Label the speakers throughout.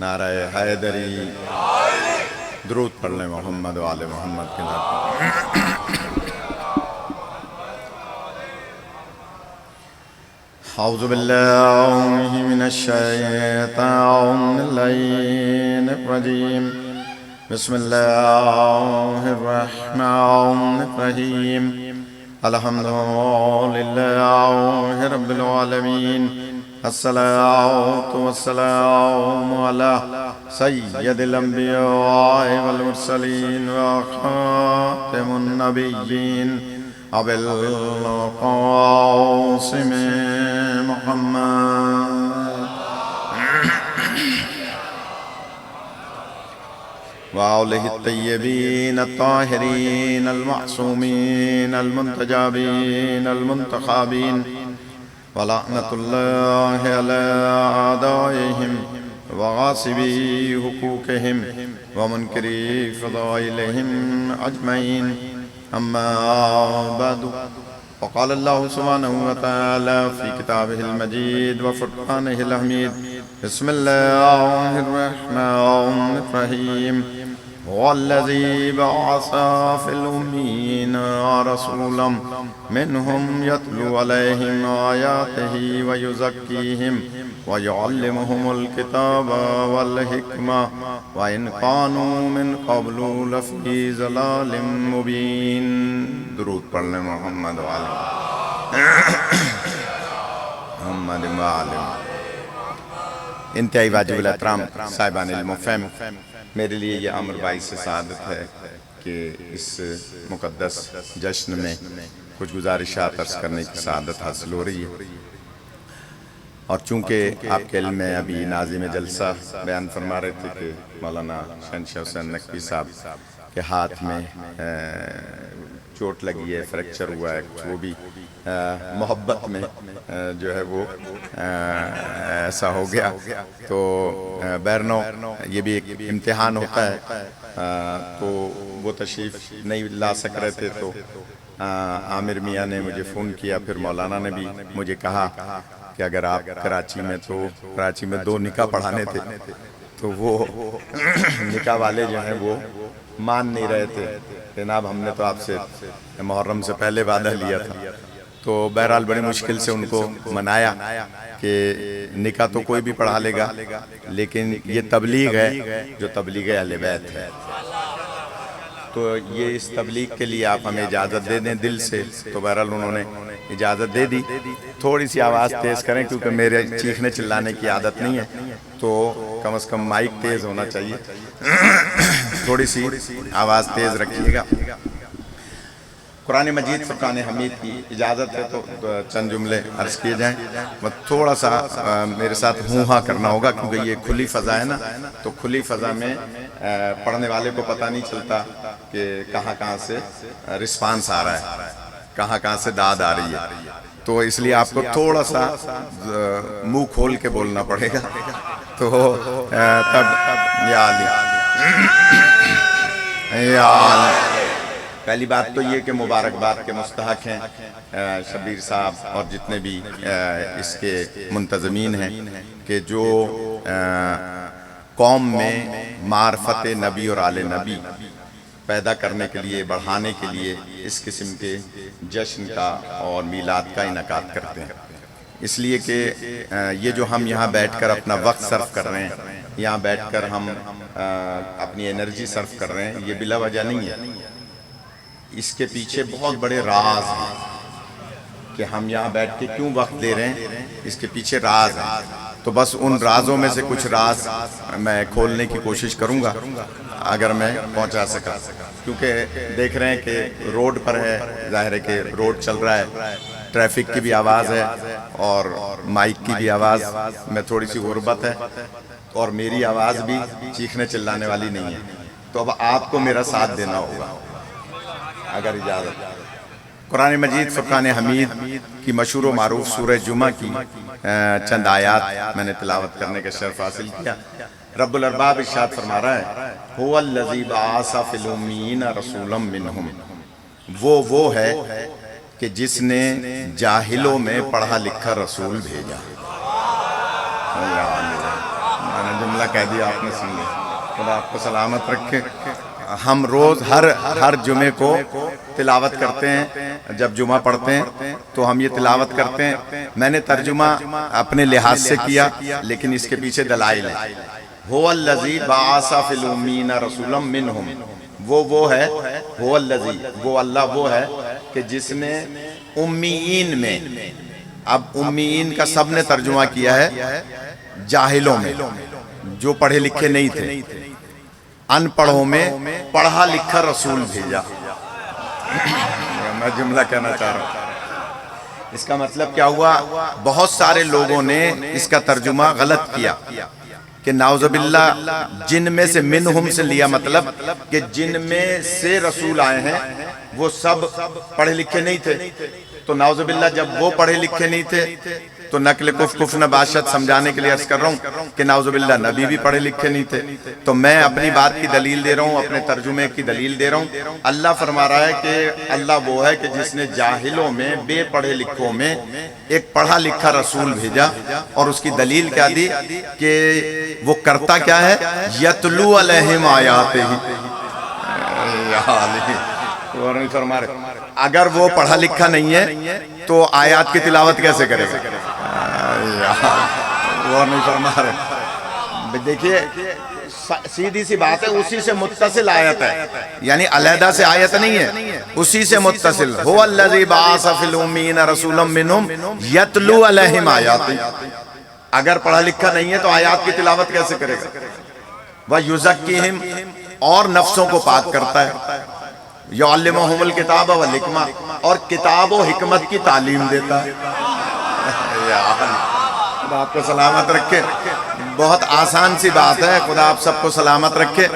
Speaker 1: نعرہ حیدری درود پڑھ لیں محمد و آل محمد کے نام پر۔ اعوذ باللہ من الشیطان اللعین الرجیم بسم اللہ الرحمن الرحیم الحمدللہ رب العالمین الصلاة والسلام علی سید الانبیاء والمرسلین وخاتم النبیین ابی القاسم محمد وآلہ الطیبین الطاہرین المعصومین المنتجابین المنتخبین ولعنۃ اللہ علی اعدائہم وغاصبی حقوقہم ومنکری فضائلہم اجمعین اما بعد وقال اللہ سبحانہ وتعالی فی کتابہ المجید وفرقانہ الحمید بسم اللہ الرحمن الرحیم والذی بعث فی الأمین رسولا منہم یتلو علیہم آیاتہ ویزکیہم وَيُعَلِّمُهُمُ الْكِتَابَ وَالْحِكْمَةَ وَإِنْ كَانُوا مِنْ قَبْلُ لَفِي ضَلَالٍ مُبِينٍ۔ درود پڑھ لیں محمد وعلم محمد وعلم۔ انتہائی واجب الاحترام صاحبان علم و فہم، میرے لیے یہ امر باعث سعادت ہے کہ اس مقدس جشن میں کچھ گزارشات عرض کرنے کی سعادت حاصل ہو رہی ہے، اور چونکہ آپ کے علم میں ابھی ناظم جلسہ بیان فرما رہے تھے کہ مولانا شہنشاہ حسین نقوی صاحب کے ہاتھ میں چوٹ لگی ہے، فریکچر ہوا ہے، وہ بھی محبت میں جو ہے وہ ایسا ہو گیا، تو بیرنو یہ بھی ایک امتحان ہوتا ہے، تو وہ تشریف نہیں لا سک رہے تھے، تو عامر میاں نے مجھے فون کیا، پھر مولانا نے بھی مجھے کہا کہ اگر آپ کراچی میں، تو کراچی میں 2 نکاح پڑھانے تھے، تو وہ نکاح والے جو ہیں وہ مان نہیں رہے تھے، جناب ہم نے تو آپ سے محرم سے پہلے وعدہ لیا تھا، تو بہرحال بڑی مشکل سے ان کو منایا کہ نکاح تو کوئی بھی پڑھا لے گا، لیکن یہ تبلیغ ہے جو تبلیغ اہل بیت ہے، تو یہ اس تبلیغ کے لیے آپ ہمیں اجازت دے دیں دل سے، تو بہرحال انہوں نے اجازت دے دی۔ تھوڑی سی آواز تیز کریں کیونکہ میرے چیخنے چلانے کی عادت نہیں ہے، تو کم از کم مائک تیز ہونا چاہیے، تھوڑی سی آواز تیز رکھیے گا۔ قرآن مجید فرقان حمید کی اجازت ہے تو چند جملے عرض کیے جائیں، تھوڑا سا میرے ساتھ ہوں ہاں کرنا ہوگا کیونکہ یہ کھلی فضا ہے نا، تو کھلی فضا میں پڑھنے والے کو پتہ نہیں چلتا کہ کہاں کہاں سے رسپانس آ رہا ہے، کہاں کہاں سے داد آ رہی ہے، تو اس لیے آپ کو تھوڑا سا منہ کھول کے بولنا پڑے گا، تو تب یا علی یا علی۔ پہلی بات تو یہ کہ مبارکباد کے مستحق ہیں شبیر صاحب اور جتنے بھی اس کے منتظمین ہیں کہ جو قوم میں معرفت نبی اور آل نبی پیدا کرنے کے لیے، بڑھانے کے لیے اس قسم کے جشن کا اور میلاد کا انعقاد کرتے ہیں، اس لیے کہ یہ جو ہم یہاں بیٹھ کر اپنا وقت صرف کر رہے ہیں، یہاں بیٹھ کر ہم اپنی انرجی صرف کر رہے ہیں، یہ بلا وجہ نہیں ہے، اس کے پیچھے بہت بڑے راز ہیں کہ ہم یہاں بیٹھ کے کیوں وقت دے رہے ہیں، اس کے پیچھے راز ہیں، تو بس ان رازوں میں سے کچھ راز میں کھولنے کی کوشش کروں گا اگر میں پہنچا سکا، کیونکہ دیکھ رہے ہیں کہ روڈ پر ہے، ظاہر ہے کہ روڈ چل رہا ہے، ٹریفک کی بھی آواز ہے اور مائک کی بھی آواز میں تھوڑی سی غربت ہے، اور میری آواز بھی چیخنے چلانے والی نہیں ہے، تو اب آپ کو میرا ساتھ دینا ہوگا اگر اجازت۔ قرآن مجید فرقان حمید کی مشہور و معروف سورہ جمعہ کی چند آیات میں نے تلاوت کرنے کا شرف حاصل کیا۔ رب الارباب ارشاد فرما رہا ہے هو الذی بعث فی الامیین رسولا منہم، وہ ہے کہ جس نے جاہلوں میں پڑھا لکھا رسول بھیجا۔ میں نے جملہ اللہ کہہ دیا آپ نے سن لیا. خدا آپ کو سلامت رکھے. ہم روز ہر جمعے کو تلاوت کرتے ہیں. جب جمعہ پڑھتے ہیں تو ہم یہ تلاوت کرتے ہیں. میں نے ترجمہ اپنے لحاظ سے کیا لیکن اس کے پیچھے دلائل ہیں. هو الذی بعث فی الامین رسولا منہم. وہ ہے هو الذی، وہ اللہ وہ ہے کہ جس نے امیین میں، اب امیین کا سب نے ترجمہ کیا ہے جاہلوں میں، جو پڑھے لکھے نہیں تھے، ان پڑھوں میں پڑھا لکھا رسول بھیجا. میں جملہ کہنا چاہ رہا ہوں. اس کا مطلب کیا ہوا؟ بہت سارے لوگوں نے اس کا ترجمہ غلط کیا کہ نعوذ باللہ جن میں سے منہم سے لیا، مطلب کہ جن میں سے رسول آئے ہیں وہ سب پڑھے لکھے نہیں تھے. تو نعوذ باللہ جب وہ پڑھے لکھے نہیں تھے تو نقل کفر نباشت سمجھانے کے لیے عرض کر رہا ہوں کہ نعوذ باللہ نبی بھی پڑھے لکھے نہیں تھے. تو میں اپنی بات کی دلیل دے رہا ہوں، اپنے ترجمے کی دلیل دے رہا ہوں. اللہ فرما رہا ہے کہ اللہ وہ ہے کہ جس نے جاہلوں میں، بے پڑھے لکھوں میں ایک پڑھا لکھا رسول بھیجا. اور اس کی دلیل کیا دی کہ وہ کرتا کیا ہے؟ یتلو علیہم آیاتہ. فرما رہے اگر وہ پڑھا لکھا نہیں ہے تو آیات کی تلاوت کیسے کرے گا؟ وہ نہیں فرما رہے. دیکھیے سیدھی سی بات ہے، اسی سے متصل آیت ہے، یعنی علیحدہ سے آیت نہیں ہے، اسی سے متصل. هو الذی بعث فی الامیین رسولا منہم یتلو علیہم آیاتہ. اگر پڑھا لکھا نہیں ہے تو آیات کی تلاوت کیسے کرے گا؟ وَیُزَکِّیہم، اور نفسوں کو پاک کرتا ہے. یعلمہم الکتاب والحکمہ، اور کتاب و حکمت کی تعلیم دیتا ہے. خدا آپ کو سلامت رکھے. بہت آسان سی بات ہے، خدا آپ سب کو سلامت رکھے.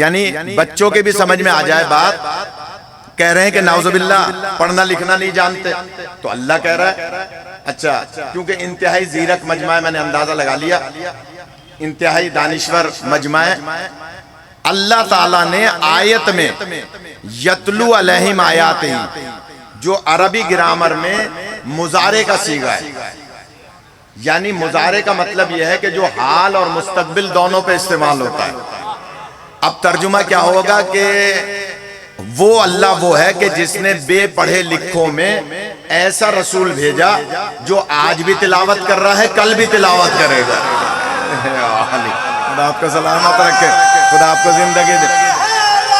Speaker 1: یعنی بچوں کے بھی سمجھ میں آ جائے بات. کہہ رہے ہیں کہ نعوذ باللہ پڑھنا لکھنا نہیں جانتے، تو اللہ کہہ رہا ہے اچھا کیونکہ انتہائی زیرک مجمع ہے، میں نے اندازہ لگا لیا، انتہائی دانشور مجمع ہے. اللہ تعالیٰ نے آیت میں یتلو علیہم آیاتہ، جو عربی گرامر میں مضارع کا صیغہ ہے، یعنی مضارع کا مطلب یہ ہے کہ جو حال اور مستقبل دونوں پہ استعمال ہوتا ہے. اب ترجمہ کیا ہوگا کہ وہ اللہ وہ ہے کہ جس نے بے پڑھے لکھوں میں ایسا رسول بھیجا جو آج بھی تلاوت کر رہا ہے، کل بھی تلاوت کرے گا. خدا آپ کو سلامت رکھے، خدا آپ کو زندگی دے.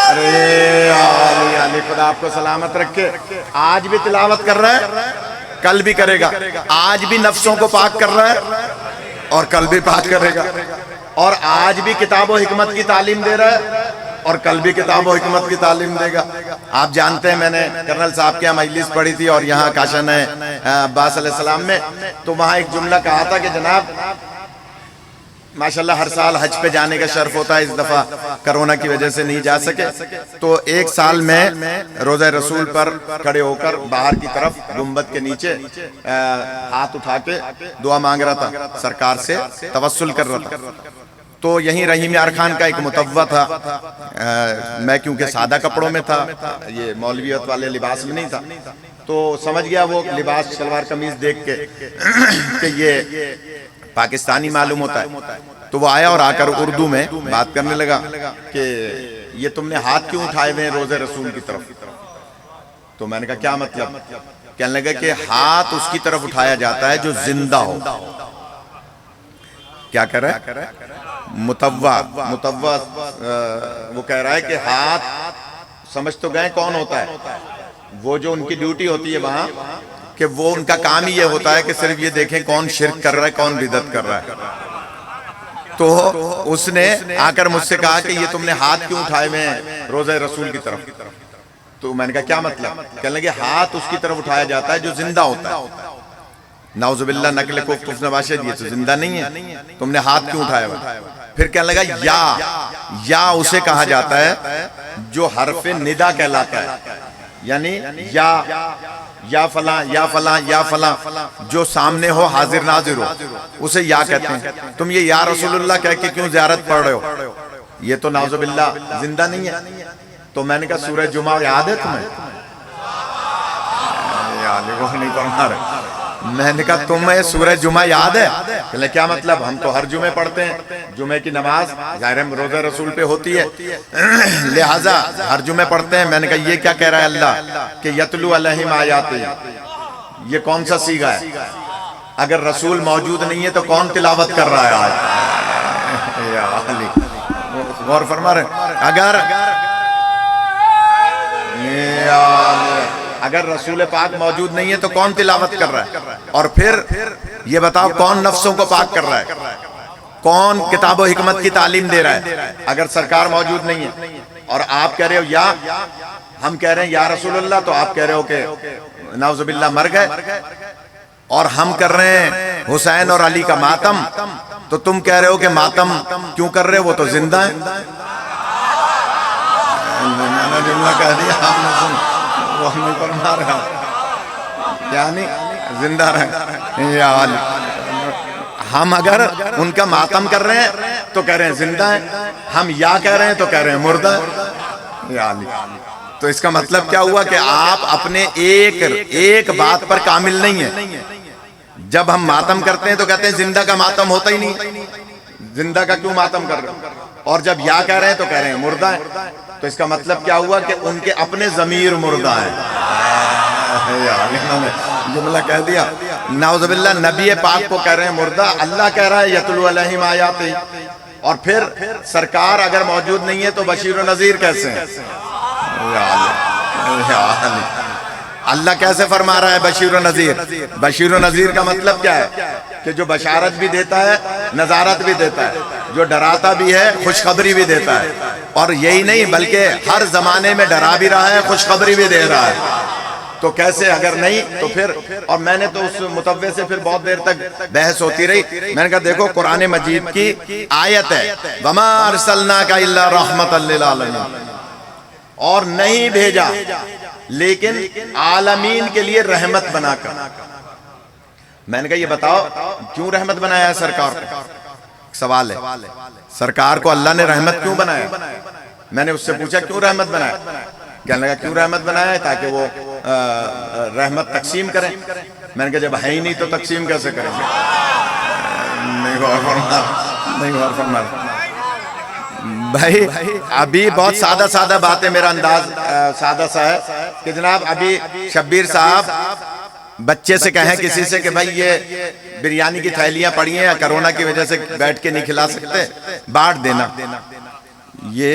Speaker 1: ارے علی علی، خدا آپ کو سلامت رکھے. آج بھی تلاوت کر رہا ہے، کل بھی کرے گا. آج بھی نفسوں کو پاک کر رہا ہے اور کل بھی پاک کرے گا. اور آج بھی کتاب و حکمت کی تعلیم دے رہا ہے اور کل بھی کتاب و حکمت کی تعلیم دے گا. آپ جانتے ہیں میں نے کرنل صاحب کے یہاں مجلس پڑھی تھی اور یہاں کاشن ہے عباس علیہ السلام میں، تو وہاں ایک جملہ کہا تھا کہ جناب ماشاءاللہ ہر سال حج پہ جانے کا شرف ہوتا ہے، اس دفعہ کرونا کی وجہ سے نہیں جا سکے. تو ایک سال میں روضہ رسول پر کھڑے ہو کر باہر کی طرف گنبد کے نیچے ہاتھ اٹھا کے دعا مانگ رہا تھا، سرکار سے توسل کر رہا تھا. تو یہیں رحیم یار خان کا ایک متوع تھا. میں کیونکہ سادہ کپڑوں میں تھا، یہ مولویت والے لباس میں نہیں تھا، تو سمجھ گیا وہ لباس شلوار قمیض دیکھ کے کہ یہ پاکستانی معلوم ہوتا ہے. تو وہ آیا اور آ کر اردو میں بات کرنے لگا کہ یہ تم نے ہاتھ کیوں اٹھائے ہوئے ہیں روضہ رسول کی طرف؟ تو میں نے کہا کیا مطلب؟ کہنے لگا کہ ہاتھ اس کی طرف اٹھایا جاتا ہے جو زندہ ہو. کیا کہہ رہا ہے؟ متوع وہ کہہ رہا ہے کہ ہاتھ، سمجھ تو گئے کون ہوتا ہے؟ وہ جو ان کی ڈیوٹی ہوتی ہے وہاں، کہ وہ ان کا کام ہی یہ ہوتا ہے کہ صرف یہ دیکھیں کون شرک کر رہا ہے کون بدعت کر رہا ہے. تو اس نے آ کر مجھ سے کہا کہ یہ تم نے ہاتھ کیوں اٹھائے ہوئے ہیں روضہ رسول کی طرف؟ تو میں نے کہا کیا مطلب؟ کہنے لگے ہاتھ اس کی طرف اٹھایا جاتا ہے جو زندہ ہوتا ہے. نعوذ باللہ نقل کفر نباشت، یہ تو زندہ نہیں ہے، تم نے ہاتھ کیوں اٹھایا ہوا؟ پھر کہنے لگا یا اسے کہا جاتا ہے جو حرف ندا کہلاتا ہے، یعنی یا فلاں یا فلاں یا فلاں، جو سامنے ہو حاضر ناظر ہو، اسے یا کہتے ہیں. تم یہ یا رسول اللہ کہہ کے کیوں زیارت پڑھ رہے ہو؟ یہ تو نعوذ باللہ زندہ نہیں ہے. تو میں نے کہا سورہ جمعہ یاد ہے تمہیں؟ وہ نہیں فرما رہے. میں نے کہا تمہیں سورہ جمعہ یاد ہے؟ کہ کیا مطلب؟ ہم تو ہر جمعے پڑھتے ہیں، جمعے کی نماز ظاہر روزہ رسول پہ ہوتی ہے لہٰذا ہر جمعے پڑھتے ہیں۔ میں نے کہا یہ کیا کہہ رہا ہے اللہ کہ یتلو علیہم آیاتہ، یہ کون سا صیغہ ہے؟ اگر رسول موجود نہیں ہے تو کون تلاوت کر رہا ہے آج؟ یا علی غور فرما رہے اگر رسول پاک موجود نہیں ہے تو کون تلاوت کر رہا ہے؟ اور پھر یہ بتاؤ کون نفسوں کو پاک کر رہا ہے؟ کون کتاب و حکمت کی تعلیم دے رہا ہے اگر سرکار موجود نہیں ہے؟ اور آپ کہہ رہے ہو یا ہم کہہ رہے ہیں یا رسول اللہ، تو آپ کہہ رہے ہو کہ نعوذ باللہ مر گئے، اور ہم کر رہے ہیں حسین اور علی کا ماتم، تو تم کہہ رہے ہو کہ ماتم کیوں کر رہے ہو، وہ تو زندہ ہیں۔ میں نے جملہ کہہ دیا، آپ نے سن، وہ ہم نہیں فرما رہا، یعنی زندہ رہے یا علی۔ ہم اگر ان کا ماتم کر رہے ہیں تو کہہ رہے ہیں زندہ ہیں، ہم یا کہہ رہے ہیں تو کہہ رہے ہیں مردہ ہیں یا علی۔ تو اس کا مطلب کیا ہوا کہ آپ اپنے ایک بات پر کامل نہیں ہیں۔ جب ہم ماتم کرتے ہیں تو کہتے ہیں زندہ کا ماتم ہوتا ہی نہیں، زندہ کا کیوں ماتم کر رہے ہیں؟ اور جب یا کہہ رہے ہیں تو کہہ رہے ہیں مردہ ہیں۔ تو اس کا مطلب کیا ہوا کہ ان کے اپنے ضمیر مردہ ہیں۔ جملہ کہہ دیا، نعوذ باللہ نبی پاک کو کہہ رہے ہیں مردہ، اللہ کہہ رہا ہے یتلو علیہم آیاتہ، اور پھر سرکار اگر موجود نہیں ہے تو بشیر و نذیر کیسے ہیں؟ اللہ کیسے فرما رہا ہے بشیر و نذیر؟ بشیر و نذیر کا مطلب کیا ہے؟ کہ جو بشارت بھی دیتا ہے، نذارت بھی دیتا ہے، جو ڈراتا بھی ہے، خوشخبری بھی دیتا ہے، اور یہی نہیں بلکہ ہر زمانے میں ڈرا بھی رہا ہے، خوشخبری بھی دے رہا ہے۔ تو کیسے اگر نہیں تو پھر، اور میں نے تو اس متوع سے پھر بہت دیر تک بحث ہوتی رہی۔ میں نے کہا دیکھو قرآن مجید کی آیت ہے وَمَا أَرْسَلْنَاكَ إِلَّا رَحْمَةً لِّلْعَالَمِينَ، اور نہیں بھیجا لیکن عالمین کے لیے رحمت بنا کر۔ میں نے کہا یہ بتاؤ کیوں رحمت بنایا ہے سرکار کو؟ سوال ہے، سرکار کو اللہ نے رحمت کیوں بنایا؟ میں نے اس سے پوچھا کیوں رحمت بنایا؟ کہنے لگا کیوں رحمت بنایا ہے؟ تاکہ وہ رحمت تقسیم کریں۔ میں نے کہا جب ہے ہی نہیں تو تقسیم کیسے کریں گے؟ نہیں غور فرما بھائی، ابھی بہت سادہ باتیں، میرا انداز سادہ سا ہے کہ جناب ابھی شبیر صاحب بچے سے کہیں کسی سے کہ بھائی یہ بریانی کی تھیلیاں پڑی ہیں یا کرونا کی وجہ سے بیٹھ کے نہیں کھلا سکتے، بانٹ دینا، یہ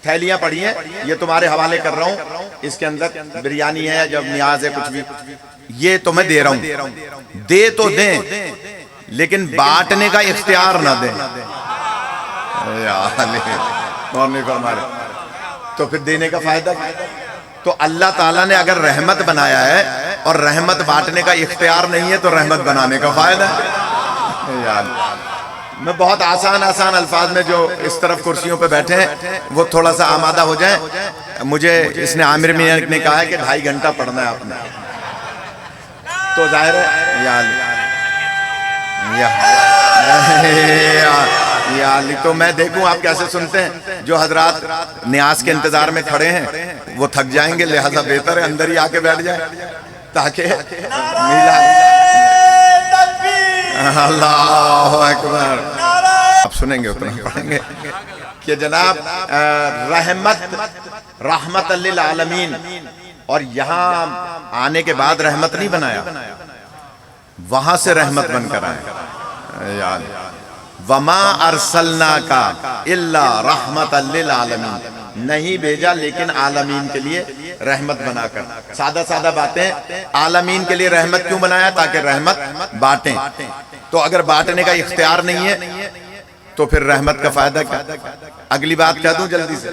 Speaker 1: تھیلیاں پڑی ہیں، یہ تمہارے حوالے کر رہا ہوں، اس کے اندر بریانی ہے، جب نیاز ہے کچھ بھی، یہ تمہیں دے رہا ہوں۔ دے تو دیں لیکن بانٹنے کا اختیار نہ دیں۔ اور نہیں فرما رہے تو پھر دینے کا فائدہ کیا؟ تو اللہ تعالیٰ نے اگر رحمت بنایا ہے اور رحمت بانٹنے کا اختیار نہیں ہے تو رحمت بنانے کا فائدہ ہے۔ میں بہت آسان الفاظ میں، جو اس طرف کرسیوں پہ بیٹھے ہیں وہ تھوڑا سا آمادہ ہو جائیں۔ مجھے اس نے عامر میاں نے کہا ہے کہ 2.5 گھنٹہ پڑھنا ہے آپ نے، تو ظاہر ہے یا علی، تو میں دیکھوں آپ کیسے سنتے ہیں۔ جو حضرات نیاز کے انتظار میں کھڑے ہیں وہ تھک جائیں گے، لہذا بہتر ہے اندر ہی آ کے بیٹھ جائیں تاکہ اللہ اکبر آپ سنیں گے اتنا پڑھیں گے کہ جناب رحمت للعالمین، اور یہاں آنے کے بعد رحمت نہیں بنایا، وہاں سے رحمت بن کر آئے۔ وَمَا أَرْسَلْنَاكَ إِلَّا رَحْمَةً لِّلْعَالَمِينَ، نہیں بھیجا لیکن عالمین کے لیے رحمت بنا کر۔ سادہ باتیں، عالمین کے لیے رحمت کیوں بنایا؟ تاکہ رحمت بانٹیں۔ تو اگر بانٹنے کا اختیار نہیں ہے تو پھر رحمت کا فائدہ کیا؟ اگلی بات کہہ دوں جلدی سے،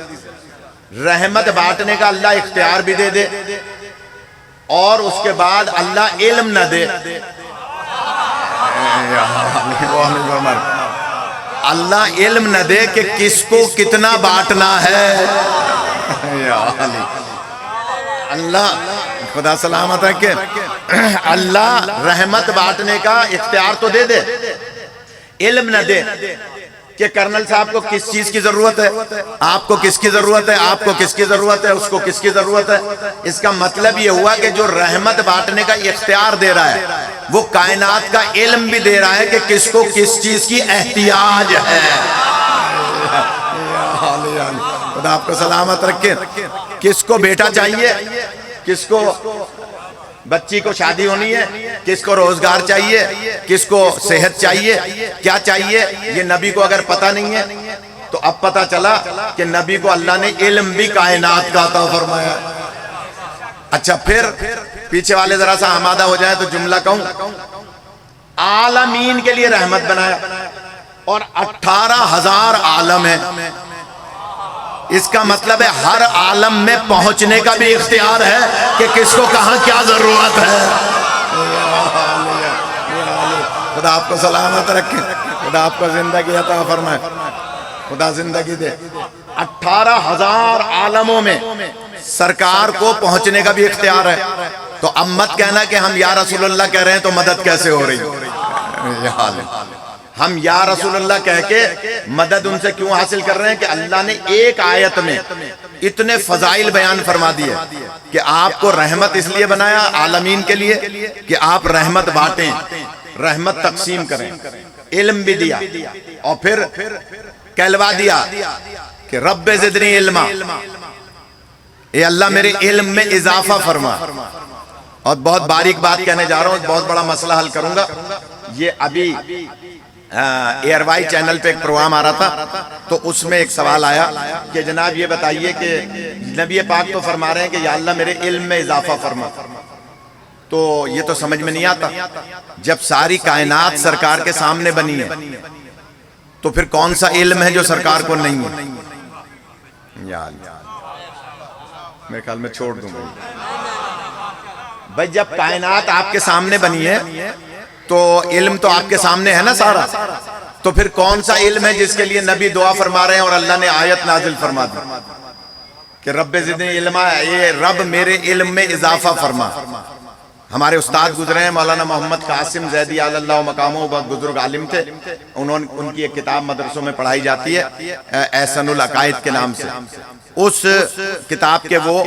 Speaker 1: رحمت بانٹنے کا اللہ اختیار بھی دے دے اور اس کے بعد اللہ علم نہ دے، اللہ علم نہ دے کہ کس کو کتنا بانٹنا ہے۔ اللہ خدا سلامت ہے کہ اللہ رحمت بانٹنے کا اختیار تو دے دے، علم نہ دے کہ کرنل صاحب کو کس چیز کی ضرورت ہے، آپ کو کس کی ضرورت ہے، آپ کو کس کی ضرورت ہے، اس کو کس کی ضرورت ہے۔ اس کا مطلب یہ ہوا کہ جو رحمت بانٹنے کا اختیار دے رہا ہے وہ کائنات کا علم بھی دے رہا ہے کہ کس کو کس چیز کی احتیاج ہے۔ خدا آپ کو سلامت رکھے۔ کس کو بیٹا چاہیے، کس کو بچی کو شادی ہونی ہے، کس کو روزگار چاہیے، کس کو صحت چاہیے، کیا چاہیے، یہ نبی کو اگر پتہ نہیں ہے تو اب پتہ چلا کہ نبی کو اللہ نے علم بھی کائنات کا عطا فرمایا۔ اچھا پھر پیچھے والے ذرا سا آمادہ ہو جائے تو جملہ کہوں، عالمین کے لیے رحمت بنایا اور 18,000 عالم ہے۔ اس کا مطلب ہے ہر عالم میں پہنچنے کا بھی اختیار ہے کہ کس کو کہاں کیا ضرورت ہے۔ خدا آپ کو سلامت رکھے، خدا آپ کو زندگی عطا فرمائے، خدا زندگی دے۔ 18,000 عالموں میں سرکار کو پہنچنے کا بھی اختیار ہے۔ تو اب مت کہنا کہ ہم یا رسول اللہ کہہ رہے ہیں تو مدد کیسے ہو رہی ہے۔ ہم یا رسول اللہ کہہ کے مدد ان سے کیوں حاصل کر رہے ہیں کہ اللہ نے ایک آیت میں اتنے فضائل بیان فرما دیے کہ آپ کو رحمت اس لیے بنایا عالمین کے لیے کہ آپ رحمت بانٹیں، رحمت تقسیم کریں، علم بھی دیا اور پھر کہلوا دیا کہ رب زدنی علما، اے اللہ میرے علم میں اضافہ فرما۔ اور بہت باریک بات کہنے جا رہا ہوں، بہت بڑا مسئلہ حل کروں گا۔ یہ ابھی ایئر وائی چینل پہ ایک پروگرام آ رہا تھا تو اس میں ایک سوال آیا کہ جناب یہ بتائیے کہ نبی پاک تو فرما رہے ہیں کہ یا اللہ میرے علم میں اضافہ فرما، تو یہ تو سمجھ میں نہیں آتا جب ساری کائنات سرکار کے سامنے بنی ہے تو پھر کون سا علم ہے جو سرکار کو نہیں ہے؟ یا اللہ میرے خیال میں چھوڑ دوں گا بھائی، جب کائنات آپ کے سامنے بنی ہے تو علم تو آپ کے سامنے ہے نا سارا، تو پھر کون سا علم ہے جس کے لیے نبی دعا فرما رہے ہیں اور اللہ نے آیت نازل فرما دی کہ رب زدنی علما، اے رب میرے علم میں اضافہ فرما۔ ہمارے استاد گزرے ہیں مولانا محمد قاسم زیدی علی اللہ مقامہ، بہت بزرگ عالم تھے، ان کی ایک کتاب مدرسوں میں پڑھائی جاتی ہے احسن العقائد کے نام سے۔ اس کتاب کے وہ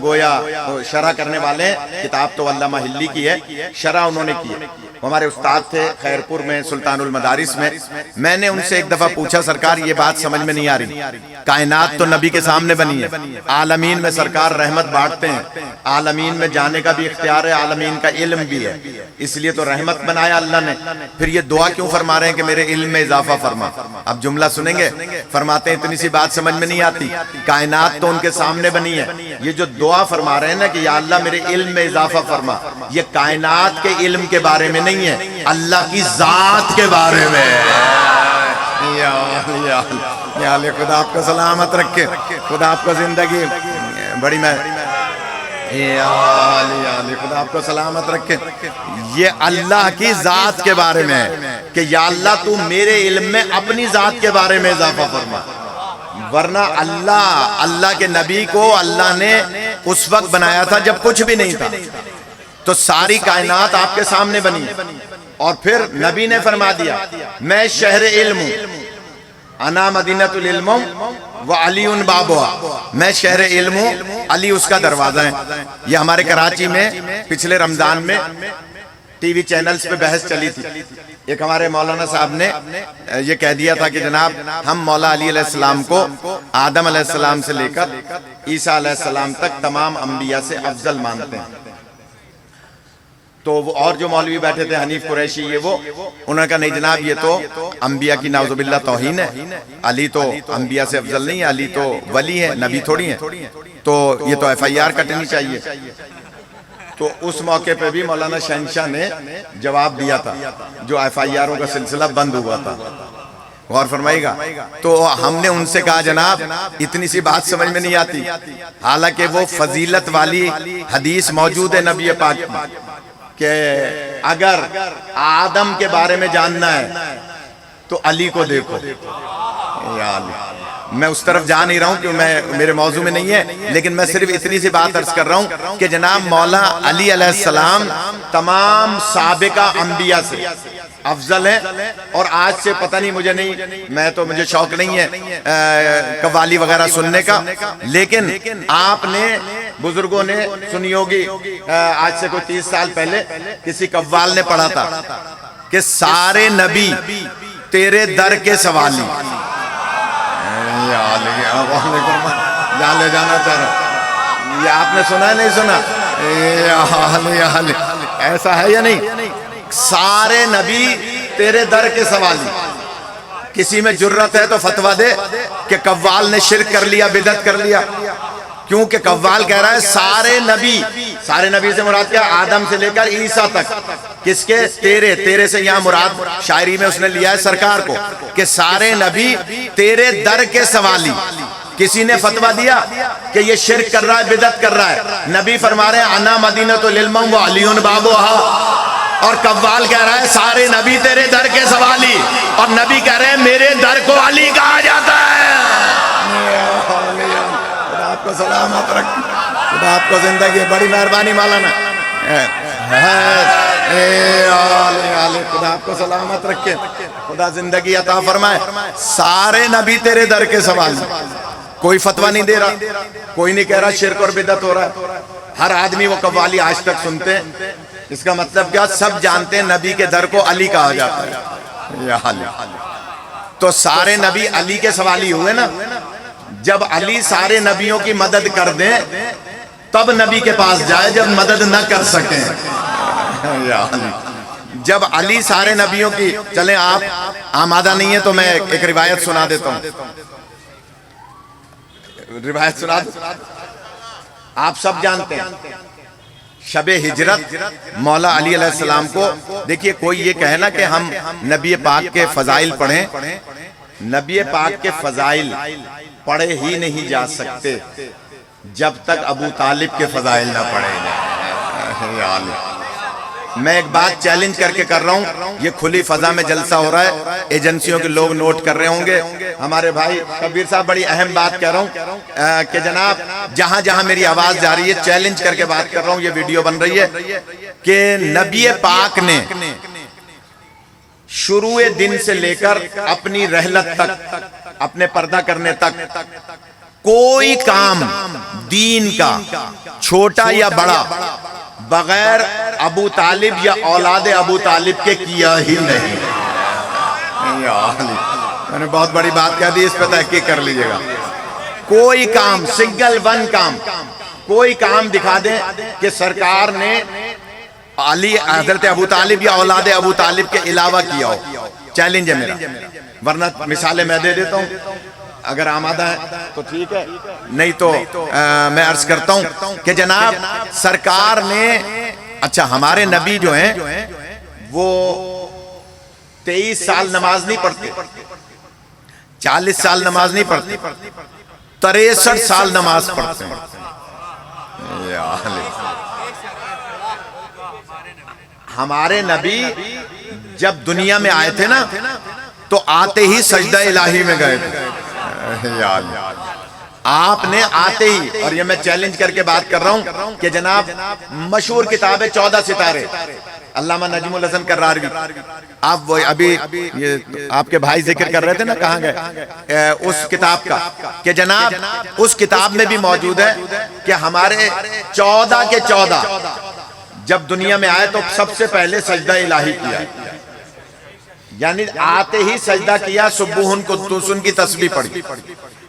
Speaker 1: گویا شرح کرنے والے ہیں، کتاب تو علامہ حلی کی ہے، شرح انہوں نے کی ہے۔ ہمارے استاد تھے خیرپور میں سلطان المدارس میں۔ میں نے ان سے ایک دفعہ پوچھا سرکار یہ بات سمجھ میں نہیں آ رہی، کائنات تو نبی کے سامنے بنی ہے، عالمین میں سرکار رحمت بانٹتے ہیں، عالمین میں جانے کا بھی اختیار ہے، عالمین کا علم بھی ہے، اس لیے تو رحمت بنایا اللہ نے، پھر یہ دعا کیوں فرما رہے ہیں کہ میرے علم میں اضافہ فرما؟ اب جملہ سنیں گے، فرماتے ہیں اتنی سی بات سمجھ میں نہیں آتی، کائنات تو ان کے سامنے بنی ہے، یہ جو دعا فرما رہے ہیں نا کہ یا اللہ میرے علم میں اضافہ فرما، یہ کائنات کے علم کے بارے میں نہیں ہے، اللہ کی ذات کے بارے میں۔ یا اللہ خدا آپ کو سلامت رکھے، خدا آپ کو زندگی بڑی میں خدا آپ کو سلامت رکھے۔ یہ اللہ کی ذات کے بارے میں ہے کہ یا اللہ تو میرے علم میں اپنی ذات کے بارے میں اضافہ فرما، ورنہ اللہ کے نبی کو اللہ نے اس وقت بنایا تھا جب کچھ بھی نہیں تھا، تو ساری کائنات آپ کے سامنے بنی اور پھر نبی نے فرما دیا میں شہر علم ہوں، انا مدینۃ العلم وعلی بابها، میں شہر علم ہوں، علی اس کا دروازہ ہے۔ یہ ہمارے کراچی میں پچھلے رمضان میں ٹی وی چینلز پہ بحث چلی تھی، ایک ہمارے مولانا صاحب نے یہ کہہ دیا تھا کہ جناب ہم مولا علی علیہ السلام کو آدم علیہ السلام سے لے کر عیسیٰ علیہ السلام تک تمام انبیاء سے افضل مانتے ہیں۔ تو وہ اور جو مولوی بیٹھے تھے حنیف قریشی یہ وہ، انہوں نے کہا نہیں جناب یہ تو انبیاء کی نعوذ باللہ توہین ہے، علی تو انبیاء سے افضل نہیں ہے، علی تو ولی ہے، نبی تھوڑی ہے، تو یہ تو ایف آئی آر کٹنی چاہیے۔ تو اس موقع پہ بھی مولانا شہنشاہ نے جواب دیا تھا، جو ایف آئی آروں کا سلسلہ بند ہوا تھا، غور فرمائے گا۔ تو ہم نے ان سے کہا جناب اتنی سی بات سمجھ میں نہیں آتی، حالانکہ وہ فضیلت والی حدیث موجود ہے نبی پاک میں کہ اگر آدم کے بارے میں جاننا ہے تو علی کو دیکھو، یا علی میں اس طرف جا نہیں رہا ہوں کہ میرے موضوع میں نہیں ہے، لیکن میں صرف اتنی سی بات عرض کر رہا ہوں کہ جناب مولا علی علیہ السلام تمام سابقہ انبیاء سے افضل ہیں. اور آج سے پتہ نہیں مجھے شوق نہیں ہے قوالی وغیرہ سننے کا، لیکن آپ نے بزرگوں نے سنی ہوگی، آج سے کوئی 30 سال پہلے کسی قوال نے پڑھا تھا کہ سارے نبی تیرے در کے سوالی. لے جانا چاہ رہا، یہ آپ نے سنا ہے نہیں سنا؟ ایسا ہے یا نہیں؟ سارے نبی تیرے در کے سوالی. کسی میں جرت ہے تو فتویٰ دے کہ قوال نے شرک کر لیا، بدعت کر لیا. کیونکہ قوال کہہ رہا ہے سارے نبی سے مراد کیا؟ آدم سے لے کر عیسیٰ تک. کس کے؟ تیرے سے یہاں مراد شاعری میں اس نے لیا ہے سرکار کو کہ سارے نبی تیرے در کے سوالی. کسی نے فتویٰ دیا کہ یہ شرک کر رہا ہے، بدعت کر رہا ہے، نبی فرما رہے ہیں انا مدینۃ العلم و علی بابوہا. اور قوال کہہ رہا ہے سارے نبی تیرے در کے سوالی، اور نبی کہہ رہے ہیں میرے در کو علی کہا جاتا ہے. خدا آپ کو سلامت رکھے، خدا آپ کو زندگی، بڑی مہربانی مولانا، خدا آپ کو سلامت رکھے، خدا زندگی عطا فرمائے. سارے نبی تیرے در کے سوالی. کوئی فتویٰ نہیں دے رہا، کوئی نہیں کہہ رہا شرک اور بدعت ہو رہا ہے. ہر آدمی وہ قوالی آج تک سنتے ہیں. اس کا مطلب کیا؟ سب جانتے ہیں نبی کے در کو علی کہا جاتا ہے. یا علی. تو سارے نبی علی کے سوالی ہوئے نا. جب علی سارے نبیوں کی مدد کر دیں تب نبی کے پاس جائے، جب مدد نہ کر سکیں. یا علی. جب علی سارے نبیوں کی، چلیں آپ آمادہ نہیں ہے تو میں ایک روایت سنا دیتا ہوں. روایت سنا دو. آپ سب جانتے ہیں شب ہجرت مولا علی علیہ السلام کو، دیکھیے کوئی یہ کہے نا کہ ہم نبی پاک کے فضائل پڑھیں، نبی پاک کے فضائل پڑھے ہی نہیں جا سکتے جب تک ابو طالب کے فضائل نہ پڑھے جائیں. میں ایک بات چیلنج کر کے کر رہا ہوں، یہ کھلی فضا میں جلسہ ہو رہا ہے، ایجنسیوں کے لوگ نوٹ کر رہے ہوں گے. ہمارے بھائی کبیر صاحب بڑی اہم بات کہہ رہا ہوں کہ جناب جہاں جہاں میری آواز جا رہی ہے چیلنج کر کے بات کر رہا ہوں، یہ ویڈیو بن رہی ہے کہ نبی پاک نے شروع دن سے لے کر اپنی رحلت تک، اپنے پردہ کرنے تک کوئی کام دین کا چھوٹا یا بڑا بغیر ابو طالب یا اولاد ابو طالب کے کیا ہی نہیں. میں نے بہت بڑی بات کہہ دی، اس پہ تحقیق کر لیجئے گا. کوئی کام، سنگل ون کام، کوئی کام دکھا دیں کہ سرکار نے علی حضرت ابو طالب یا اولاد ابو طالب کے علاوہ کیا ہو. چیلنج ہے میرا، ورنہ مثالیں میں دے دیتا ہوں، اگر آمادہ ہے تو ٹھیک ہے، نہیں تو میں عرض کرتا ہوں کہ جناب سرکار نے، اچھا ہمارے نبی جو ہیں وہ 23 سال نماز نہیں پڑھتے، 40 سال نماز نہیں پڑھتے، 63 سال نماز پڑھتے ہیں. ہمارے نبی جب دنیا میں آئے تھے نا تو آتے ہی سجدہ الہی میں گئے تھے. آپ نے آتے ہی، اور یہ میں چیلنج کر کے بات کر رہا ہوں کہ جناب مشہور کتاب ہے 14 ستارے، علامہ نجم الحسن کراری، آپ وہ ابھی آپ کے بھائی ذکر کر رہے تھے نا کہاں گئے اس کتاب کا، کہ جناب اس کتاب میں بھی موجود ہے کہ ہمارے 14 کے 14 جب دنیا میں آئے تو سب سے پہلے سجدہ الہی کیا، یعنی آتے ہی سجدہ کیا، سبوہن قدوسن کی تسبیح پڑھی.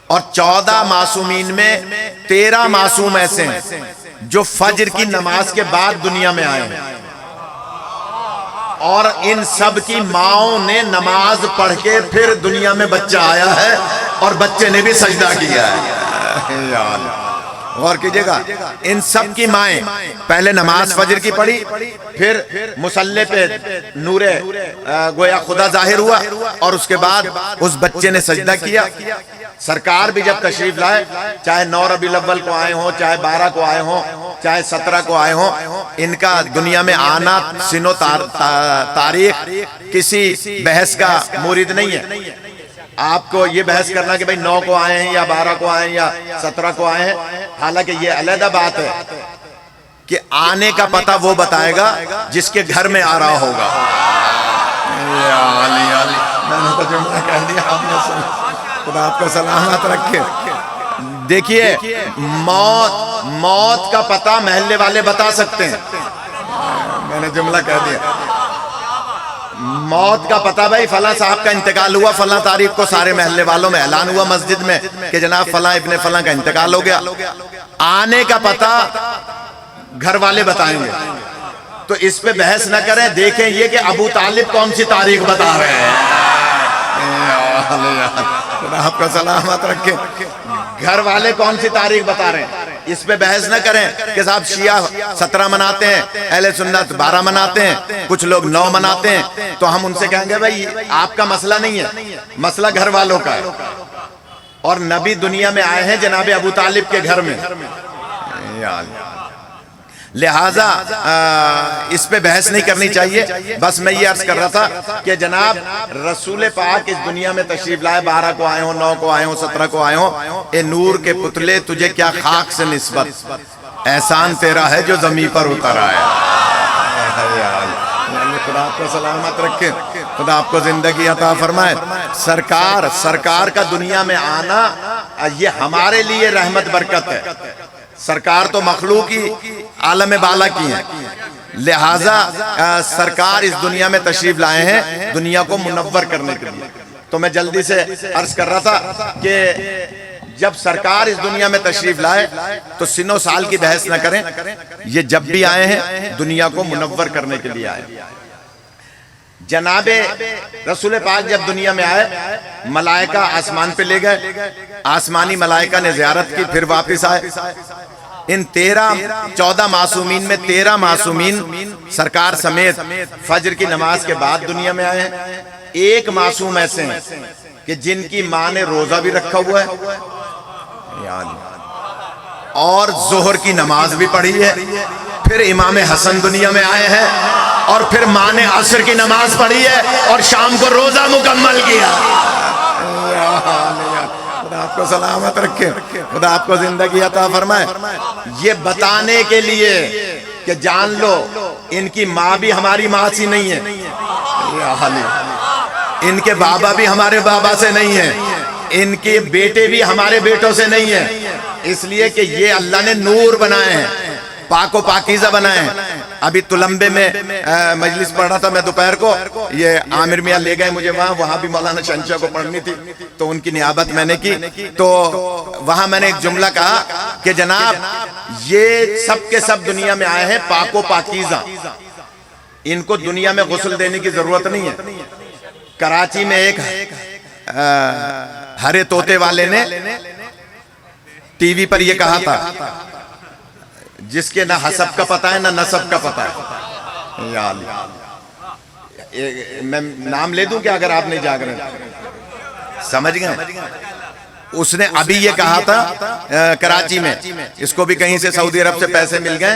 Speaker 1: اور 14 معصومین میں 13 معصوم ایسے ہیں جو فجر کی نماز کے بعد دنیا میں آئے ہیں، اور ان سب کی ماؤں نے نماز پڑھ کے پھر دنیا میں بچہ آیا ہے اور بچے نے بھی سجدہ کیا ہے. غور کیجئے گا، ان سب کی مائیں پہلے نماز فجر کی پڑھی، پھر مصلی پہ نور گویا خدا ظاہر ہوا، اور اس کے بعد اس بچے نے سجدہ کیا. سرکار بھی جب تشریف لائے، چاہے 9 ربیع الاول کو آئے ہوں، چاہے 12 کو آئے ہوں، چاہے 17 کو آئے ہوں، ان کا دنیا میں آنا سن و تاریخ کسی بحث کا مورد نہیں ہے. آپ کو یہ بحث کرنا کہ بھئی 9 کو آئے ہیں یا 12 کو آئے ہیں یا 17 کو آئے ہیں، حالانکہ یہ علیحدہ بات ہے کہ آنے کا پتہ وہ بتائے گا جس کے گھر میں آ رہا ہوگا۔ یا علی علی، میں نے تو جملہ کہہ دیا، آپ نے سنا، خدا آپ کو سلامت رکھے۔ دیکھیے موت کا پتہ محلے والے بتا سکتے ہیں، میں نے جملہ کہہ دیا، موت کا پتہ بھائی فلاں صاحب کا انتقال ہوا، فلاں تاریخ کو سارے محلے والوں میں اعلان ہوا مسجد میں کہ جناب فلاں ابن فلاں کا انتقال ہو گیا۔ آنے کا پتہ گھر والے بتائیں گے، تو اس پہ بحث نہ کریں، دیکھیں یہ کہ ابو طالب کون سی تاریخ بتا رہے ہیں۔ خدا آپ کا سلامت رکھے، گھر والے کون سی تاریخ بتا رہے ہیں، اس پہ بحث نہ کریں کہ صاحب شیعہ 17 مناتے ہیں، اہل سنت 12 مناتے ہیں، کچھ لوگ 9 مناتے ہیں، تو ہم ان سے کہیں گے بھائی آپ کا مسئلہ نہیں ہے، مسئلہ گھر والوں کا ہے، اور نبی دنیا میں آئے ہیں جناب ابو طالب کے گھر میں، لہٰذا اس پہ بحث نہیں کرنی چاہیے۔ بس میں یہ عرض کر رہا تھا کہ جناب رسول پاک اس دنیا میں تشریف لائے، 12 کو آئے ہوں، 9 کو آئے ہوں، 17 کو آئے ہوں، اے نور کے پتلے تجھے کیا خاک سے نسبت، احسان تیرا ہے جو زمین پر اتر آیا۔ خدا آپ کو سلامت رکھے، خدا آپ کو زندگی عطا فرمائے۔ سرکار کا دنیا میں آنا یہ ہمارے لیے رحمت برکت ہے، سرکار تو مخلوق ہی عالم بالا کی ہیں، لہٰذا سرکار اس دنیا میں تشریف لائے ہیں دنیا کو منور کرنے کے لیے۔ تو میں جلدی سے عرض کر رہا تھا کہ جب سرکار اس دنیا میں تشریف لائے تو سن و سال کی بحث نہ کریں، یہ جب بھی آئے ہیں دنیا کو منور کرنے کے لیے آئے۔ جناب رسول پاک جب دنیا میں آئے، ملائکہ آسمان پہ لے گئے، آسمانی ملائکہ نے زیارت کی، پھر واپس آئے۔ ان 14 معصومین میں 13 معصومین سرکار سمیت فجر کی نماز کے بعد دنیا میں آئے ہیں۔ ایک معصوم ایسے ہیں کہ جن کی ماں نے روزہ بھی رکھا ہوا ہے اور ظہر کی نماز بھی پڑھی ہے، پھر امام حسن دنیا میں آئے ہیں اور پھر ماں نے عصر کی نماز پڑھی ہے اور شام کو روزہ مکمل کیا۔ خدا آپ کو سلامت رکھے، خدا آپ کو زندگی عطا فرمائے۔ یہ بتانے کے لیے کہ جان لو ان کی ماں بھی ہماری ماں سی نہیں ہے، ان کے بابا بھی ہمارے بابا سے نہیں ہیں، ان کے بیٹے بھی ہمارے بیٹوں سے نہیں ہیں، اس لیے کہ یہ اللہ نے نور بنائے ہیں، پاک و پاکیزہ بنائے ہیں۔ ابھی تلمبے میں مجلس پڑھ رہا تھا میں دوپہر کو، یہ عامر میاں لے گئے مجھے وہاں بھی مولانا شہنشاہ کو پڑھنی تھی تو ان کی نیابت میں نے کی، تو وہاں میں نے ایک جملہ کہا کہ جناب یہ سب کے سب دنیا میں آئے ہیں پاک و پاکیزہ، ان کو دنیا میں غسل دینے کی ضرورت نہیں ہے۔ کراچی میں ایک ہرے طوطے والے نے ٹی وی پر یہ کہا تھا جس کے نہ حسب کا پتہ ہے نہ نسب کا پتہ ہے۔ یا اللہ، میں نام لے دوں کہ اگر آپ نہیں جاگ رہے سمجھ گئے؟ اس نے ابھی یہ کہا تھا کراچی میں، اس کو بھی کہیں سے سعودی عرب سے پیسے مل گئے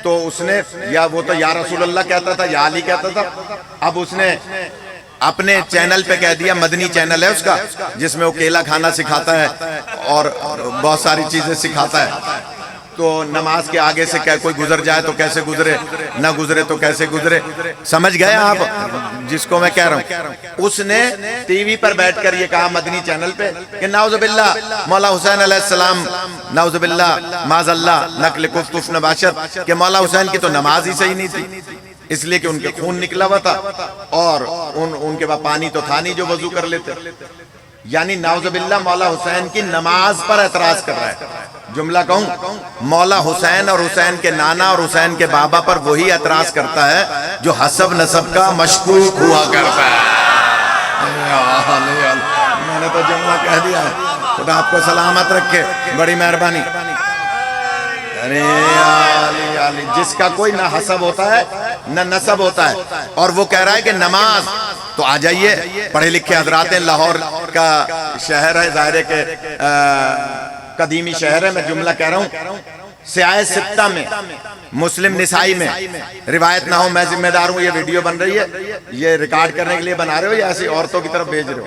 Speaker 1: تو اس نے یا وہ تو یا رسول اللہ کہتا تھا یا علی کہتا تھا، اب اس نے اپنے چینل پہ کہہ دیا، مدنی چینل ہے اس کا جس میں وہ کیلا کھانا سکھاتا ہے اور بہت ساری چیزیں سکھاتا ہے، تو نماز کے آگے سے کوئی گزر جائے تو کیسے گزرے، نہ گزرے تو کیسے گزرے، سمجھ گئے آپ جس کو میں کہہ رہا ہوں۔ اس نے ٹی وی پر بیٹھ کر یہ کہا مدنی چینل پہ کہ نعوذ باللہ مولا حسین علیہ السلام، نعوذ باللہ معاذ اللہ نقل کفت نباشت، کہ مولا حسین کی تو نماز ہی صحیح نہیں تھی، اس لیے کہ ان کے خون نکلا ہوا تھا اور ان کے بعد پانی تو تھا نہیں جو وضو کر لیتے، یعنی نعوذ باللہ مولا حسین کی نماز پر اعتراض کر رہا ہے۔ جملہ کہوں، مولا حسین اور حسین کے نانا اور حسین کے بابا پر وہی اعتراض کرتا ہے جو حسب نسب کا مشکوک ہوا کرتا ہے۔ میں نے تو جملہ کہہ دیا ہے، خدا آپ کو سلامت رکھے، بڑی مہربانی۔ جس کا کوئی نہ حسب ہوتا ہے نہ نسب ہوتا ہے، اور وہ کہہ رہا ہے کہ نماز، تو آ جائیے پڑھے لکھے حضرات ہیں، لاہور کا شہر ہے، ظاہر ہے کہ قدیمی شہر ہے، میں جملہ کہہ رہا ہوں، سیاہ ستہ میں مسلم نسائی میں روایت نہ ہو، میں ذمہ دار ہوں، یہ ویڈیو بن رہی ہے، یہ ریکارڈ کرنے کے لیے بنا رہے ہو یا ایسی عورتوں کی طرف بھیج رہے ہو؟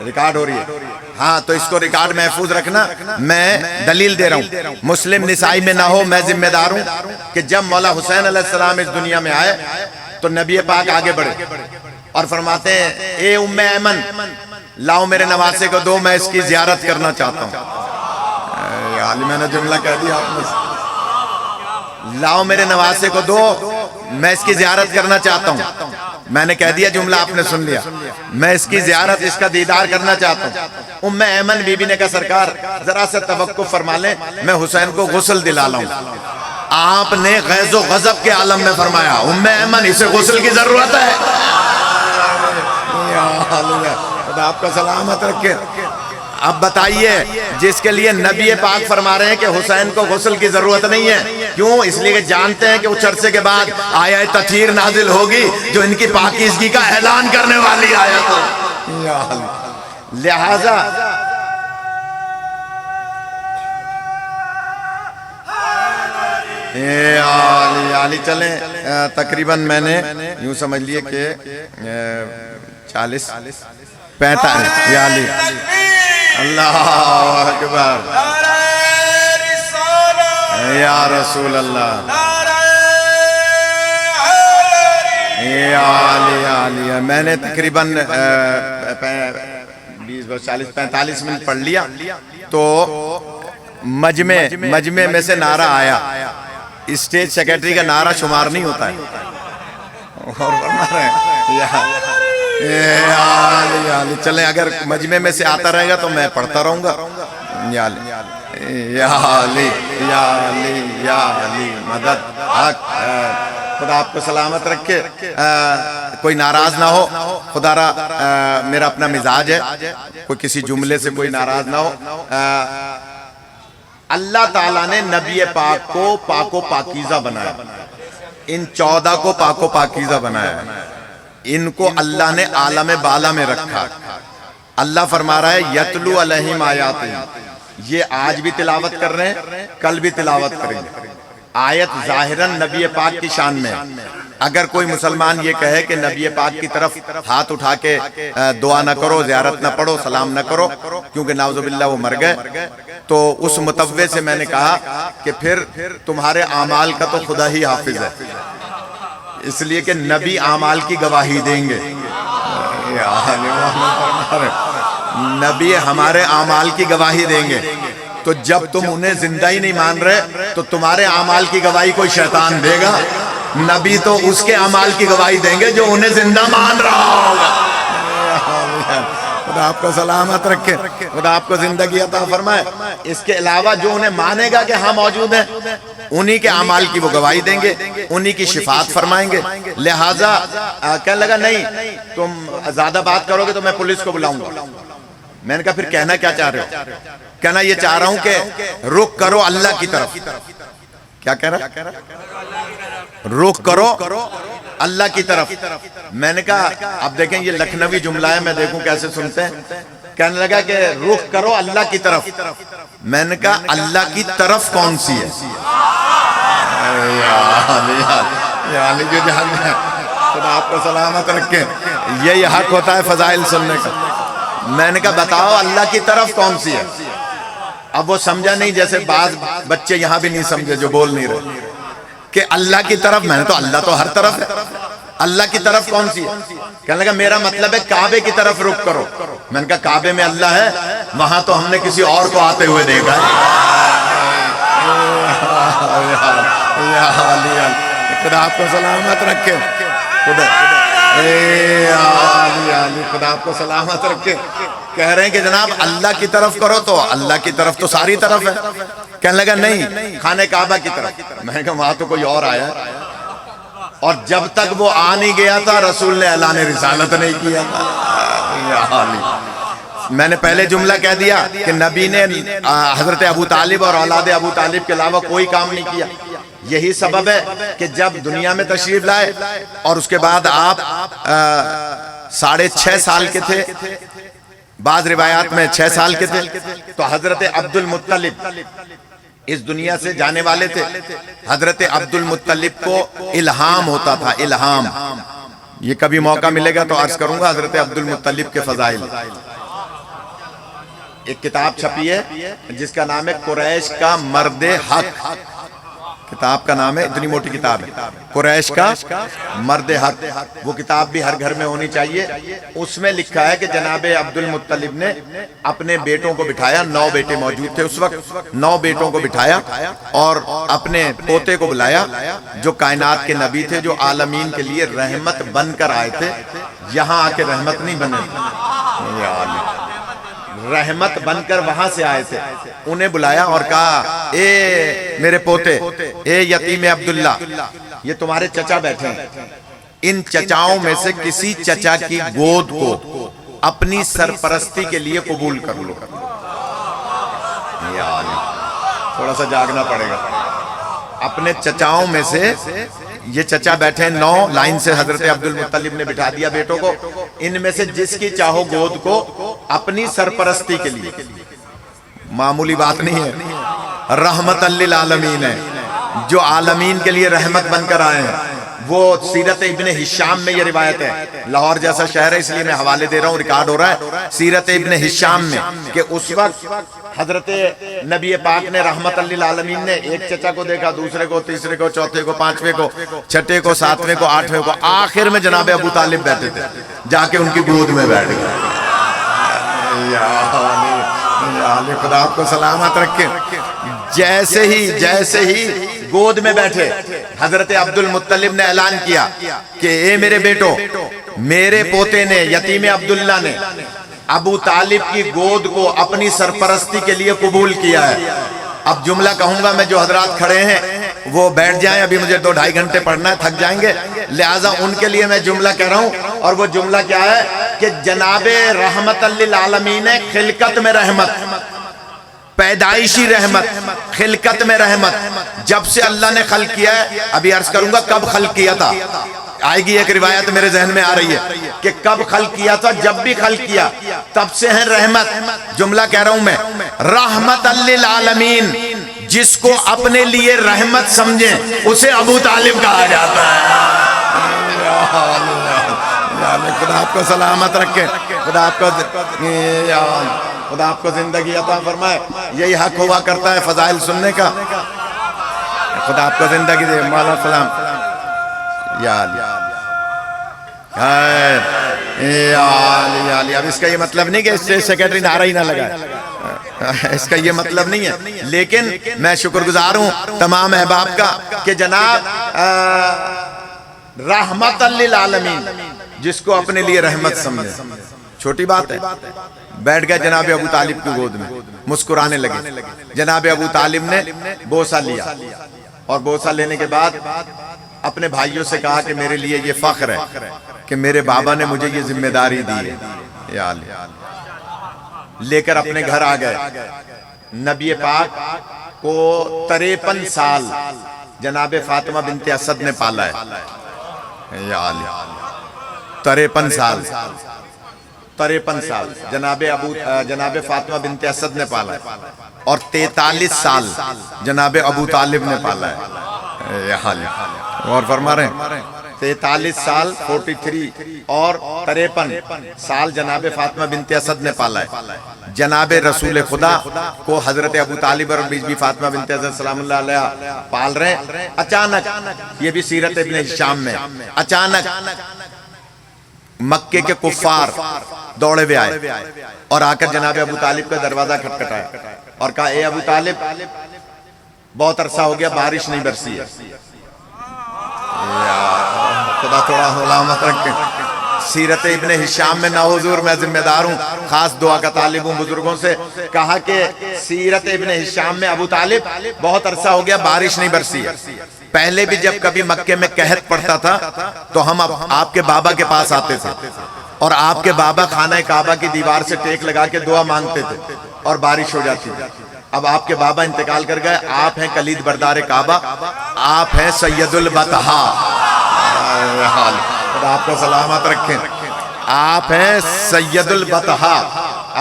Speaker 1: ریکارڈ ہو رہی ہے؟ ہاں تو اس کو ریکارڈ محفوظ رکھنا. میں دلیل دے رہا ہوں, مسلم نسائی میں نہ ہو, میں ذمہ دار ہوں کہ جب مولا حسین علیہ السلام اس دنیا میں آئے تو نبی پاک آگے بڑھے اور فرماتے ہیں اے ام ایمن لاؤ میرے نواسے کو دو, میں اس کی زیارت کرنا چاہتا ہوں. علی میں نے جملہ کہہ دیا آپ نے, لاؤ میرے نواسے کو دو, میں اس کی زیارت کرنا چاہتا ہوں. میں نے کہہ دیا, جملہ آپ نے سن لیا, میں اس کی زیارت, اس کا دیدار کرنا چاہتا ہوں. ام ایمن بی بی نے کہا سرکار ذرا سے توقف فرما لیں, میں حسین کو غسل دلا لاؤں. آپ نے غیظ و غضب کے عالم میں فرمایا ام ایمن اسے غسل کی ضرورت ہے. خدا آپ کا سلامت رکھے. اب بتائیے جس کے لیے نبی پاک فرما رہے ہیں کہ حسین کو غسل کی ضرورت نہیں ہے, کیوں؟ اس لیے کہ جانتے ہیں کہ اس عرصے کے بعد آیت تطہیر نازل ہوگی جو ان کی پاکیزگی کا اعلان کرنے والی آیت ہے. لہذا علی چلیں, تقریباً میں نے یوں سمجھ لیے کہ 40-45 یا علی اللہ اکبر یا رسول اللہ یا علی. میں نے تقریباً 40-45 منٹ پڑھ لیا تو مجمع میں سے نعرہ آیا. اسٹیج سیکرٹری کا نعرہ شمار نہیں ہوتا ہے, اور فرما رہے ہیں یا علی. چلیں اگر مجمع میں سے آتا رہے گا تو میں پڑھتا رہوں گا. یا علی یا علی یا علی یا علی مدد حق. خدا آپ کو سلامت رکھے, کوئی ناراض نہ ہو. خدا را میرا اپنا مزاج ہے, کوئی کسی جملے سے کوئی ناراض نہ ہو. اللہ تعالیٰ نے نبی پاک کو پاک و پاکیزہ بنایا, ان 14 کو پاک و پاکیزہ بنایا. ان کو اللہ نے عالم بالا میں رکھا. اللہ فرما رہا ہے یتلو علیہم آیات, یہ آج بھی تلاوت کر رہے ہیں, کل بھی تلاوت کریں گے. آیت ظاہراً نبی پاک کی شان میں. اگر کوئی مسلمان یہ کہے کہ نبی پاک کی طرف ہاتھ اٹھا کے دعا نہ کرو, زیارت نہ پڑھو, سلام نہ کرو کیونکہ نعوذ باللہ وہ مر گئے, تو اس متوع سے میں نے کہا کہ پھر تمہارے اعمال کا تو خدا ہی حافظ ہے, اس لیے کہ نبی اعمال کی گواہی دیں گے. نبی ہمارے اعمال کی گواہی دیں گے, تو جب تم انہیں زندہ ہی نہیں مان رہے تو تمہارے اعمال کی گواہی کوئی شیطان دے گا؟ نبی تو اس کے اعمال کی گواہی دیں گے جو انہیں زندہ مان رہا ہوگا. خدا آپ کو سلامت رکھے, خدا آپ کو زندگی عطا فرمائے. اس کے علاوہ جو انہیں مانے گا کہ ہاں موجود ہیں, انہی کے اعمال کی وہ گواہی دیں گے, انہی کی شفاعت فرمائیں گے. لہٰذا کہنے لگا نہیں تم زیادہ بات کرو گے تو میں پولیس کو بلاؤں گا. میں نے کہا پھر کہنا کیا چاہ رہے ہو؟ کہنا یہ چاہ رہا ہوں کہ رخ کرو اللہ کی طرف. کیا کہہ رہا؟ رخ کرو اللہ کی طرف. میں نے کہا اب دیکھیں یہ لکھنوی جملہ ہے, میں دیکھوں کیسے سنتے ہیں. کہنے لگا کہ رخ کرو اللہ کی طرف. میں نے کہا اللہ کی طرف کون سی ہے؟ خدا آپ کو سلامت رکھے. یہی حق ہوتا ہے فضائل سننے کا. میں نے کہا بتاؤ اللہ کی طرف کون سی ہے. اب وہ سمجھا نہیں, جیسے بعض بچے یہاں بھی نہیں سمجھے جو بول نہیں رہے کہ اللہ کی طرف. میں نے تو اللہ تو ہر طرف ہے, اللہ کی طرف کون سی ہے؟ کہنے لگا میرا مطلب ہے کعبے کی طرف رخ کرو. میں نے کہا کعبے میں اللہ ہے, وہاں تو ہم نے کسی اور کو آتے ہوئے دیکھا ہے. خدا آپ کو سلامت رکھے. خدا آپ کو سلامت رکھے. کہہ رہے ہیں کہ جناب اللہ کی طرف کرو, تو اللہ کی طرف تو ساری طرف ہے. کہنے لگا نہیں خانہ کعبہ کی طرف. میں نے کہا وہاں تو کوئی اور آیا, اور جب تک وہ آ نہیں گیا تھا رسول نے اعلان رسالت نہیں کیا تھا. میں نے پہلے جملہ کہہ دیا کہ نبی نے حضرت ابو طالب اور اولاد ابو طالب کے علاوہ کوئی کام نہیں کیا. یہی سبب ہے کہ جب دنیا میں تشریف لائے اور اس کے بعد آپ 6.5 سال کے تھے, بعض روایات میں 6 سال کے تھے, تو حضرت عبد المطلب اس دنیا سے جانے والے تھے. حضرت عبد المطلب کو الہام ہوتا تھا, الہام. یہ کبھی موقع ملے گا تو عرض کروں گا حضرت عبد المطلب کے فضائل. ایک کتاب چھپی ہے جس کا نام ہے قریش کا مرد حق. کتاب کا نام ہے, اتنی موٹی کتاب ہے, قریش کا مرد حق. وہ کتاب بھی ہر گھر میں ہونی چاہیے. اس میں لکھا ہے کہ جناب عبد المطلب نے اپنے بیٹوں کو بٹھایا, 9 بیٹے موجود تھے اس وقت, 9 بیٹوں کو بٹھایا اور اپنے پوتے کو بلایا جو کائنات کے نبی تھے, جو عالمین کے لیے رحمت بن کر آئے تھے. یہاں آ کے رحمت نہیں بنے, رحمت بن کر وہاں سے آئے تھے. انہیں بلایا اور کہا اے میرے پوتے, اے یتیم عبداللہ, یہ تمہارے چچا بیٹھے ہیں, ان چچاؤں میں سے کسی چچا کی گود کو اپنی سرپرستی کے لیے قبول کر لو. تھوڑا سا جاگنا پڑے گا. اپنے چچاؤں میں سے, یہ چچا بیٹھے ہیں 9 لائن سے, حضرت عبد المطلب نے بٹھا دیا بیٹوں کو, ان میں سے جس کی چاہو گود کو اپنی سرپرستی کے لیے. معمولی بات نہیں ہے, رحمت للعالمین ہے, جو عالمین کے لیے رحمت بن کر آئے ہیں. وہ سیرت ابن ہشام میں یہ روایت ہے, لاہور جیسا شہر ہے اس لیے میں حوالے دے رہا ہوں, ریکارڈ ہو رہا ہے سیرت ابن ہشام میں کہ اس وقت حضرت نبی پاک نے رحمت للعالمین نے ایک چچا کو دیکھا, دوسرے کو, تیسرے کو, چوتھے کو, 5ویں کو, 6ٹھے کو, 7ویں کو, 8ویں کو, آخر میں جناب ابو طالب بیٹھے تھے, جا کے ان کی گود میں بیٹھ گئے. خدا آپ کو سلامت رکھے. جیسے ہی گود میں بیٹھے, حضرت عبد المطلب نے اعلان کیا کہ اے میرے بیٹو, میرے پوتے نے یتیم عبداللہ نے ابو طالب کی گود کو اپنی سرپرستی کے لیے قبول کیا ہے. اب جملہ کہوں گا میں, جو حضرات کھڑے ہیں وہ بیٹھ جائیں, ابھی مجھے 2-2.5 گھنٹے پڑھنا ہے, تھک جائیں گے, لہٰذا ان کے لیے میں جملہ کہہ رہا ہوں. اور وہ جملہ کیا ہے کہ جناب رحمت للعالمین ہے, خلقت میں رحمت, پیدائشی رحمت, خلقت میں رحمت. جب سے اللہ نے خلق کیا ہے, ابھی عرض کروں گا کب خلق کیا تھا, آئے گی ایک روایت میرے ذہن میں آ رہی ہے کہ کب خلق کیا تھا, جب بھی خلق کیا تب سے ہیں رحمت. جملہ کہہ رہا ہوں میں, رحمت للعالمین, جس کو اپنے لیے رحمت سمجھیں اسے ابو طالب کہا جاتا ہے. خدا آپ کو سلامت رکھے, خدا آپ کو زندگی عطا فرمائے. یہی حق ہوا کرتا ہے فضائل سننے کا. خدا آپ کو زندگی دے. مولا سلام. یا علی. اب اس کا یہ مطلب نہیں کہ اس سے سیکرٹری نعرہ ہی نہ لگائے, اس کا یہ مطلب نہیں ہے, لیکن میں شکر گزار ہوں تمام احباب کا کہ جناب رحمت للعالمین, جس کو اپنے لیے رحمت سمجھے. چھوٹی بات ہے. بیٹھ گئے جناب ابو طالب کی گود میں, مسکرانے لگے. جناب ابو طالب نے بوسہ لیا اور بوسہ لینے کے بعد اپنے بھائیوں سے کہا کہ میرے لیے یہ فخر ہے کہ میرے بابا نے مجھے یہ ذمہ داری دی ہے. یا لے کر اپنے گھر آ گئے. نبی پاک کو 53 سال جناب فاطمہ بنت اسد نے پالا ہے. یا 53 سال جناب فاطمہ بنت اسد نے پالا ہے, اور 43 سال جناب ابو طالب نے پالا ہے. اور فرما رہے ہیں 43 سال 43 اور 53 سال جناب فاطمہ بنت اسد نے پالا ہے. جناب رسول خدا کو حضرت ابو طالب اور بی بی فاطمہ بنت اسد سلام اللہ علیہ پال رہے ہیں. اچانک, یہ بھی سیرت ابن ہشام میں, اچانک مکے کے کفار دوڑے ہوئے آئے اور آ کر جناب ابو طالب کا دروازہ کھٹکھٹایا اور کہا اے ابو طالب, بہت عرصہ ہو گیا بارش نہیں برسی ہے. خدا تھوڑا سلامت رکھے. سیرت ابن ہشام میں, نہ حضور میں ذمہ دار ہوں, خاص دعا کا طالب ہوں بزرگوں سے, کہا کہ سیرت ابن ہشام میں ابو طالب بہت عرصہ ہو گیا بارش نہیں برسی ہے. پہلے بھی جب کبھی مکے میں قحط پڑتا تھا تو ہم آپ کے بابا کے پاس آتے تھے اور آپ کے بابا خانہ کعبہ کی دیوار سے ٹیک لگا کے دعا مانگتے تھے اور بارش ہو جاتی تھی. اب آپ کے بابا انتقال کر گئے, آپ ہیں کلید بردار کعبہ, آپ ہیں سید البطحا. خدا آپ کو سلامت رکھیں. آپ ہیں سید البطحا,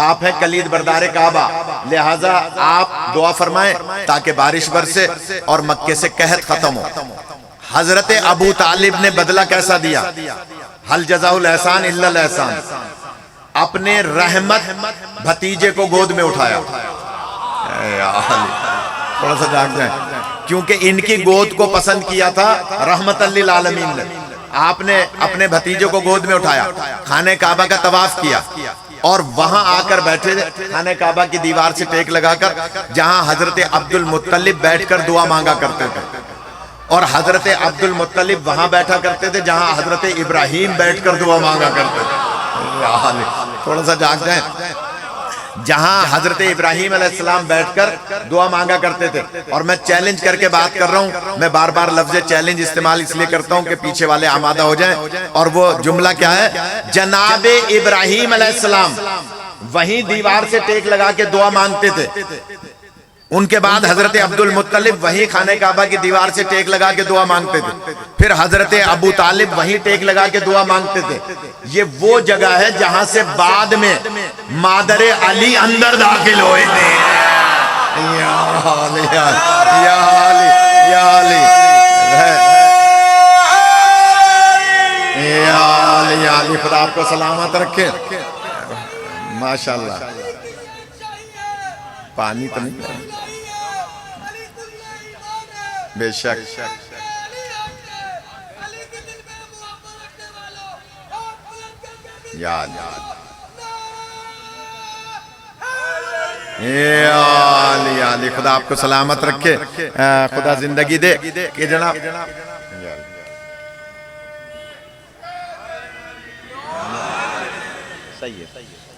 Speaker 1: آپ ہیں کلید بردار کعبہ, لہٰذا آپ دعا فرمائیں تاکہ بارش برسے اور مکے سے قحط ختم ہو. حضرت ابو طالب نے بدلہ کیسا دیا؟ حل جزاء الاحسان الا الاحسان. اپنے رحمت بھتیجے کو گود میں اٹھایا. تھوڑا سا جاگ جائیں, کیونکہ ان کی گود کو پسند کیا تھا رحمت للعالمین نے. آپ نے اپنے بھتیجے کو گود میں اٹھایا, خانہ کعبہ کا طواف کیا, اور وہاں آ کر بیٹھے خانہ کعبہ کی دیوار سے ٹیک لگا کر, جہاں حضرت عبد المطلب بیٹھ کر دعا مانگا کرتے تھے, اور حضرت عبد المطلب وہاں بیٹھا کرتے تھے جہاں حضرت ابراہیم بیٹھ کر دعا مانگا کرتے تھے. تھوڑا سا جاگ جائیں. جہاں حضرت ابراہیم علیہ السلام بیٹھ کر دعا مانگا کرتے تھے. اور میں چیلنج کر کے بات کر رہا ہوں, میں بار بار لفظ چیلنج استعمال اس لیے کرتا ہوں کہ پیچھے والے آمادہ ہو جائیں. اور وہ جملہ کیا ہے؟ جناب ابراہیم علیہ السلام وہیں دیوار سے ٹیک لگا کے دعا مانگتے تھے, ان کے بعد حضرت عبد المطلب وہیں خانہ کعبہ کی دیوار سے ٹیک لگا کے دعا مانگتے تھے, پھر حضرت ابو طالب وہیں ٹیک لگا کے دعا مانگتے تھے. یہ وہ جگہ ہے جہاں سے بعد میں مادر علی اندر داخل ہوئے تھے. یا علی یا علی یا علی یا علی یا علی. خدا آپ کو سلامت رکھے. ماشاءاللہ. پانی تو نہیں بے شک. یا علی خدا آپ کو سلامت رکھے, خدا زندگی دے کہ جناب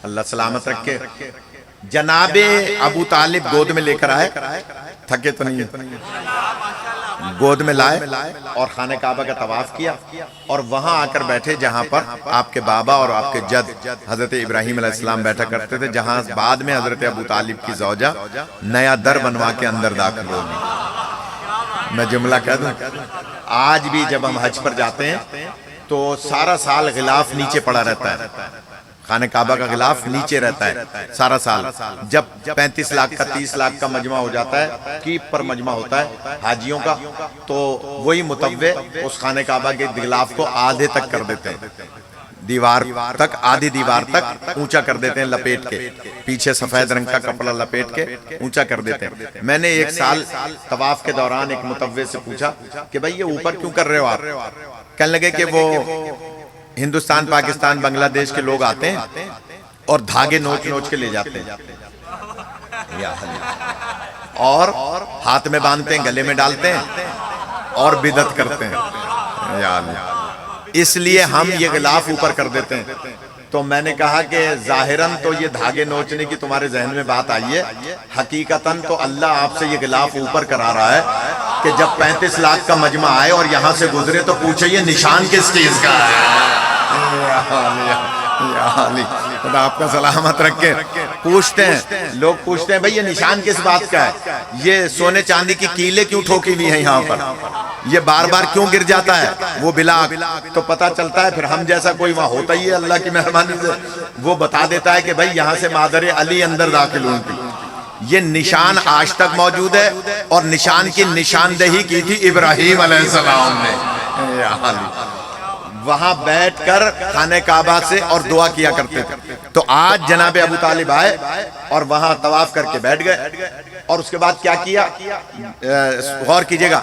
Speaker 1: اللہ سلامت رکھے. جناب ابو طالب گود میں لے کر آئے, تھکے تو نہیں ہے, گود میں لائے اور خانہ کعبہ کا طواف کیا, اور وہاں آ کر بیٹھے جہاں پر آپ کے بابا اور آپ کے جد حضرت ابراہیم علیہ السلام بیٹھا کرتے تھے, جہاں بعد میں حضرت ابو طالب کی زوجہ نیا در بنوا کے اندر داخل ہوگی. میں جملہ کہہ دوں, آج بھی جب ہم حج پر جاتے ہیں تو سارا سال غلاف نیچے پڑا رہتا ہے, خانہ کعبہ کا غلاف نیچے رہتا ہے سارا سال. جب 35 لاکھ کا 30 لاکھ کا مجمع ہو جاتا ہے, کیپ پر مجمع ہوتا ہے حاجیوں کا, تو وہی متوع اس خانہ کعبہ کے غلاف کو آدھے تک کر دیتے ہیں, دیوار تک, آدھی دیوار تک اونچا کر دیتے ہیں لپیٹ کے, پیچھے سفید رنگ کا کپڑا لپیٹ کے اونچا کر دیتے ہیں. میں نے ایک سال طواف کے دوران ایک متوع سے پوچھا کہ بھئی یہ اوپر کیوں کر رہے ہو آپ؟ کہنے لگے کہ وہ ہندوستان, پاکستان, بنگلہ دیش کے لوگ آتے ہیں اور دھاگے نوچ نوچ کے لے جاتے ہیں, اور ہاتھ میں باندھتے ہیں, گلے میں ڈالتے ہیں اور بدعت کرتے ہیں. اس لیے ہم یہ غلاف اوپر کر دیتے ہیں. تو میں نے کہا کہ ظاہراً تو یہ دھاگے نوچنے کی تمہارے ذہن میں بات آئی ہے, حقیقتاً تو اللہ آپ سے یہ غلاف اوپر کرا رہا ہے کہ جب 35 لاکھ کا مجمع آئے اور یہاں سے گزرے تو پوچھے یہ نشان کس چیز کا ہے. خدا آپ کا سلامت رکھے. پوچھتے ہیں لوگ, پوچھتے ہیں بھئی یہ نشان کس بات کا ہے, یہ سونے چاندی کی کیلیں کیوں ٹھوکی ہوئی ہیں یہاں پر, یہ بار بار کیوں گر جاتا ہے, وہ بلاک. تو پتہ چلتا ہے پھر ہم جیسا کوئی وہاں ہوتا ہی ہے اللہ کی مہربانی سے, وہ بتا دیتا ہے کہ بھئی یہاں سے مادر علی اندر داخل ہوئی تھی. یہ نشان آج تک موجود ہے, اور نشان کی نشاندہی کی تھی ابراہیم علیہ السلام نے. وہاں بیٹھ کر خانہ کعبہ سے اور دعا کیا کرتے تھے. تو آج جناب ابو طالب آئے اور وہاں طواف کر کے بیٹھ گئے, اور اس کے بعد کیا کیا, غور کیجئے گا,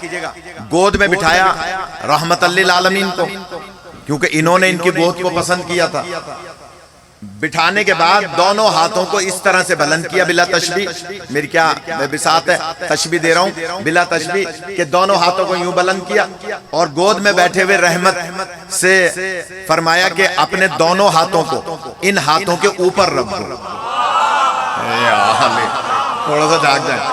Speaker 1: گود میں بٹھایا رحمت للعالمین کو, کیونکہ انہوں نے ان کی گود کو پسند کیا تھا. بٹھانے کے بعد دونوں ہاتھوں کو اس طرح سے بلند کیا بلا تشبیہ, میری کیا بساط ہے, تشبیہ دے رہا ہوں, بلا تشبیہ, کہ دونوں ہاتھوں کو یوں بلند کیا اور گود میں بیٹھے ہوئے رحمت سے فرمایا کہ اپنے دونوں ہاتھوں کو ان ہاتھوں کے اوپر رکھ دو. تھوڑا سا جاگ جائیں.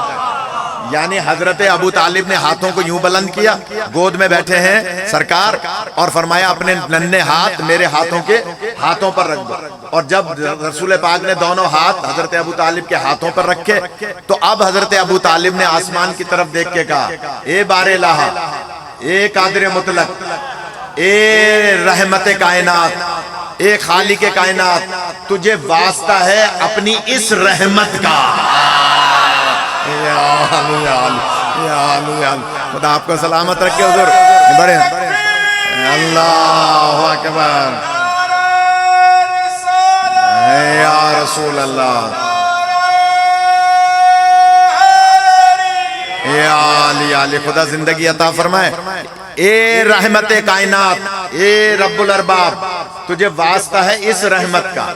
Speaker 1: یعنی حضرت ابو طالب نے ہاتھوں کو یوں بلند کیا, گود میں بیٹھے ہیں سرکار, اور فرمایا اپنے ننھے ہاتھ میرے ہاتھوں کے ہاتھوں پر رکھ دو. اور جب رسول پاک نے دونوں ہاتھ حضرت ابو طالب کے ہاتھوں پر رکھے, تو اب حضرت ابو طالب نے آسمان کی طرف دیکھ کے کہا, اے بار الہ, اے قادر مطلق, اے رحمت کائنات, اے خالق کائنات, تجھے واسطہ ہے اپنی اس رحمت کا. خدا آپ کو سلامت رکھے. حضور بڑے اللہ اکبر. یا رسول اللہ، یا علی علی، خدا زندگی عطا فرمائے۔ اے رحمت کائنات، اے رب الارباب، تجھے واسطہ ہے اس رحمت کا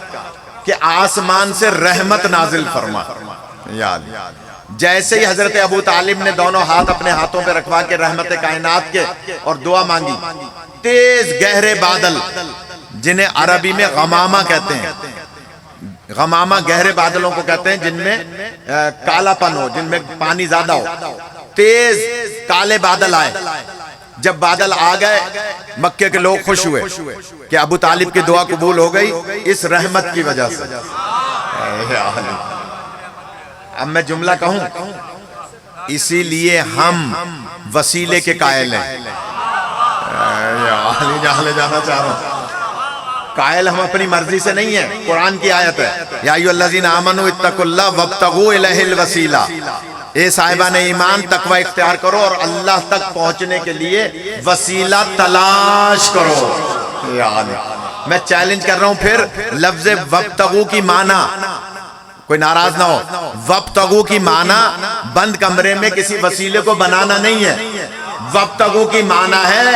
Speaker 1: کہ آسمان سے رحمت نازل فرما۔ یا علی، جیسے ہی حضرت ابو طالب نے دونوں ہاتھ اپنے ہاتھوں پہ رکھوا کے رحمت کائنات کے اور دعا مانگی، تیز گہرے بادل جنہیں عربی میں غمامہ کہتے ہیں، غمامہ گہرے بادلوں کو کہتے ہیں جن میں کالا پن ہو، جن میں پانی زیادہ ہو، تیز کالے بادل آئے۔ جب بادل آ گئے مکے کے لوگ خوش ہوئے کہ ابو طالب کی دعا قبول ہو گئی اس رحمت کی وجہ سے۔ اب میں جملہ کہوں، اسی لیے ہم وسیلے کے قائل ہیں۔ جہاں جانا چاہ رہا ہوں، قائل ہم اپنی مرضی سے نہیں ہیں، قرآن کی آیت ہے، یا ایھا الذین آمنوا اتقوا اللہ وابتغوا الیہ الوسیلہ، اے صاحبان ایمان تقوی اختیار کرو اور اللہ تک پہنچنے کے لیے وسیلہ تلاش کرو۔ میں چیلنج کر رہا ہوں، پھر لفظ وابتغوا کی معنی، کوئی ناراض نہ ہو، وابتغوا کی معنی بند کمرے میں کسی وسیلے کو بنانا نہیں ہے، وابتغوا کی معنی ہے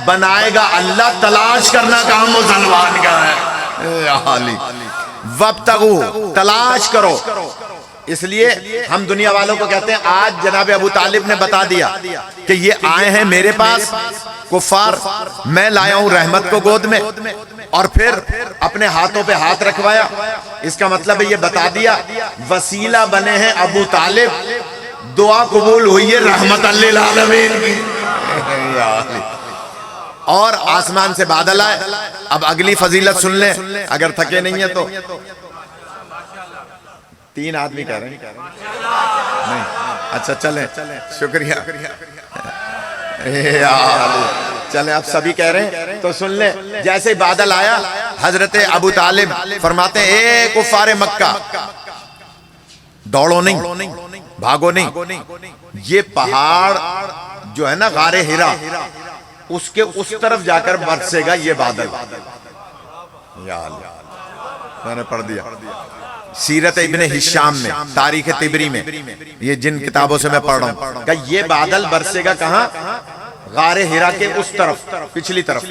Speaker 1: بنائے گا اللہ، تلاش کرنا کام مسلمان کا ہے۔ وابتغوا، تلاش کرو۔ اس لیے ہم دنیا والوں کو کہتے ہیں، آج جناب ابو طالب نے بتا دیا کہ یہ آئے ہیں میرے پاس کفار، میں لایا ہوں رحمت کو گود میں، اور پھر اپنے ہاتھوں پہ ہاتھ رکھوایا۔ اس کا مطلب ہے یہ بتا دیا وسیلہ بنے ہیں ابو طالب، دعا قبول ہوئی ہے رحمت للعالمین کی، اور آسمان سے بادل آئے۔ اب اگلی فضیلت سن لیں اگر تھکے نہیں ہیں تو۔ 3 آدمی کہہ رہے ہیں نہیں، اچھا چلیں، شکریہ، چلیں اب سبھی کہہ رہے ہیں تو سن لیں۔ جیسے بادل آیا حضرت ابو طالب فرماتے ہیں، اے کفار مکہ، دوڑو نہیں، بھاگو نہیں، یہ پہاڑ جو ہے نا غار ہرا، اس کے اس طرف جا کر برسے گا یہ بادل۔ یا اللہ، میں نے پڑھ دیا سیرت ابن ہشام میں، تاریخ طبری میں، یہ جن کتابوں سے میں پڑھ رہا ہوں، کہ یہ بادل برسے گا کہاں؟ غار ہرا کے اس طرف، پچھلی طرف،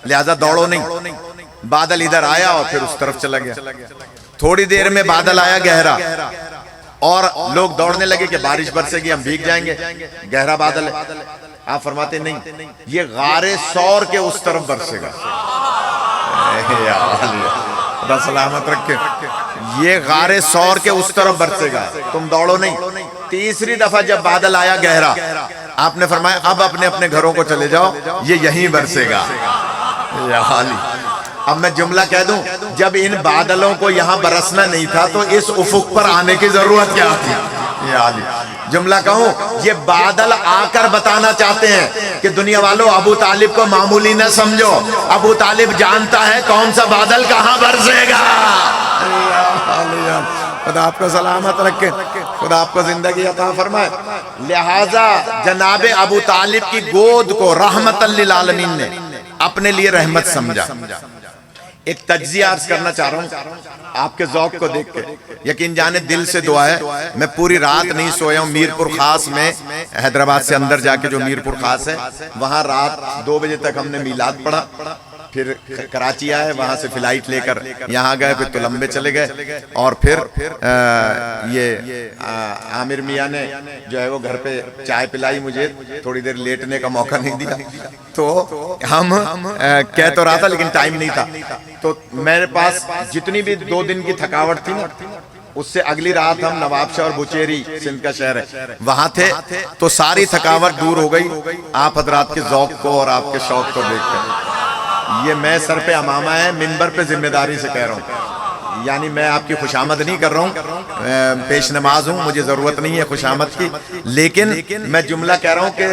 Speaker 1: لہذا دوڑو نہیں۔ بادل ادھر آیا اور پھر اس طرف چلا گیا۔ تھوڑی دیر میں بادل آیا گہرا، اور لوگ دوڑنے لگے کہ بارش برسے گی، ہم بھیگ جائیں گے، گہرا بادل ہے۔ آپ فرماتے نہیں، یہ غار ثور کے اس طرف برسے گا۔ خدا سلامت رکھے، یہ غار ثور کے اس طرف برسے گا، تم دوڑو نہیں۔ تیسری دفعہ جب بادل آیا گہرا، آپ نے فرمایا اب اپنے اپنے گھروں کو چلے جاؤ، یہ یہیں برسے گا۔ یا علی، اب میں جملہ کہہ دوں، جب ان بادلوں کو یہاں برسنا نہیں تھا تو اس افق پر آنے کی ضرورت کیا تھی؟ یا علی، جملہ کہوں، یہ بادل آ کر بتانا چاہتے ہیں کہ دنیا والوں ابو طالب کو معمولی نہ سمجھو، ابو طالب جانتا ہے کون سا بادل کہاں برسے گا۔ خدا آپ کو سلامت رکھے، خدا آپ کو زندگی عطا فرمائے۔ لہٰذا جناب ابو طالب کی گود کو رحمت للعالمین نے اپنے لیے رحمت سمجھا۔ ایک تجزیہ عرض کرنا چاہ رہا ہوں آپ کے ذوق کو دیکھ کے، یقین جانے دل سے دعا ہے۔ میں پوری رات نہیں سویا ہوں، میرپور خاص میں، حیدرآباد سے اندر جا کے جو میرپور خاص ہے وہاں رات 2 بجے تک ہم نے میلاد پڑھا، پھر کراچی آئے، وہاں سے فلائٹ لے کر یہاں گئے، پھر تلمبے چلے گئے، اور پھر یہ عامر میاں نے جو ہے وہ گھر پہ چائے پلائی، مجھے تھوڑی دیر لیٹنے کا موقع نہیں دیا، تو ہم کہہ تو رہا تھا لیکن ٹائم نہیں تھا، تو میرے پاس جتنی بھی 2 دن کی تھکاوٹ تھی نا، اس سے اگلی رات ہم نواب شاہ اور بچیری، سندھ کا شہر ہے، وہاں تھے، تو ساری تھکاوٹ دور ہو گئی آپ حضرات کے ذوق کو اور آپ کے شوق کو دیکھ کر۔ یہ میں سر پہ امامہ ہے، منبر پہ ذمہ داری سے کہہ رہا ہوں، یعنی میں آپ کی خوشامد نہیں کر رہا ہوں، پیش نماز ہوں، مجھے ضرورت نہیں ہے خوشامد کی، لیکن میں جملہ کہہ رہا ہوں کہ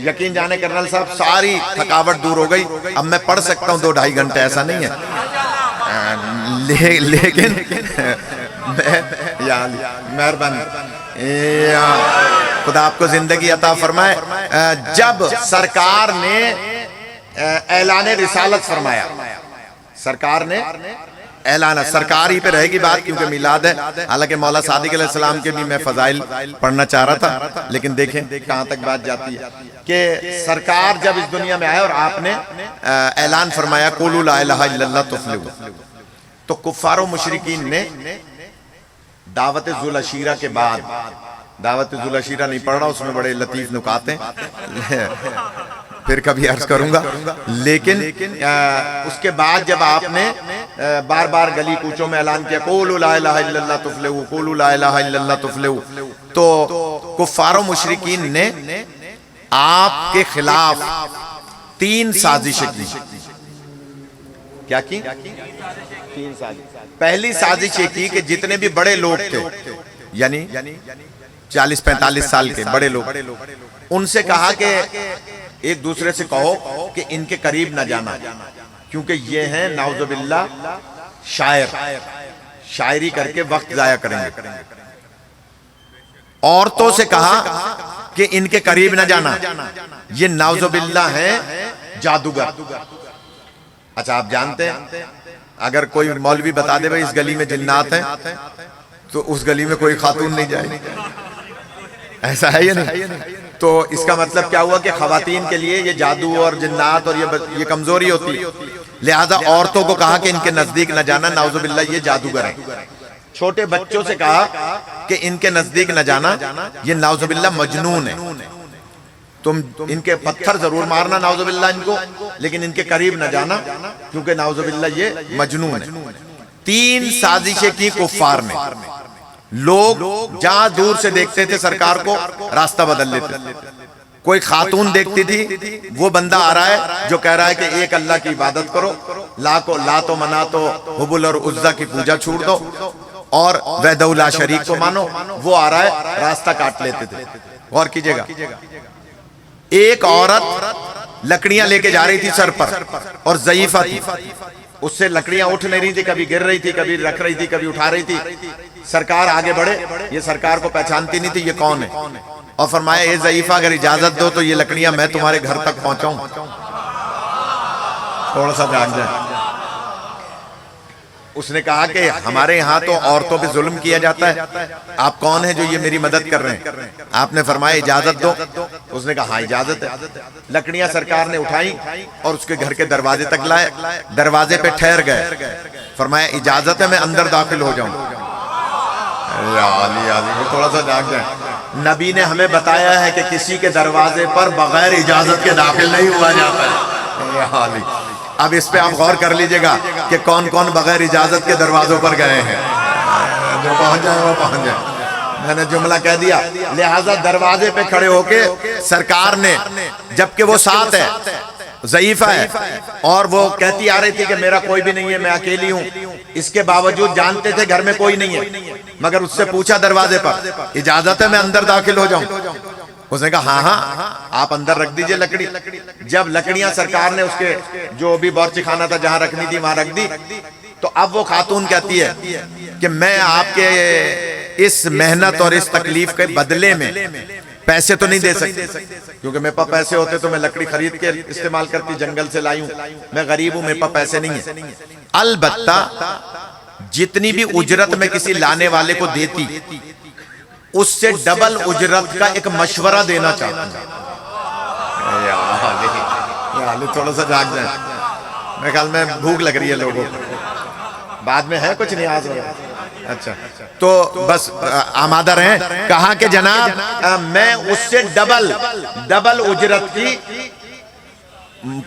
Speaker 1: یقین جانے کرنل صاحب ساری تھکاوٹ دور ہو گئی، اب میں پڑھ سکتا ہوں 2-2.5 گھنٹے، ایسا نہیں ہے، لیکن مہربانی، خدا آپ کو زندگی عطا فرمائے۔ جب سرکار نے اعلان رسالت فرمایا، سرکار نے اعلان سرکار ہی پہ رہے گی بات کیونکہ میلاد ہے. حالانکہ مولا صادق علیہ السلام کے بھی میں فضائل پڑھنا چاہ رہا تھا، لیکن دیکھیں کہاں تک بات جاتی ہے کہ سرکار جب اس دنیا میں آئے اور آپ نے اعلان فرمایا قولوا لا الہ الا اللہ تفلحوا، تو کفار و مشرکین نے دعوت ذوالعشیرہ کے بعد، دعوت ذوالعشیرہ نہیں پڑھ رہا، اس میں بڑے لطیف نکات ہیں، پھر کبھی عرض کروں گا، لیکن اس کے بعد جب آپ نے بار بار گلی کوچوں میں اعلان کیا قولوا لا الہ الا اللہ تفلحوا، قولوا لا الہ الا اللہ تفلحوا، تو کفار و مشرکین نے آپ کے خلاف 3 سازشیں کی. کیا کی؟ 3 سازش. پہلی سازش یہ کی کہ جتنے بھی بڑے لوگ تھے، یعنی 40-45 سال کے بڑے لوگ، ان سے کہا کہ ایک دوسرے سے کہو کہ ان کے قریب نہ جانا، کیونکہ یہ ہیں نعوذ باللہ شاعر، شاعری کر کے وقت ضائع کریں گے. عورتوں سے کہا کہ ان کے قریب نہ جانا، یہ نعوذ باللہ ہیں جادوگر. اچھا آپ جانتے ہیں اگر کوئی مولوی بتا دے بھائی اس گلی میں جنات ہیں تو اس گلی میں کوئی خاتون نہیں جائے، ایسا ہے یا نہیں؟ تو اس کا مطلب کیا ہوا کہ خواتین کے لیے یہ جادو اور جنات اور یہ کمزوری ہوتی ہے، لہذا عورتوں کو کہا کہ ان کے نزدیک نہ جانا، نعوذ باللہ یہ جادوگر ہیں. چھوٹے بچوں سے کہا کہ ان کے نزدیک نہ جانا، یہ نعوذ باللہ مجنون ہے، تم ان کے پتھر ضرور مارنا نعوذ باللہ ان کو، لیکن ان کے قریب نہ جانا کیونکہ نعوذ باللہ یہ مجنون ہے. 3 سازشیں کی کفار نے. لوگ جہاں دور سے دیکھتے تھے سرکار کو راستہ بدل لیتے. کوئی خاتون دیکھتی تھی وہ بندہ آ رہا ہے جو کہہ رہا ہے کہ ایک اللہ کی عبادت کرو، لات و منات و حبل اور عزا کی پوجا چھوڑ دو اور وحدہ لا شریک کو مانو، وہ آ رہا ہے، راستہ کاٹ لیتے تھے. غور کیجئے گا، ایک عورت لکڑیاں لے کے جا رہی تھی سر پر اور ضعیفہ تھی، اس سے لکڑیاں اٹھ نہیں رہی تھی، کبھی گر رہی تھی، کبھی رکھ رہی تھی، کبھی اٹھا رہی تھی. سرکار آگے بڑھے، یہ سرکار کو پہچانتی نہیں تھی یہ کون ہے، اور فرمایا اے ضعیفہ اگر اجازت دو تو یہ لکڑیاں میں تمہارے گھر تک پہنچاؤں. تھوڑا سا جاگ جائے. اس نے کہا کہ ہمارے یہاں تو عورتوں پہ ظلم کیا جاتا ہے، آپ کون ہیں جو یہ میری مدد کر رہے ہیں؟ آپ نے فرمایا اجازت دو. اس نے کہا ہاں اجازت ہے. لکڑیاں سرکار نے اٹھائیں اور اس کے گھر کے دروازے تک لائے، دروازے پہ ٹھہر گئے. فرمایا اجازت ہے میں اندر داخل ہو جاؤں؟ تھوڑا سا جاگ جائیں. نبی نے ہمیں بتایا ہے کہ کسی کے دروازے پر بغیر اجازت کے داخل نہیں ہوا جاتا ہے. اب اس پہ آپ غور کر لیجئے گا کہ کون کون بغیر اجازت کے دروازوں پر گئے ہیں. جو پہنچ جائے وہ پہنچ جائے. میں نے جملہ کہہ دیا. لہٰذا دروازے پہ کھڑے ہو کے سرکار نے، جبکہ وہ ساتھ ہے، ضعیفہ ہے، اور وہ کہتی آ رہی تھی کہ میرا کوئی بھی نہیں ہے، میں اکیلی ہوں، اس کے باوجود جانتے تھے گھر میں کوئی نہیں ہے، مگر اس سے پوچھا دروازے پر اجازت ہے میں اندر داخل ہو جاؤں؟ اس نے کہا ہاں آپ اندر رکھ دیجئے لکڑی. جب لکڑیاں سرکار نے اس کے جو بھی بورچی خانہ تھا جہاں رکھنی تھی وہاں رکھ دی، تو اب وہ خاتون کہتی ہے کہ میں آپ کے اس محنت اور اس تکلیف کے بدلے میں پیسے تو نہیں دے سکتی، کیونکہ میرے پاس پیسے ہوتے تو میں لکڑی خرید کے استعمال کرتی، جنگل سے لائی ہوں، میں غریب ہوں، میرے پاس پیسے نہیں ہیں. البتہ جتنی بھی اجرت میں کسی لانے والے کو دیتی اس سے ڈبل اجرت کا ایک مشورہ دینا چاہتا ہوں. تھوڑا سا جاگ جائیں. میرے خیال میں بھوک لگ رہی ہے لوگوں کو، بعد میں ہے کچھ نیاز ہو. اچھا تو بس آمادہ رہیں. کہا کہ جناب میں اس سے ڈبل اجرت کی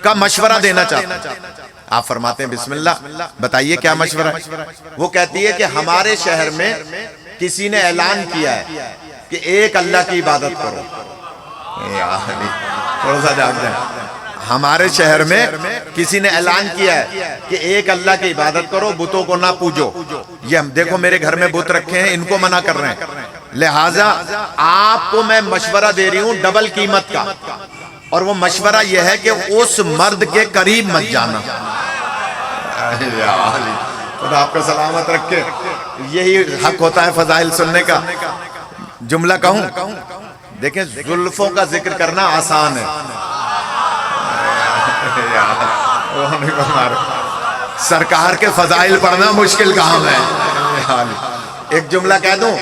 Speaker 1: کا مشورہ دینا چاہتا ہوں. آپ فرماتے ہیں بسم اللہ، بتائیے کیا مشورہ ہے؟ وہ کہتی ہے کہ ہمارے شہر میں کسی نے اعلان کیا ہے کہ ایک اللہ کی عبادت کرو. تھوڑا سا جاگ جائیں. ہمارے شہر میں کسی نے اعلان کیا ہے کہ ایک اللہ کی عبادت کرو، بتوں کو نہ پوجو. یہ ہم دیکھو میرے گھر میں بت رکھے ہیں، ان کو منع کر رہے ہیں، لہٰذا آپ کو میں مشورہ دے رہی ہوں ڈبل قیمت کا، اور وہ مشورہ یہ ہے کہ اس مرد کے قریب مت جانا. خدا آپ کو سلامت رکھے. یہی حق ہوتا ہے فضائل سننے کا. جملہ کہوں؟ دیکھیں زلفوں کا ذکر کرنا آسان ہے، سرکار کے فضائل پڑھنا مشکل کام ہے. ایک جملہ کہہ دوں,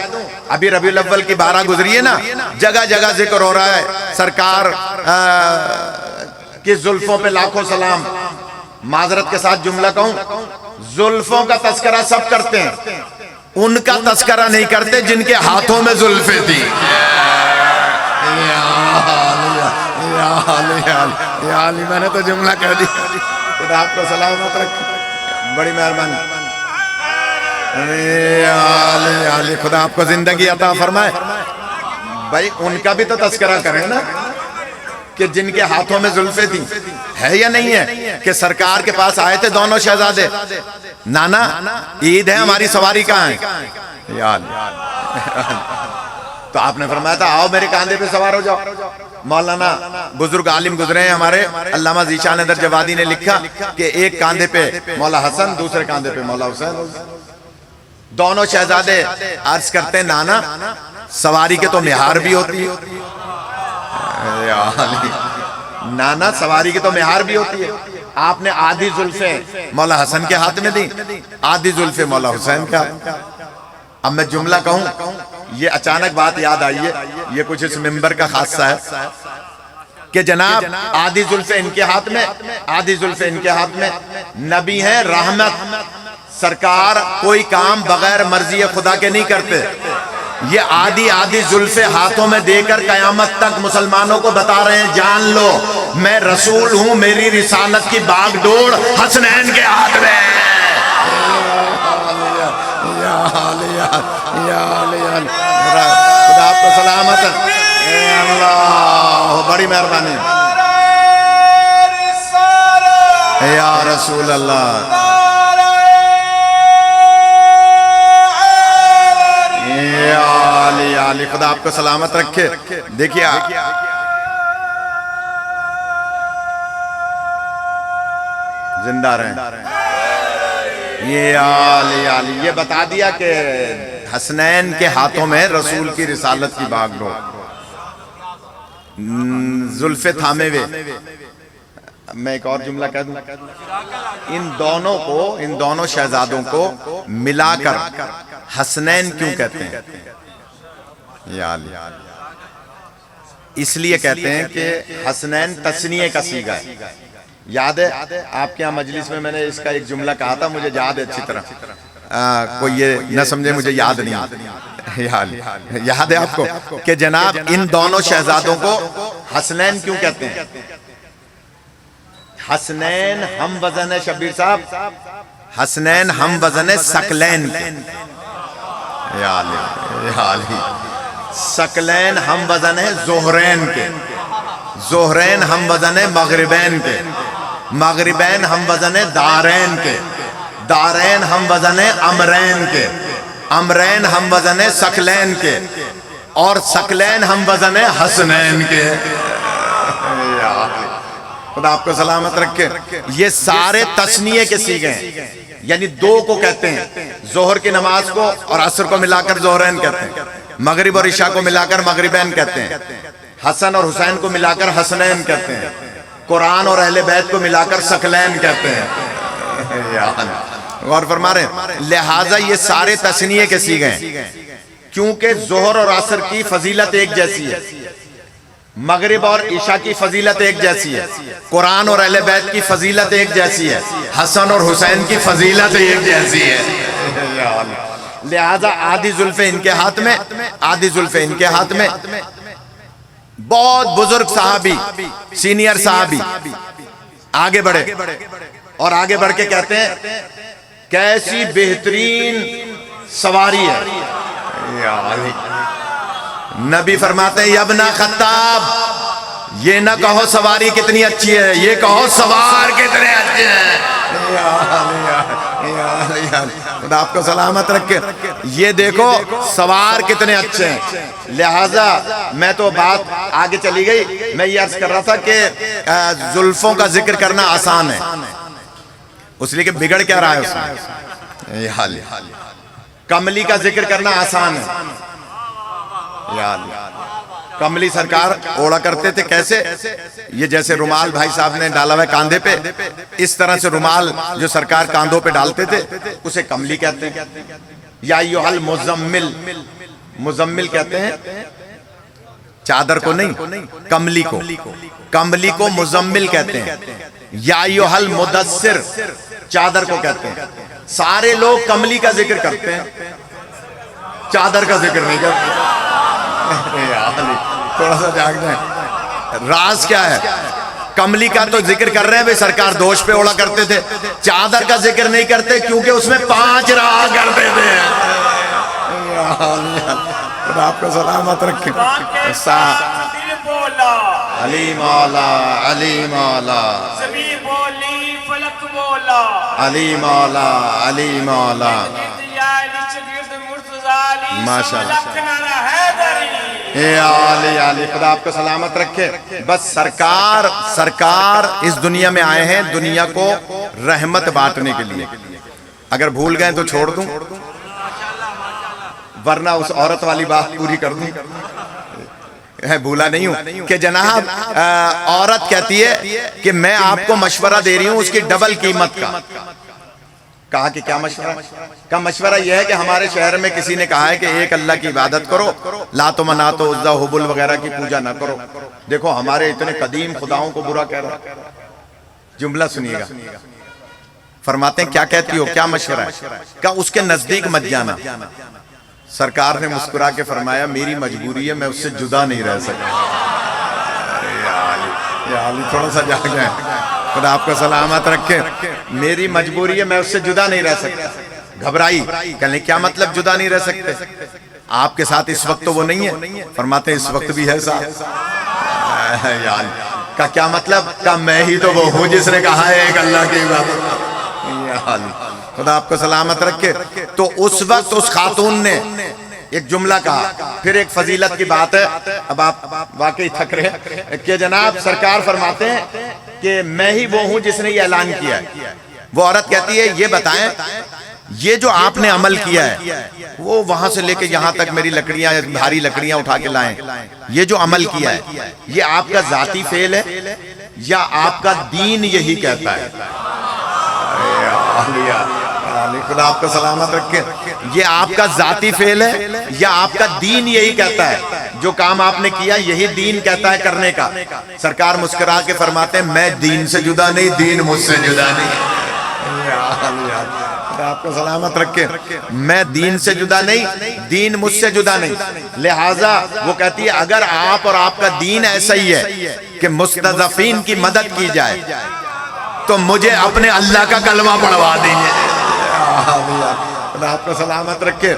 Speaker 1: ابھی ربیع الاول کی 12 گزری ہے نا, جگہ جگہ ذکر ہو رہا ہے سرکار کی زلفوں پہ لاکھوں سلام. معذرت کے ساتھ جملہ کہوں, زلفوں کا تذکرہ سب کرتے ہیں, ان کا تذکرہ نہیں کرتے جن کے ہاتھوں میں زلفیں تھیں. یا علی, میں نے تو جملہ کہہ دیا. خدا آپ کو سلامت رکھے, بڑی مہربانی. یا علی, خدا آپ کو زندگی عطا فرمائے. بھائی ان کا بھی تو تذکرہ کریں نا کہ جن کے ہاتھوں میں زلفیں تھیں. ہے یا نہیں ہے کہ سرکار کے پاس آئے تھے دونوں شہزادے, نانا عید ہے ہماری, سواری کہاں ہے؟ یا علی. تو آپ نے فرمایا تھا آؤ میرے کاندھے پہ سوار ہو جاؤ. مولانا بزرگ عالم گزرے ہیں ہمارے, علامہ ذیشان حیدر جوادی نے لکھا کہ ایک کاندھے پہ مولا حسن, دوسرے کاندھے پہ مولا حسین. دونوں شہزادے عرض کرتے ہیں نانا سواری کے تو مہار بھی ہوتی ہے. نانا سواری کی تو مہار بھی ہوتی ہے. آپ نے آدھی زلفیں مولا حسن کے ہاتھ میں دی, آدھی زلفیں مولا حسین کا. اب میں جملہ کہوں, یہ اچانک بات یاد آئی ہے, یہ کچھ اس منبر کا خاصہ ہے کہ جناب آدھی زلفیں ان کے ہاتھ میں, آدھی زلفیں ان کے ہاتھ میں. نبی ہیں رحمت, سرکار کوئی کام بغیر مرضی خدا کے نہیں کرتے. یہ آدھی آدھی زلفیں ہاتھوں میں دے کر قیامت تک مسلمانوں کو بتا رہے ہیں جان لو میں رسول ہوں, میری رسالت کی باغ ڈور حسنین کے ہاتھ میں. خدا آپ کو سلامت. اللہ بڑی مہربانی. یا رسول اللہ, یا علی, خدا آپ کو سلامت رکھے. دیکھیے زندہ رہیں. یہ علی, یہ بتا دیا کہ حسنین کے ہاتھوں میں رسول کی رسالت کی باغ ڈور, زلفیں تھامے ہوئے. میں ایک اور جملہ کہہ دوں, ان دونوں کو, ان دونوں شہزادوں کو ملا کر حسنین کیوں کہتے ہیں؟ یا علی, اس لیے کہتے ہیں کہ حسنین تثنیہ کا صیغہ ہے. یاد ہے آپ کے یہاں مجلس میں نے اس کا ایک جملہ کہا تھا, مجھے یاد ہے اچھی طرح, کوئی یہ نہ سمجھے مجھے یاد نہیں. یاد ہے آپ کو کہ جناب ان دونوں شہزادوں کو حسنین کیوں کہتے ہیں؟ حسنین ہم وزن ہے شبیر صاحب, حسنین ہم وزن ہے ثقلین کے. یا علی, ثقلین ہم وزن ہے زہرین کے, زہرین ہم وزن ہے مغربین کے, مغربین ہم وزن ہے دارین کے, دارین ہم وزن ہے امرین کے, امرین ہم وزن ہے ثقلین کے, اور ثقلین ہم وزن ہے حسنین کے. خدا آپ کو سلامت رکھے. یہ سارے تثنیہ کے صیغے ہیں, یعنی دو کو کہتے ہیں, ظہر کی نماز کو اور عصر کو ملا کر زہرین کہتے ہیں, مغرب اور عشاء کو ملا کر مغربین کہتے ہیں, حسن اور حسین کو ملا کر حسنین کہتے ہیں, قرآن اور اہل بیت کو ملا کر ثقلین کہتے ہیں. غور فرما رہے ہیں, لہٰذا یہ سارے تثنیہ کے صیغے ہیں, کیونکہ ظہر اور عصر کی فضیلت ایک جیسی ہے, مغرب اور عشاء کی فضیلت ایک جیسی ہے, قرآن اور اہل بیت کی فضیلت ایک جیسی ہے, حسن اور حسین کی فضیلت ایک جیسی ہے. لہذا آدھی زلفیں ان کے ہاتھ میں, آدھی زلفیں ان کے ہاتھ میں. بہت بزرگ صحابی, سینئر صحابی آگے بڑھے اور آگے بڑھ کے کہتے ہیں کیسی بہترین سواری ہے. نبی فرماتے ہیں ابن خطاب, یہ نہ کہو سواری کتنی اچھی ہے, یہ کہو سوار کتنے اچھے ہیں. خدا آپ کو سلامت رکھے. یہ دیکھو سوار کتنے اچھے ہیں. لہٰذا میں تو بات آگے چلی گئی, میں یہ عرض کر رہا تھا کہ زلفوں کا ذکر کرنا آسان ہے, اس لیے کہ بگڑ کیا رہا ہے اس میں. یہ حال ہے. کملی کا ذکر کرنا آسان ہے. کملی سرکار اوڑا کرتے تھے کیسے؟ یہ جیسے رومال بھائی صاحب نے ڈالا ہوا ہے کاندھے پہ، اس طرح سے رومال جو سرکار کاندھوں پہ ڈالتے تھے اسے کملی کہتے ہیں۔ یا ایھا المزمل، مزمل کہتے ہیں چادر کو نہیں، کملی کو، کملی کو مزمل کہتے ہیں۔ یا ایھا المدثر، چادر کو کہتے ہیں۔ سارے لوگ کملی کا ذکر کرتے ہیں، چادر کا ذکر نہیں کرتے۔ تھوڑا سا جاگ جائیں، راز کیا ہے؟ کملی کا تو ذکر کر رہے ہیں، بھئی سرکار دوش پہ اوڑا کرتے تھے، چادر کا ذکر نہیں کرتے کیونکہ اس میں 5 رہا کرتے تھے۔ آپ کو سلامت رکھیں۔ علی مولا، علی مولا،
Speaker 2: زمین بولی فلک بولا،
Speaker 1: علی مولا، علی مولا، ماشاءاللہ، اے علی علی، خدا آپ کو سلامت رکھے۔ بس سرکار اس دنیا میں آئے ہیں دنیا کو رحمت بانٹنے کے لیے۔ اگر بھول گئے تو چھوڑ دوں، ورنہ اس عورت والی بات پوری کر دوں۔ بھولا نہیں ہوں کہ جناب عورت کہتی ہے کہ میں آپ کو مشورہ دے رہی ہوں اس کی ڈبل قیمت کا۔ کہا کہ کیا مشورہ؟ کا مشورہ یہ ہے کہ ہمارے شہر میں کسی نے کہا ہے کہ ایک اللہ کی عبادت کرو، لات و منات و عزا حبل وغیرہ کی پوجا نہ کرو۔ دیکھو ہمارے اتنے قدیم خداؤں کو برا کہہ رہا۔ جملہ سنیے گا، فرماتے ہیں کیا کہتی ہو، کیا مشورہ ہے؟ کہا اس کے نزدیک مت جانا۔ سرکار نے مسکرا کے فرمایا میری مجبوری ہے، میں اس سے جدا نہیں رہ سکتا۔ یا علی، تھوڑا سا جاگ جائیں، خدا آپ کو سلامت رکھے۔ میری مجبوری ہے، میں اس سے جدا نہیں رہ سکتا۔ گھبرائی، کہنے کیا مطلب جدا نہیں رہ سکتے؟ آپ کے ساتھ اس وقت تو وہ نہیں ہے؟ فرماتے ہیں اس وقت بھی ہے ساتھ۔ یا علی، کا کیا مطلب؟ کہا میں ہی تو وہ ہوں جس نے کہا ہے ایک اللہ کی عبادت۔ یا علی، خدا آپ کو سلامت رکھے۔ تو اس وقت اس خاتون نے ایک جملہ کہا، پھر ایک فضیلت کی بات ہے، اب آپ واقعی تھک رہے ہیں کہ جناب سرکار فرماتے ہیں کہ میں ہی وہ ہوں جس نے یہ اعلان کیا ہے۔ وہ عورت کہتی ہے یہ بتائیں یہ جو آپ نے عمل کیا ہے وہ وہاں سے لے کے یہاں تک میری لکڑیاں، بھاری لکڑیاں اٹھا کے لائیں، یہ جو عمل کیا ہے یہ آپ کا ذاتی فعل ہے یا آپ کا دین یہی کہتا ہے؟ خدا آپ کو سلامت رکھے۔ یہ آپ کا ذاتی فعل ہے یا آپ کا دین یہی کہتا ہے؟ جو کام آپ نے کیا یہی دین کہتا ہے کرنے کا؟ سرکار مسکرا کے فرماتے ہیں میں دین سے جدا نہیں، دین مجھ سے جدا نہیں۔ آپ کو سلامت رکھے۔ میں دین سے جدا نہیں، دین مجھ سے جدا نہیں۔ لہٰذا وہ کہتی ہے اگر آپ اور آپ کا دین ایسا ہی ہے کہ مستضعفین کی مدد کی جائے تو مجھے اپنے اللہ کا کلمہ پڑھوا دیجیے۔ آپ کو سلامت رکھے۔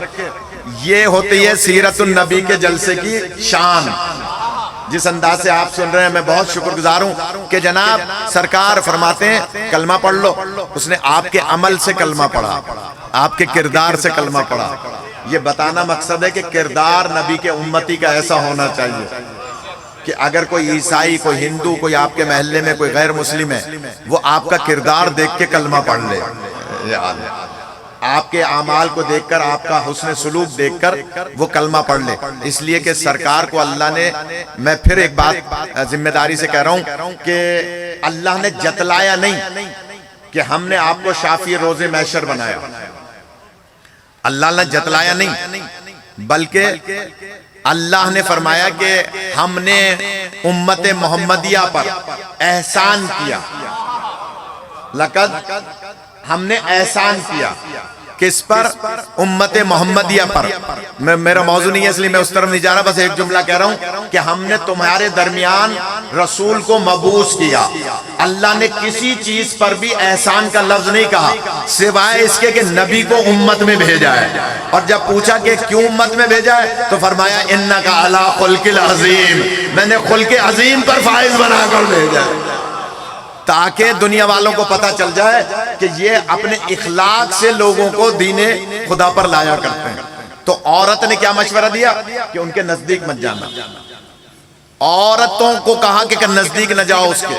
Speaker 1: یہ ہوتی ہے سیرت النبی کے جلسے کی شان۔ جس انداز سے آپ سن رہے ہیں میں بہت شکر گزار ہوں کہ جناب سرکار فرماتے ہیں کلمہ پڑھ لو، اس نے آپ کے عمل سے کلمہ پڑھا، آپ کے کردار سے کلمہ پڑھا۔ یہ بتانا مقصد ہے کہ کردار نبی کے امتی کا ایسا ہونا چاہیے کہ اگر کوئی عیسائی، کوئی ہندو، کوئی آپ کے محلے میں کوئی غیر مسلم ہے وہ آپ کا کردار دیکھ کے کلمہ پڑھ لے، آپ کے اعمال کو دیکھ کر، آپ کا حسن سلوک دیکھ کر وہ کلمہ پڑھ لے۔ اس لیے کہ سرکار کو اللہ نے، میں پھر ایک بات ذمہ داری سے کہہ رہا ہوں کہ اللہ نے جتلایا نہیں کہ ہم نے آپ کو شافی روز محشر بنایا۔ اللہ نے جتلایا نہیں بلکہ اللہ نے فرمایا کہ ہم نے امت محمدیہ پر احسان کیا۔ لقد، ہم نے احسان کیا کس پر؟ امت محمدیہ پر۔ میرا موضوع نہیں ہے اس لیے میں اس طرف نہیں جا رہا، بس ایک جملہ کہہ رہا ہوں کہ ہم نے تمہارے درمیان رسول کو مبعوث کیا۔ اللہ نے کسی چیز پر بھی احسان کا لفظ نہیں کہا سوائے اس کے کہ نبی کو امت میں بھیجا ہے۔ اور جب پوچھا کہ کیوں امت میں بھیجا ہے تو فرمایا انک علی خلق عظیم، میں نے خلق عظیم پر فائز بنا کر بھیجا ہے تاکہ دنیا والوں کو پتا چل جائے کہ یہ اپنے اخلاق سے لوگوں کو دین خدا پر لایا کرتے ہیں۔ تو عورت نے کیا مشورہ دیا کہ ان کے نزدیک مت جانا۔ عورتوں کو کہا کہ نزدیک نہ جاؤ اس کے،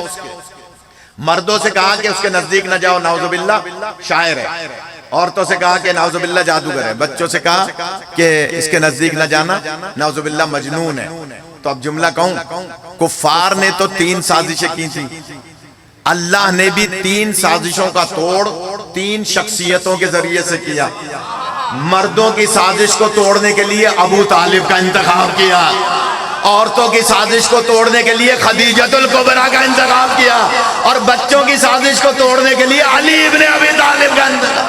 Speaker 1: مردوں سے کہا کہ اس کے نزدیک نہ جاؤ نعوذ باللہ شاعر ہے، عورتوں سے کہا کہ نعوذ باللہ جادوگر ہے، بچوں سے کہا کہ اس کے نزدیک نہ جانا نعوذ باللہ مجنون ہے۔ تو اب جملہ کہوں، کفار نے تو 3 سازشیں کی تھی، اللہ نے بھی 3 سازشوں کا توڑ 3 شخصیتوں کے ذریعے سے کیا۔ مردوں کی سازش کو توڑنے کے لیے ابو طالب کا انتخاب کیا، عورتوں کی سازش کو توڑنے کے لیے خدیجۃ الکبریٰ کا انتخاب کیا، اور بچوں کی سازش کو توڑنے کے لیے علی ابن ابی طالب کا انتخاب۔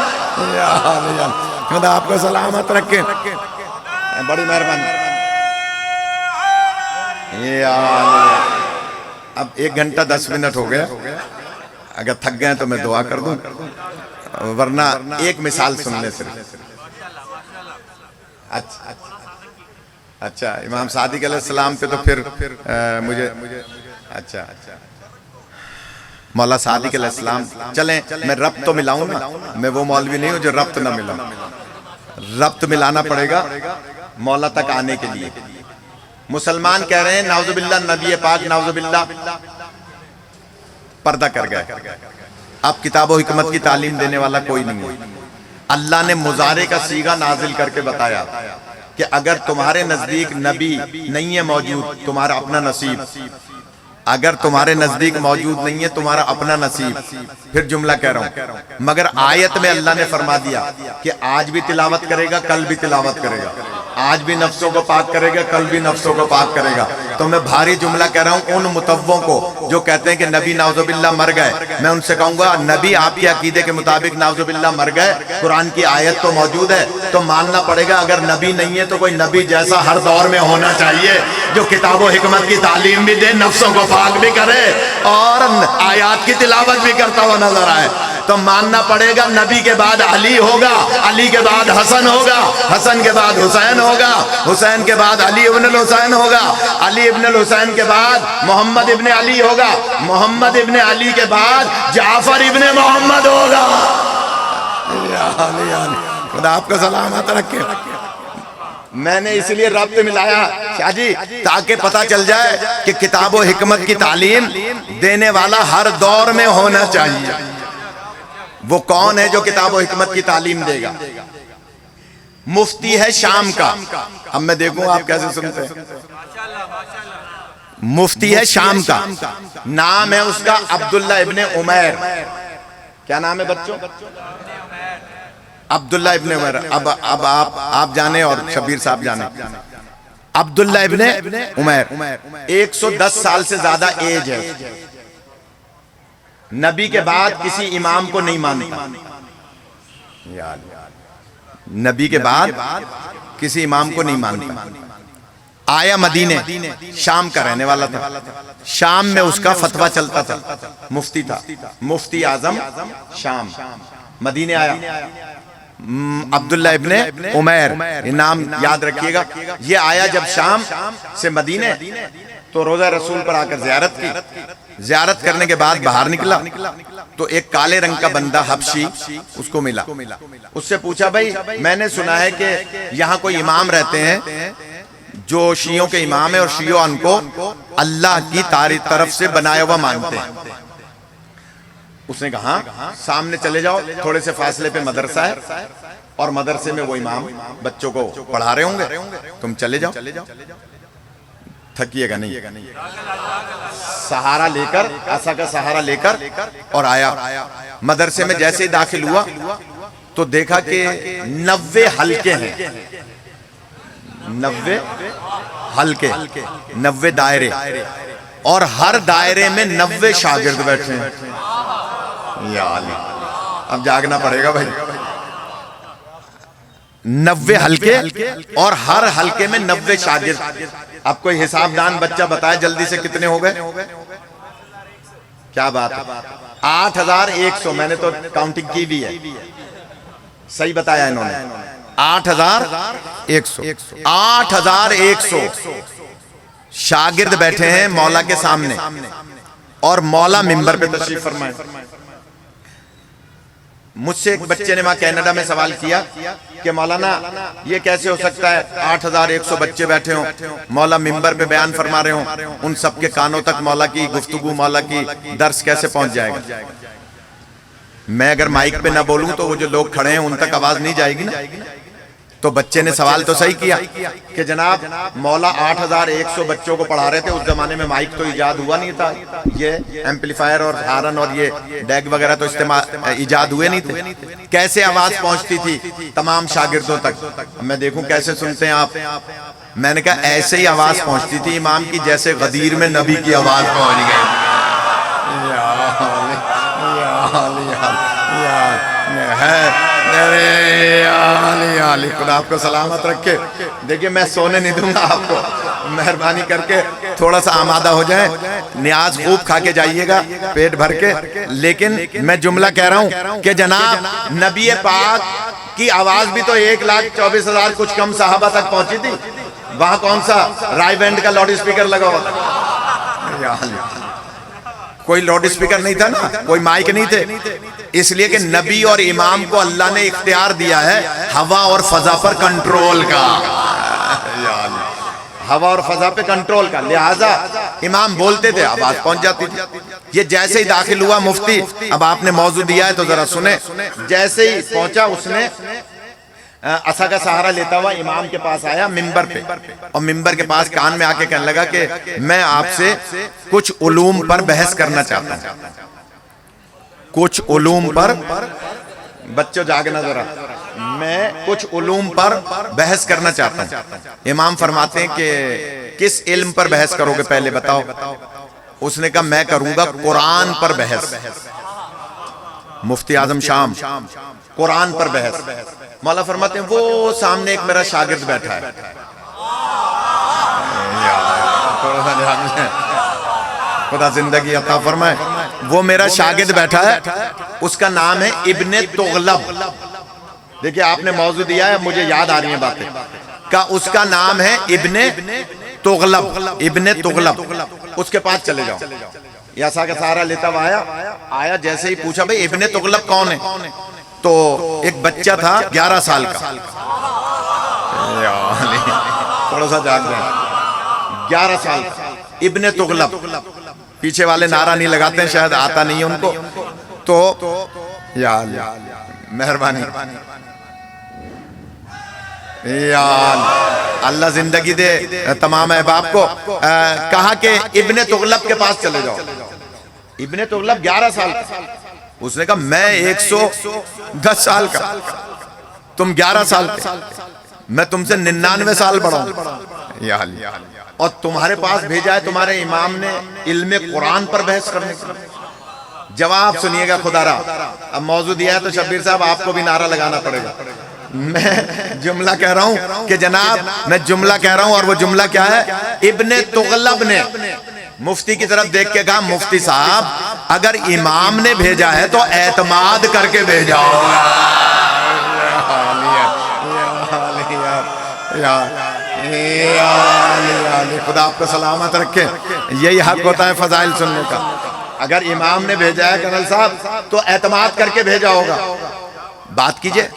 Speaker 1: خدا آپ کو سلامت رکھے، بڑی مہربانی۔ اب 1 گھنٹہ 10 منٹ ہو گیا، اگر تھک گئے تو میں دعا کر دوں، ورنہ ایک مثال سن لیں صرف۔ اچھا امام صادق علیہ السلام پہ تو پھر مجھے اچھا مولا صادق علیہ السلام، چلیں میں ربط تو ملاؤں نا، میں وہ مولوی نہیں ہوں جو ربط نہ ملاؤں، ربط ملانا پڑے گا مولا تک آنے کے لیے۔ مسلمان کہہ رہے ہیں نعوذ باللہ نبی پاک نعوذ باللہ پردہ کر گئے، اب کتاب و حکمت کی تعلیم دینے والا کوئی نہیں ہے۔ اللہ نے مضارع کا صیغہ نازل کر کے بتایا کہ اگر تمہارے نزدیک نبی نہیں ہے موجود، تمہارا اپنا نصیب، اگر تمہارے نزدیک موجود نہیں ہے تمہارا اپنا نصیب۔ پھر جملہ کہہ رہا ہوں، مگر آیت میں اللہ نے فرما دیا کہ آج بھی تلاوت کرے گا، کل بھی تلاوت کرے گا، آج بھی نفسوں کو پاک کرے گا، کل بھی نفسوں کو پاک کرے گا۔ تو میں بھاری جملہ کہہ رہا ہوں ان متووں کو جو کہتے ہیں کہ نبی نعوذ باللہ مر گئے، میں ان سے کہوں گا نبی آپ کے عقیدے کے مطابق نعوذ باللہ مر گئے، قرآن کی آیت تو موجود ہے، تو ماننا پڑے گا اگر نبی نہیں ہے تو کوئی نبی جیسا ہر دور میں ہونا چاہیے جو کتاب و حکمت کی تعلیم بھی دے، نفسوں کو پاک بھی کرے اور آیات کی تلاوت بھی کرتا ہوا نظر آئے۔ تو ماننا پڑے گا نبی کے بعد علی ہوگا، علی کے بعد حسن ہوگا، حسن کے بعد حسین ہوگا، حسین کے بعد علی ابن الحسین ہوگا، علی ابن الحسین کے بعد محمد ابن علی ہوگا، محمد ابن علی کے بعد جعفر ابن محمد ہوگا۔ خدا آپ کو سلامت رکھے۔ میں نے اس لیے ربط ملایا شاہ جی تاکہ پتہ چل جائے کہ کتاب و حکمت کی تعلیم دینے والا ہر دور میں ہونا چاہیے۔ وہ کون ہے جو کتاب و حکمت کی تعلیم دے گا؟ مفتی ہے شام کا، اب میں دیکھوں آپ کیسے سنتے ہیں۔ مفتی ہے شام کا، نام ہے اس کا عبداللہ ابن عمیر۔ کیا نام ہے بچوں؟ عبداللہ ابن عمیر۔ اب آپ جانے اور شبیر صاحب جانے۔ عبداللہ ابن عمیر 110 سال سے زیادہ ایج ہے، نبی کے بعد کسی امام کو نہیں مانتا، نبی کے بعد کسی امام کو نہیں مانتا۔ آیا مدینے، شام کا رہنے والا تھا، شام میں اس کا فتویٰ چلتا تھا، مفتی تھا، مفتی اعظم شام۔ مدینے آیا، عبداللہ ابن عمیر، یہ نام یاد رکھیے گا۔ یہ آیا جب شام سے مدینے تو روضہ رسول پر آ کر زیارت کی، زیارت کرنے کے بعد باہر نکلا تو ایک کالے رنگ کا بندہ حبشی اس کو ملا، اس سے پوچھا بھائی میں نے سنا ہے کہ یہاں کوئی امام رہتے ہیں جو شیعوں کے امام ہیں اور شیعوں ان کو اللہ کی طرف سے بنایا ہوا مانتے ہیں۔ اس نے کہا سامنے چلے جاؤ، تھوڑے سے فاصلے پہ مدرسہ ہے اور مدرسے میں وہ امام بچوں کو پڑھا رہے ہوں گے، تم چلے جاؤ، تھکیے گا نہیں۔ سہارا لے کر، عصا کا سہارا لے کر اور آیا مدرسے میں۔ جیسے ہی داخل ہوا تو دیکھا کہ 90 حلقے ہیں، 90 حلقے، 90 دائرے، اور ہر دائرے میں 90 شاگرد بیٹھے ہیں۔ یا اللہ، اب جاگنا پڑے گا بھائی۔ 90 حلقے اور ہر حلقے میں 90 شاگرد۔ اب کوئی حساب دان بچہ بتائے جلدی سے کتنے ہو گئے؟ کیا بات ہے، 8100۔ میں نے تو کاؤنٹنگ کی بھی ہے، صحیح بتایا انہوں نے، 8100۔ 8100 شاگرد بیٹھے ہیں مولا کے سامنے، اور مولا منبر پہ تشریف فرمائے۔ مجھ سے ایک بچے نے وہاں کینیڈا میں سوال کیا کہ مولانا یہ کیسے ہو سکتا ہے 8100 بچے بیٹھے ہوں، مولا منبر پہ بیان فرما رہے ہوں، ان سب کے کانوں تک مولا کی گفتگو، مولا کی درس کیسے پہنچ جائے گا؟ میں اگر مائک پہ نہ بولوں تو وہ جو لوگ کھڑے ہیں ان تک آواز نہیں جائے گی نا۔ تو بچے نے سوال تو صحیح کیا کہ جناب مولا 8100 بچوں کو پڑھا رہے تھے، اس زمانے میں مائک تو ایجاد ہوا نہیں تھا، یہ ایمپلیفائر اور ہارن اور یہ ڈیگ وغیرہ تو ایجاد ہوئے نہیں تھے، کیسے آواز پہنچتی تھی تمام شاگردوں تک؟ میں دیکھوں کیسے سنتے ہیں آپ۔ میں نے کہا ایسے ہی آواز پہنچتی تھی امام کی جیسے غدیر میں نبی کی آواز پہنچ گئی۔ خدا آپ کو سلامت رکھے۔ دیکھیے میں سونے نہیں دوں گا آپ کو، مہربانی کر کے تھوڑا سا آمادہ ہو جائیں، نیاز خوب کھا کے جائیے گا پیٹ بھر کے۔ لیکن میں جملہ کہہ رہا ہوں کہ جناب نبی پاک کی آواز بھی تو 1,24,000 کچھ کم صحابہ تک پہنچی تھی، وہاں کون سا رائے بینڈ کا لاؤڈ اسپیکر لگا ہوا تھا؟ کوئی لاؤڈ اسپیکر نہیں تھا نا، کوئی مائک نہیں تھے، اس لیے کہ نبی اور امام کو اللہ نے اختیار دیا ہے ہوا اور فضا پر کنٹرول کا، ہوا اور فضا پہ کنٹرول کا، لہٰذا امام بولتے تھے آواز پہنچ جاتی تھی۔ یہ جیسے ہی داخل ہوا مفتی، اب آپ نے موضوع دیا ہے تو ذرا سنیں، جیسے ہی پہنچا اس نے عصا کا سہارا لیتا ہوا امام کے پاس آیا ممبر پہ، اور ممبر کے پاس کان میں آ کے کہنے لگا کہ میں آپ سے کچھ علوم پر بحث کرنا چاہتا ہوں، کچھ علوم پر، بچوں جاگنا ذرا، میں کچھ علوم پر بحث کرنا چاہتا ہوں۔ امام فرماتے ہیں کہ کس علم پر بحث کرو گے پہلے بتاؤ؟ اس نے کہا میں کروں گا قرآن پر بحث۔ مفتی اعظم شام قرآن پر بحث۔ مولا فرماتے ہیں وہ سامنے ایک میرا شاگرد بیٹھا ہے، خدا زندگی عطا فرمائے، وہ میرا شاگرد بیٹھا ہے، اس کا نام ہے ابن تغلب۔ دیکھیں آپ نے موضوع دیا ہے، مجھے یاد آ رہی ہیں باتیں، کہ اس کا نام ہے ابن تغلب، ابن تغلب، اس کے پاس چلے جاؤ۔ یہ عصا کا سہارا لیتا ہوا آیا، جیسے ہی پوچھا بھئی ابن تغلب کون ہے، تو ایک بچہ تھا 11 سال کا، تھوڑا سا جاگ رہے ہیں، 11 سال کا ابن تغلب۔ پیچھے والے نعرہ نہیں لگاتے ہیں، شاید آتا نہیں ہے ان کو، تو یا اللہ مہربانی، یا اللہ زندگی دے تمام احباب کو۔ کہا کہ ابن تغلب کے پاس چلے جاؤ۔ ابن تغلب 11 سال کا، اس نے کہا میں 110 سال کا، تم 11 سال کا، میں تم سے 99 سال بڑا ہوں، یا اللہ، اور تمہارے پاس بھیجا ہے تمہارے امام نے علم قرآن پر بحث کرنے کے لیے۔ جواب سنیے گا خدا را، اب موضوع دیا ہے تو شبیر صاحب آپ کو بھی نعرہ لگانا پڑے گا۔ میں جملہ کہہ رہا ہوں کہ جناب میں جملہ کہہ رہا ہوں، اور وہ جملہ کیا ہے؟ ابن تغلب نے مفتی کی طرف دیکھ کے کہا مفتی صاحب اگر امام نے بھیجا ہے تو اعتماد کر کے بھیجا ہوگا۔ خدا آپ کو سلامت رکھے، یہی حق ہوتا ہے فضائل سننے کا۔ اگر امام نے بھیجا ہے کرنل صاحب تو اعتماد کر کے بھیجا ہوگا۔ بات کیجئے۔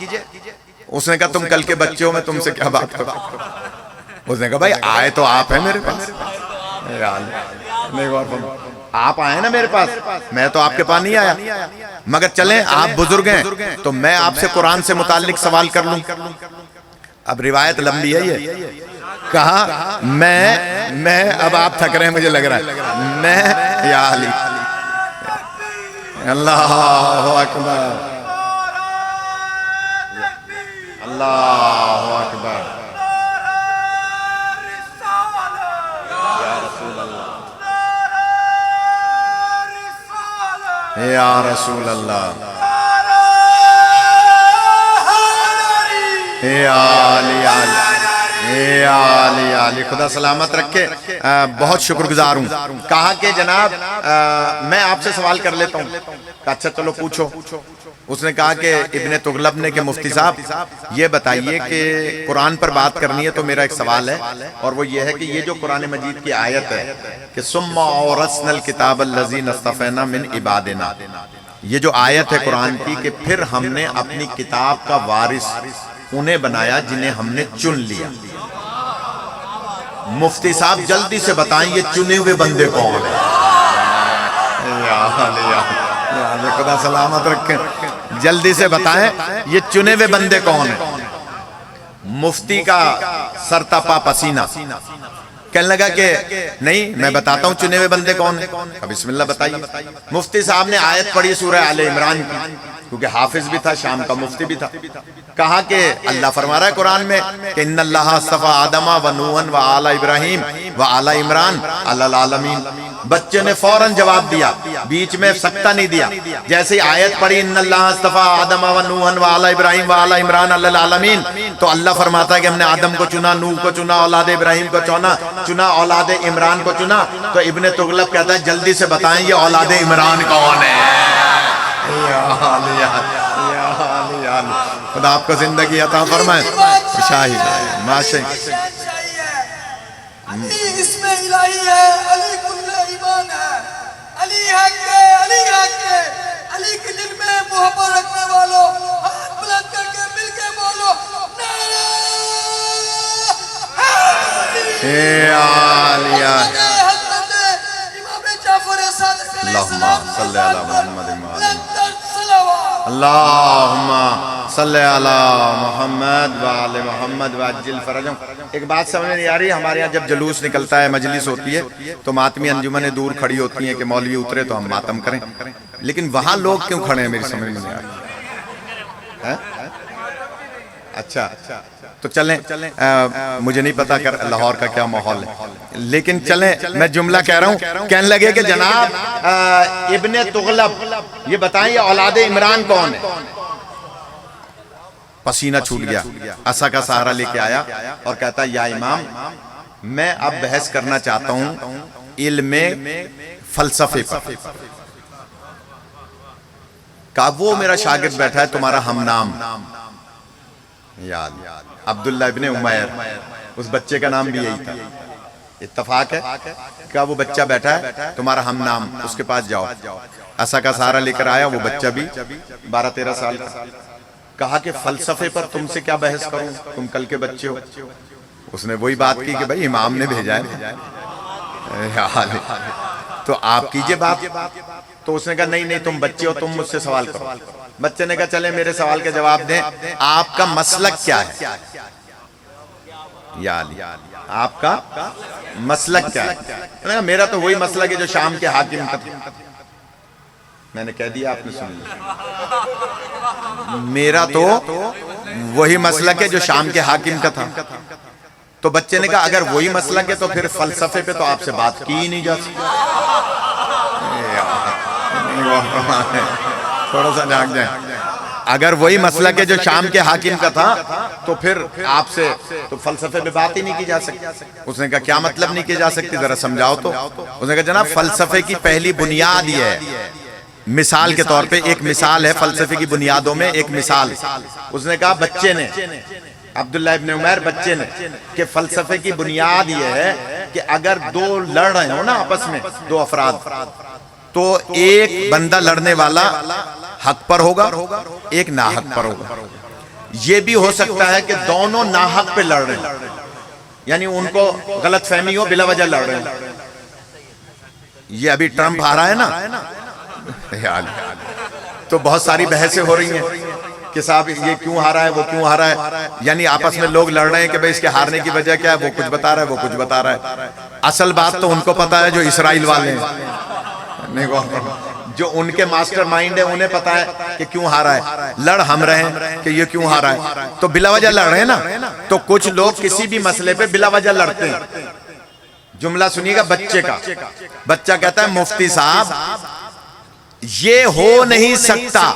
Speaker 1: اس نے کہا تم کل کے بچے ہو، میں تم سے کیا بات کروں؟ اس نے کہا بھائی آئے تو آپ ہیں میرے پاس، آپ آئے نا میرے پاس، میں تو آپ کے پاس نہیں آیا، مگر چلیں آپ بزرگ ہیں تو میں آپ سے قرآن سے متعلق سوال کر لوں۔ اب روایت لمبی ہے یہ، کہا میں اب آپ تھک رہے ہیں مجھے لگ رہا ہے، میں یا علی اللہ اکبر، اللہ اکبر، یا رسول اللہ، یا رسول اللہ، یا علی علی علی، خدا سلامت رکھے۔ بہت شکر گزار ہوں۔ کہا کہ جناب میں آپ سے سوال کر لیتا ہوں۔ اچھا چلو پوچھو۔ اس نے کہا کہ ابن تغلب نے کہ مفتی صاحب یہ بتائیے کہ قرآن پر بات کرنی ہے تو میرا ایک سوال ہے، اور وہ یہ ہے کہ یہ جو قرآن مجید کی آیت ہے کہ ثم اورثنا الکتاب الذین اصطفینا من عبادنا، یہ جو آیت ہے قرآن کی کہ پھر ہم نے اپنی کتاب کا وارث انہیں بنایا جنہیں ہم نے چن لیا۔ مفتی صاحب جلدی سے بتائیں یہ چنے ہوئے بندے کون ہیں؟ خدا سلامت رکھیں، جلدی سے بتائیں یہ چنے ہوئے بندے کون ہیں؟ مفتی کا سر تپا پسینہ، کہنے لگا کہ نہیں میں بتاتا ہوں چنے ہوئے بندے کون ہیں۔ بسم اللہ بتائیے۔ مفتی صاحب نے آیت پڑھی سورہ آل عمران کی، کیونکہ حافظ بھی تھا، شام کا مفتی بھی تھا۔ کہا کہ اللہ فرما رہا ہے قرآن میں کہ ان اللہ اصطفیٰ آدم و نوحا و آل ابراہیم و آل عمران علی العالمین۔ بچے نے فوراً جواب دیا، بیچ میں سکتہ نہیں دیا۔ جیسے آیت پڑھی ان اللہ اصطفیٰ آدم و نوحا و آل ابراہیم و آل عمران علی العالمین، تو اللہ فرماتا ہے کہ ہم نے آدم کو چنا، نوح کو چنا، اولاد ابراہیم کو چنا، اولاد عمران کو چنا۔ تو ابن تغلب کہتا ہے جلدی سے بتائیں یہ اولاد عمران کون ہے؟ خدا آپ کو زندگی عطا فرمائے۔ شاہی ماشاء
Speaker 3: علی اسم الہی ہے، علی کل ایمان ہے، علی حق ہے، علی حق ہے، علی کے دل میں محبت رکھنے والوں ہاتھ بلند کر کے مل کے بولو نعرہ
Speaker 1: علی
Speaker 3: حضرت امام جعفر صادق علیہ السلام
Speaker 1: صلی اللہ علیہ محمد
Speaker 3: صلوات۔
Speaker 1: اللہم صلی علی محمد وآل محمد وعجل فرجہم۔ ایک بات سمجھ میں نہیں آ رہی، ہمارے یہاں جب جلوس نکلتا ہے، مجلس ہوتی ہے، تو ماتمی انجمنیں دور کھڑی ہوتی ہیں کہ مولوی اترے تو ہم ماتم کریں، لیکن وہاں لوگ کیوں کھڑے ہیں میری سمجھ میں نہیں آ رہی۔ اچھا تو چلیں، مجھے نہیں پتا کر لاہور کا کیا ماحول ہے، لیکن چلیں میں جملہ کہہ رہا ہوں۔ کہنے لگے کہ جناب ابن تغلب یہ بتائیں یہ اولاد عمران کون ہے؟ پسینہ چھوٹ گیا، عصا کا سہارا لے کے آیا اور کہتا یا امام میں اب بحث کرنا چاہتا ہوں علم فلسفے پر۔ کہا وہ میرا شاگرد بیٹھا ہے تمہارا ہم نام، یاد عبداللہ ابن عمیر، اس بچے کا نام بھی یہی تھا، اتفاق ہے۔ کہا وہ بچہ بیٹھا ہے تمہارا ہم نام، اس کے پاس جاؤ۔ عصا کا سہارا لے کر آیا، وہ بچہ بھی 12-13 سال کا۔ کہا کہ فلسفے پر تم سے کیا بحث کروں، تم کل کے بچے ہو۔ اس نے وہی بات کی کہ بھائی امام نے بھیجا ہے تو آپ کیجئے بات۔ تو اس نے کہا نہیں تم بچے ہو، تم مجھ سے سوال کرو۔ بچے نے کہا چلے میرے سوال کے جواب دیں، آپ کا مسلک کیا ہے؟ یا علی آپ کا مسلک کیا ہے؟ میرا تو وہی مسلک ہے جو شام کے حاکم کا تھا۔ میں نے کہہ دیا، آپ نے سن لیا، میرا تو وہی مسلک ہے جو شام کے حاکم کا تھا۔ تو بچے نے کہا اگر وہی مسلک ہے تو پھر فلسفے پہ تو آپ سے بات کی ہی نہیں جا سکتی۔ تھوڑا سا جاگ جائیں، اگر وہی مسلک ہے جو شام کے حاکم کا تھا تو پھر آپ سے تو فلسفے پہ بات ہی نہیں کی جا سکتی۔ اس نے کہا کیا مطلب نہیں کی جا سکتی، ذرا سمجھاؤ تو۔ اس نے کہا جناب فلسفے کی پہلی بنیاد یہ ہے، مثال کے طور پہ ایک مثال ہے فلسفے کی بنیادوں میں، ایک مثال۔ اس نے کہا بچے نے، عبداللہ ابن عمیر بچے نے، کہ فلسفے کی بنیاد یہ ہے کہ اگر دو لڑ رہے ہو نا آپس میں، دو افراد، تو ایک بندہ لڑنے والا حق پر ہوگا، ایک ناحق پر ہوگا۔ یہ بھی ہو سکتا ہے کہ دونوں ناحق پہ لڑ رہے ہیں، یعنی ان کو غلط فہمی ہو، بلا وجہ لڑ رہے ہیں۔ یہ ابھی ٹرمپ آ رہا ہے نا، تو بہت ساری بحثیں ہو رہی ہیں کہ صاحب یہ کیوں ہارا ہے، وہ کیوں ہارا ہے، یعنی آپس میں لوگ لڑ رہے ہیں کہ بھئی اس کے ہارنے کی وجہ کیا ہے، وہ کچھ بتا رہا ہے، وہ کچھ بتا رہا ہے۔ اصل بات تو ان کو پتا ہے جو اسرائیل والے ہیں، جو ان کے ماسٹر مائنڈ ہے، انہیں پتا ہے کہ کیوں ہارا ہے۔ لڑ ہم رہے ہیں کہ یہ کیوں ہارا ہے، تو بلا وجہ لڑ رہے ہیں نا۔ تو کچھ لوگ کسی بھی مسئلے پہ بلا وجہ لڑتے ہیں۔ جملہ سنیے گا بچے کا، بچہ کہتا ہے مفتی صاحب یہ ہو نہیں سکتا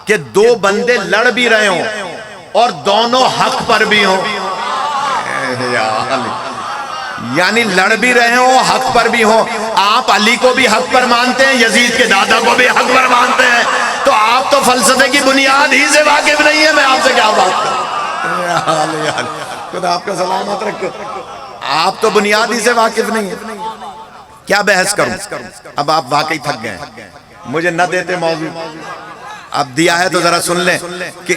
Speaker 1: کہ دو بندے لڑ بھی رہے ہوں اور دونوں حق پر بھی ہوں، یعنی لڑ بھی رہے ہوں حق پر بھی ہوں۔ آپ علی کو بھی حق پر مانتے ہیں، یزید کے دادا کو بھی حق پر مانتے ہیں، تو آپ تو فلسفے کی بنیاد ہی سے واقف نہیں ہے۔ میں آپ سے کیا بات کروں، خدا آپ کا سلامت رکھے، آپ تو بنیاد ہی سے واقف نہیں ہیں، کیا بحث کروں۔ اب آپ واقعی تھک گئے، مجھے نہ دیتے موضوع، اب دیا ہے تو ذرا سن لیں کہ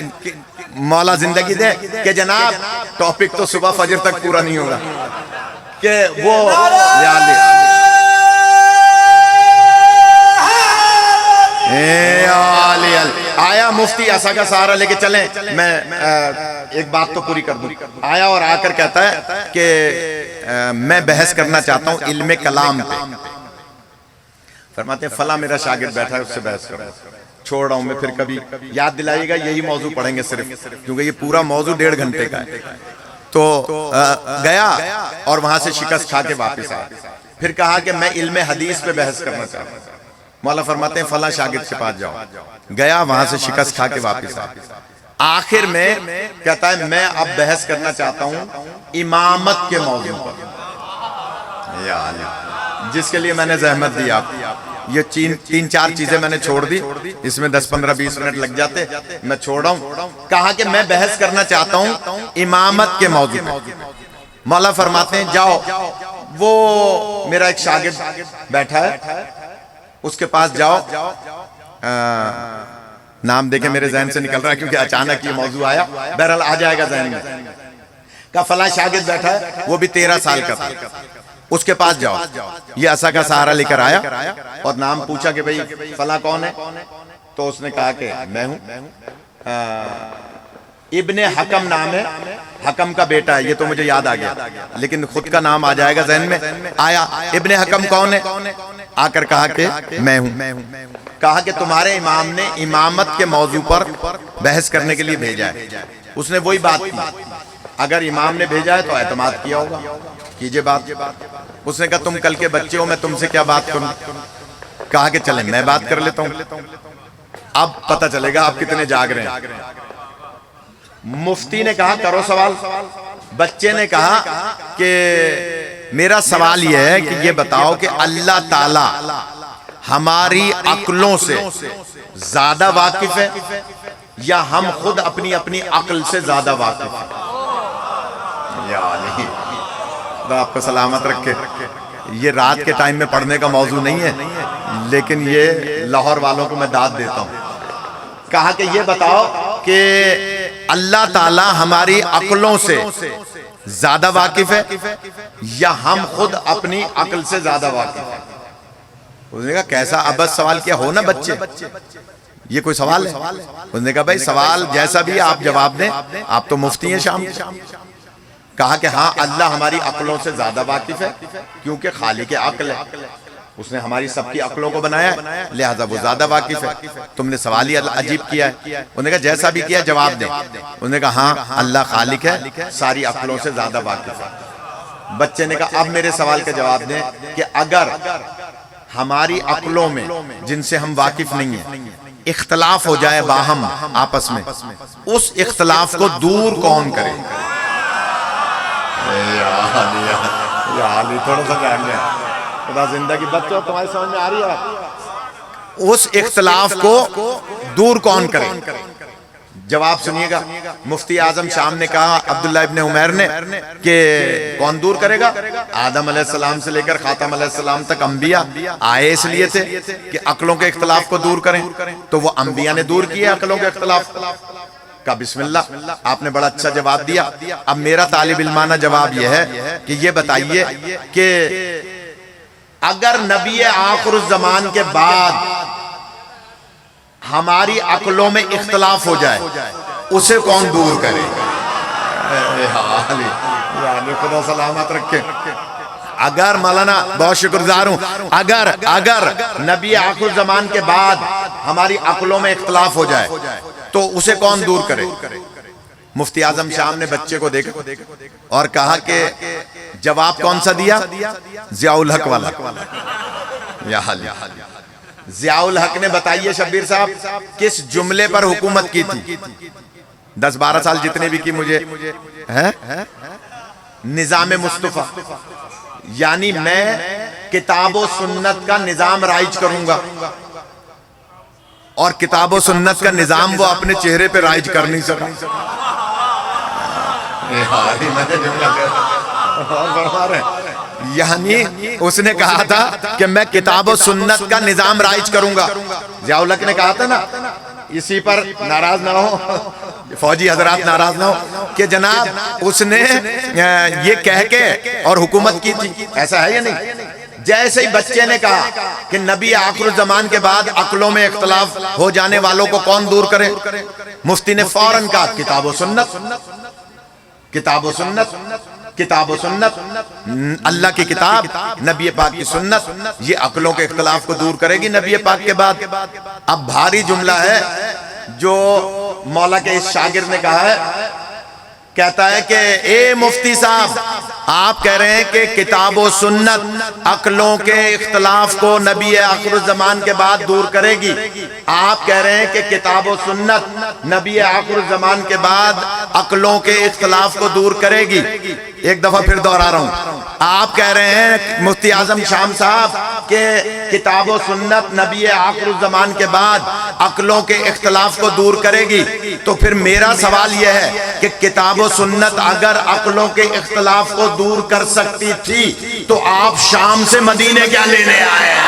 Speaker 1: مولا زندگی دے کہ جناب ٹاپک تو صبح فجر تک پورا نہیں ہوگا کہ وہ آیا مفتی عصا کا سہارا لے کے چلیں۔ میں ایک بات تو پوری کر دوں. آیا اور آ کر کہتا ہے کہ میں بحث کرنا چاہتا ہوں علم کلام پہ. فرماتے ہیں فلاں میرا شاگرد بیٹھا ہے، اس سے بحث کرو. چھوڑ رہا ہوں میں، پھر کبھی یاد دلائیے گا. یہی موضوع پڑھیں گے صرف، کیونکہ یہ پورا موضوع 1.5 گھنٹے کا ہے. تو گیا اور وہاں سے شکست کھا کے واپس آیا. پھر کہا کہ میں علم حدیث پہ بحث کرنا چاہتا ہوں. مولا فرماتے ہیں فلاں شاگرد کے پاس جاؤ. گیا وہاں سے شکست کھا کے واپس آیا. آخر میں کہتا ہے میں اب بحث کرنا چاہتا ہوں امامت کے موضوع پر. یا اللہ، جس کے لیے میں نے زحمت دی آپ. یہ 3-4 چیزیں میں نے چھوڑ دی، اس میں 10-15-20 منٹ لگ جاتے، میں چھوڑ رہا ہوں. کہا کہ میں بحث کرنا چاہتا ہوں امامت کے موضوع پر. مولا فرماتے ہیں جاؤ. وہ میرا ایک شاگرد بیٹھا ہے، اس کے پاس جاؤ. نام دیکھیں میرے ذہن سے نکل رہا ہے کیونکہ اچانک یہ موضوع آیا، بہرحال آ جائے گا ذہن میں. کہ فلاں شاگرد بیٹھا ہے، وہ بھی 13 سال کا تھا، اس کے پاس جاؤ. یہ عصا کا سہارا لے کر آیا اور نام پوچھا کہ بھئی فلاں کون ہے؟ تو اس نے کہا کہ میں ہوں. ابن حکم نام ہے، حکم کا بیٹا ہے. یہ تو مجھے یاد آ گیا، لیکن خود کا نام آ جائے گا ذہن میں. آیا ابن حکم کون ہے؟ آ کر کہا کہ میں ہوں. کہا کہ تمہارے امام نے امامت کے موضوع پر بحث کرنے کے لیے بھیجا ہے. اس نے وہی بات کی. اگر امام نے بھیجا ہے تو اعتماد کیا ہوگا، کیجئے بات. اس نے کہا تم کل کے بچے ہو، میں تم سے کیا بات کروں. کہا کہ چلیں میں بات کر لیتا ہوں، اب پتہ چلے گا آپ کتنے جاگ رہے ہیں. مفتی نے کہا کرو سوال. بچے نے کہا کہ میرا سوال یہ ہے کہ یہ بتاؤ کہ اللہ تعالی ہماری عقلوں سے زیادہ واقف ہے یا ہم خود اپنی اپنی عقل سے زیادہ واقف ہیں؟ یا علی، خدا آپ کو سلامت رکھے. یہ رات کے ٹائم میں پڑھنے کا موضوع نہیں ہے، لیکن یہ لاہور والوں کو میں داد دیتا ہوں. کہا کہ یہ بتاؤ کہ اللہ تعالی ہماری عقلوں سے زیادہ واقف ہے یا ہم خود اپنی عقل سے زیادہ واقف ہیں؟ اس نے کہا کیسا ابد سوال کیا ہو نا بچے، یہ کوئی سوال ہے؟ اس نے کہا بھائی سوال جیسا بھی آپ جواب دیں، آپ تو مفتی ہیں شام. کہا کہ ہاں اللہ ہماری عقلوں سے زیادہ واقف ہے کیونکہ خالق عقل ہے، اس نے ہماری سب کی عقلوں کو بنایا ہے، لہذا وہ زیادہ واقف ہے. تم نے سوال ہی عجیب کیا ہے. انہوں نے کہا جیسا بھی کیا جواب دیں. انہوں نے کہا ہاں اللہ خالق ہے، ساری عقلوں سے زیادہ واقف ہے. بچے نے کہا اب میرے سوال کا جواب دیں کہ اگر ہماری عقلوں میں جن سے ہم واقف نہیں ہیں اختلاف ہو جائے باہم آپس میں، اس اختلاف کو دور کون کرے؟ یا علی تھوڑا سا جان لیا، خدا زندگی بچوں تمہاری سمجھ میں آ رہی ہے؟ اس اختلاف کو دور کون کرے؟ جواب سنیے گا. مفتی اعظم شام نے کہا عبداللہ ابن عمیر نے کہ کون دور کرے گا؟ آدم علیہ السلام سے لے کر خاتم علیہ السلام تک انبیاء آئے اس لیے تھے کہ عقلوں کے اختلاف کو دور کریں، تو وہ انبیاء نے دور کیے عقلوں کے اختلاف. کا بسم اللہ، آپ نے بڑا اچھا جواب دیا. اب میرا طالب علمانہ جواب یہ ہے کہ یہ بتائیے کہ اگر نبی آخر الزمان کے بعد ہماری عقلوں میں اختلاف ہو جائے اسے کون دور کرے؟ خدا سلامت رکھے. اگر مولانا بہت شکرگزار ہوں، اگر نبی آخر الزمان کے بعد ہماری عقلوں میں اختلاف ہو جائے تو اسے کون دور کرے؟ مفتی اعظم شام نے بچے کو دیکھا اور کہا کہ جواب کون سا دیا؟ ضیاء الحق والا. یا ضیاء الحق نے بتائیے شبیر صاحب کس جملے پر حکومت کی تھی؟ 10-12 سال جتنے بھی کی مجھے نظام مصطفیٰ، یعنی میں کتاب و سنت کا نظام رائج کروں گا، اور کتاب و سنت کا نظام وہ اپنے چہرے پہ رائج کر نہیں سکا. یعنی اس نے کہا تھا کہ میں کتاب و سنت کا نظام رائج کروں گا. ضیاء الحق نے کہا تھا نا، اسی پر ناراض نہ ہو فوجی حضرات، ناراض نہ ہو کہ جناب اس نے یہ کہہ کے اور حکومت کی تھی. ایسا ہے یا نہیں؟ جیسے ہی بچے نے کہا کہ نبی آخر الزمان کے بعد عقلوں میں اختلاف ہو جانے والوں کو کون دور کرے، مفتی نے فوراً کہا کتاب و سنت، کتاب و سنت، کتاب و سنت، اللہ کی کتاب، نبی پاک کی سنت، یہ عقلوں کے اختلاف کو دور کرے گی نبی پاک کے بعد۔ اب بھاری جملہ ہے جو مولا کے اس شاگرد نے کہا ہے، کہتا ہے کہ اے مفتی صاحب، آپ کہہ رہے ہیں کہ کتاب و سنت عقلوں کے اختلاف کو نبی آخر الزمان کے بعد دور کرے گی، آپ کہہ رہے ہیں کہ کتاب و سنت نبی آخر الزمان کے بعد عقلوں کے اختلاف کو دور کرے گی۔ ایک دفعہ پھر دوہرا رہا ہوں، آپ کہہ رہے ہیں مفتی اعظم شام صاحب کہ کتاب و سنت نبی آخر الزمان کے بعد عقلوں کے اختلاف کو دور کرے گی، تو پھر میرا سوال یہ ہے کہ کتاب و سنت اگر عقلوں کے اختلاف کو دور کر سکتی تھی تو آپ شام سے مدینے کیا لینے آئے ہیں؟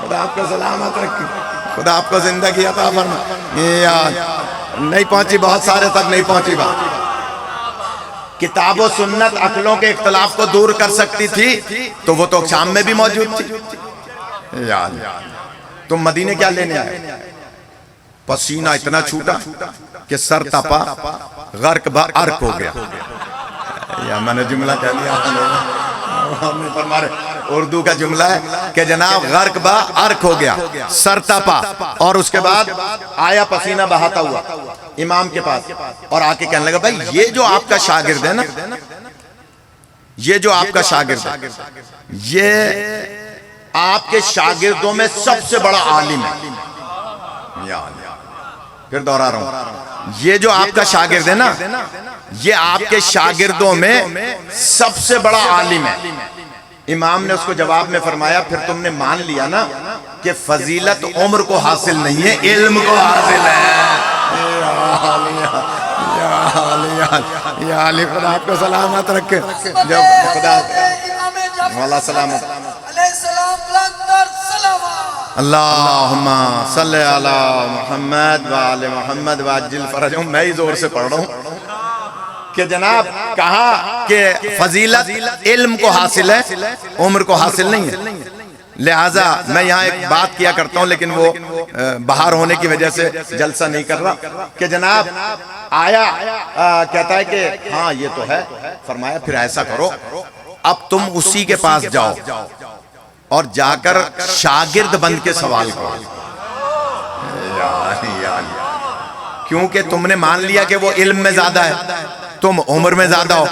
Speaker 1: خدا آپ کو سلامت رکھے، خدا آپ کو زندگی عطا فرمائے۔ نہیں پہنچی، بہت سارے تک نہیں پہنچی بات۔ کتاب و سنت عقلوں کے اختلاف کو دور کر سکتی تھی تو وہ تو شام میں بھی موجود تھی، تم مدینے کیا لینے آئے؟ پسینہ اتنا چھوٹا کہ سر تپا، غرق با عرق ہو گیا۔ یا میں نے جملہ کہہ دیا، ہمارے اردو کا جملہ ہے کہ جناب غرق با عرق ہو گیا، سر تپا، اور اس کے بعد آیا پسینہ بہاتا ہوا امام کے پاس اور آ کے کہنے لگا بھائی یہ جو آپ کا شاگرد ہے نا، یہ جو آپ کا شاگرد ہے، یہ آپ کے شاگردوں میں سب سے بڑا عالم ہے۔ پھر دوہرا رہا ہوں، یہ جو آپ کا شاگرد ہے نا، یہ آپ کے شاگردوں میں سب سے بڑا عالم ہے۔ امام نے اس کو جواب میں فرمایا پھر تم نے مان لیا نا کہ فضیلت عمر کو حاصل نہیں ہے، علم کو حاصل ہے۔ یا علی، خدا آپ کو سلامت رکھے، جب خدا مولا سلامت
Speaker 3: علیہ السلام بلندر سلامات۔
Speaker 1: اللہم صلی علی محمد وآل محمد وعجل فرجہم۔ میں ہی زور سے پڑھ رہا ہوں کہ جناب کہا کہ فضیلت علم کو حاصل ہے، عمر کو حاصل نہیں ہے۔ لہٰذا میں یہاں ایک بات کیا کرتا ہوں لیکن وہ باہر ہونے کی وجہ سے جلسہ نہیں کر رہا کہ جناب آیا کہتا ہے کہ ہاں یہ تو ہے، فرمایا پھر ایسا کرو اب تم اسی کے پاس جاؤ اور جا کر شاگرد بن کے سوال کرو، کیونکہ تم نے مان لیا کہ وہ علم میں زیادہ ہے، تم عمر میں زیادہ ہو،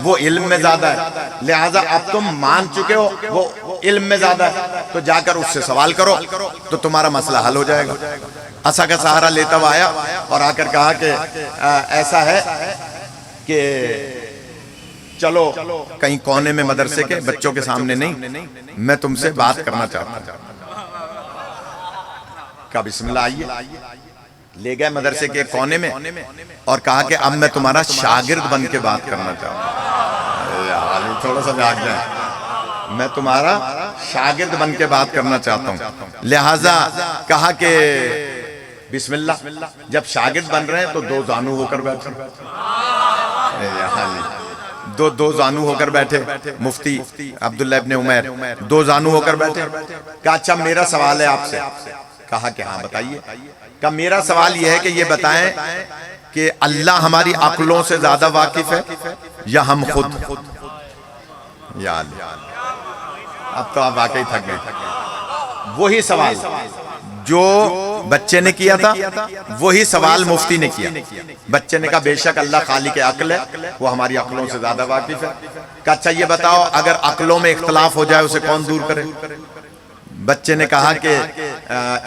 Speaker 1: وہ علم میں زیادہ ہے، لہٰذا اب تم مان چکے ہو وہ علم میں زیادہ ہے تو جا کر اس سے سوال کرو تو تمہارا مسئلہ حل ہو جائے گا۔ عصا کا سہارا لیتا ہوا آیا اور آ کر کہا کہ ایسا ہے کہ چلو کہیں کونے میں مدرسے کے بچوں کے سامنے نہیں، میں تم سے بات کرنا چاہتا ہوں۔ کہا بسم اللہ آئیے، لے گئے مدرسے کے کونے میں اور کہا کہ اب میں تمہارا شاگرد بن کے بات کرنا چاہتا ہوں، تھوڑا سا جاگ جائیں، میں تمہارا شاگرد بن کے بات کرنا چاہتا ہوں۔ لہٰذا کہا کہ بسم اللہ، جب شاگرد بن رہے ہیں تو دو زانو ہو کر بیٹھے، دو زانو ہو کر بیٹھے، مفتی عبداللہ ابن عمیر دو زانو ہو کر بیٹھے۔ کہا اچھا میرا سوال ہے آپ سے، کہا کہ ہاں بتائیے۔ کہا میرا سوال یہ ہے کہ یہ بتائیں کہ اللہ ہماری عقلوں سے زیادہ واقف ہے یا ہم خود؟ یا اللہ، اب تو آپ واقعی تھک گئے۔ وہی سوال جو بچے نے کیا تھا وہی سوال مفتی نے کیا۔ بچے نے کہا بے شک اللہ خالق عقل ہے، وہ ہماری عقلوں سے زیادہ واقف ہے۔ کہا اچھا یہ بتاؤ اگر عقلوں میں اختلاف ہو جائے اسے کون دور کرے؟ بچے نے کہا کہ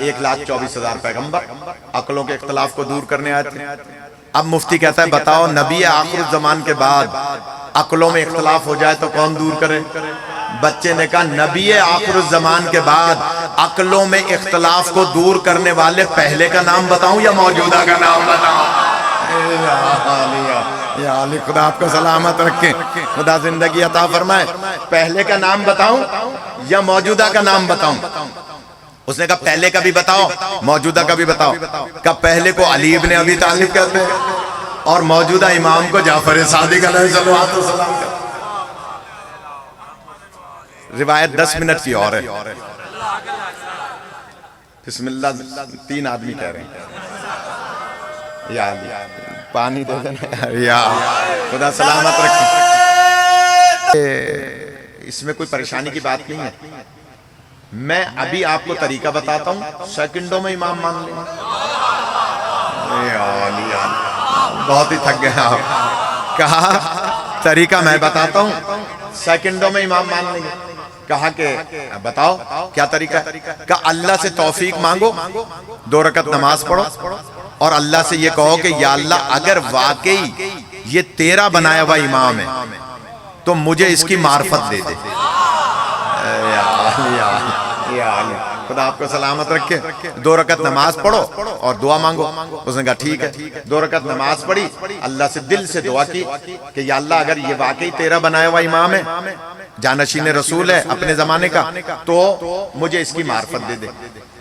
Speaker 1: 1,24,000 پیغمبر عقلوں کے اختلاف کو دور کرنے آئے تھے۔ اب مفتی کہتا ہے بتاؤ نبی آخر الزمان کے بعد عقلوں میں اختلاف ہو جائے تو کون دور کرے؟ بچے نے کہا نبی آخر الزمان کے بعد عقلوں میں اختلاف کو دور کرنے والے پہلے کا نام بتاؤں یا موجودہ کا نام بتاؤں؟ یا علی، خدا آپ کو سلامت رکھیں، خدا زندگی عطا فرمائے۔ پہلے کا نام بتاؤں یا موجودہ کا نام بتاؤں؟ اس نے کہا پہلے کا بھی بتاؤ موجودہ کا بھی بتاؤ۔ کہا پہلے کو علی ابن ابی طالب کہتے ہیں اور موجودہ امام کو جعفر صادق علیہ السلام کا۔ روایت 10 منٹ کی اور ہے۔ بسم اللہ 3 آدمی کہہ رہے ہیں یا علی پانی دے دینا یا خدا سلامت رکھے۔ اس میں کوئی پریشانی کی بات نہیں ہے، میں ابھی آپ کو طریقہ بتاتا ہوں، سیکنڈوں میں امام مان لیں۔ بہت ہی تھک گئے آپ، کہا طریقہ میں بتاتا ہوں سیکنڈوں میں امام مان لیں گے۔ کہا کہ بتاؤ کیا طریقہ ہے؟ کہا اللہ سے توفیق مانگو، 2 رکعت نماز پڑھو اور اللہ سے یہ کہو کہ یا اللہ اگر واقعی یہ تیرا بنایا ہوا امام ہے تو مجھے اس کی معرفت دے دے۔ خدا آپ کو سلامت رکھے۔ 2 رکعت نماز پڑھو اور دعا مانگو۔ اس نے کہا ٹھیک ہے، 2 رکعت نماز پڑھی، اللہ سے دل سے دعا کی کہ یا اللہ اگر یہ واقعی تیرا بنایا ہوا امام ہے، جانشین رسول ہے اپنے زمانے کا، تو مجھے اس کی معرفت دے دے۔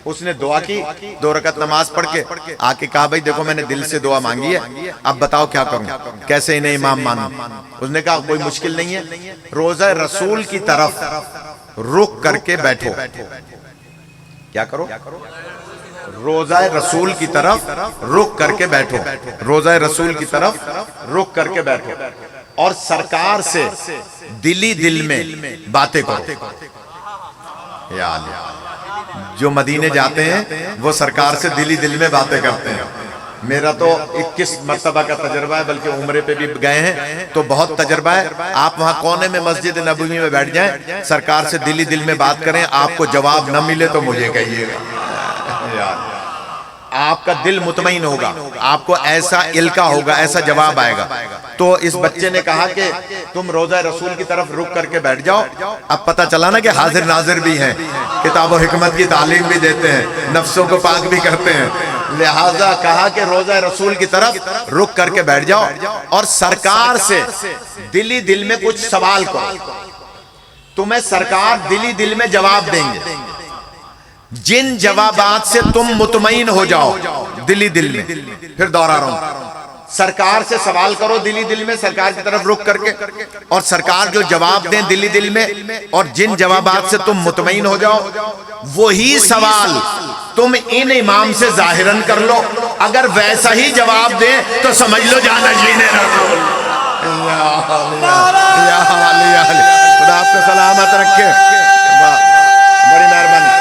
Speaker 1: اس نے دعا کی، 2 رکعت نماز پڑھ کے آ کے کہا بھائی دیکھو میں نے دل سے دعا مانگی ہے، اب بتاؤ کیا کروں، کیسے انہیں امام مانوں؟ اس نے کہا کوئی مشکل نہیں ہے، روزہ رسول کی طرف رک کر کے بیٹھو۔ کیا کرو؟ روزہ رسول کی طرف رک کر کے بیٹھو، روزہ رسول کی طرف رک کر کے بیٹھو اور سرکار سے دلی دل میں باتیں کرو۔ یا اللہ، جو مدینے جاتے ہیں وہ سرکار سے دلی دل میں باتیں کرتے ہیں۔ میرا تو 21 مرتبہ کا تجربہ ہے، بلکہ عمرے پہ بھی گئے ہیں تو بہت تجربہ ہے۔ آپ وہاں کونے میں مسجد نبوی میں بیٹھ جائیں، سرکار سے دلی دل میں بات کریں، آپ کو جواب نہ ملے تو مجھے کہیے گا، آپ کا دل مطمئن ہوگا، آپ کو ایسا الکا ہوگا، ایسا جواب آئے گا۔ تو اس بچے نے کہا کہ تم روزہ رسول کی طرف رک کر کے بیٹھ جاؤ۔ اب پتہ چلا نا کہ حاضر ناظر بھی ہیں، کتاب و حکمت کی تعلیم بھی دیتے ہیں، نفسوں کو پاک بھی کرتے ہیں، لہذا کہا کہ روزہ رسول کی طرف رک کر کے بیٹھ جاؤ اور سرکار سے دلی دل میں کچھ سوال کرو، تمہیں سرکار دلی دل میں جواب دیں گے۔ جن جوابات سے تم مطمئن ہو جاؤ دلی دل میں، پھر دوہرا رہا ہوں، سرکار سے سوال کرو دلی دل میں، سرکار کی طرف رک کر کے، اور سرکار جو جواب دیں دلی دل میں، اور جن جوابات سے تم مطمئن ہو جاؤ وہی سوال تم ان امام سے ظاہراً کر لو، اگر ویسا ہی جواب دیں تو سمجھ لو جانشین رسول۔ خدا آپ کو سلامت رکھے، بڑی مہربانی۔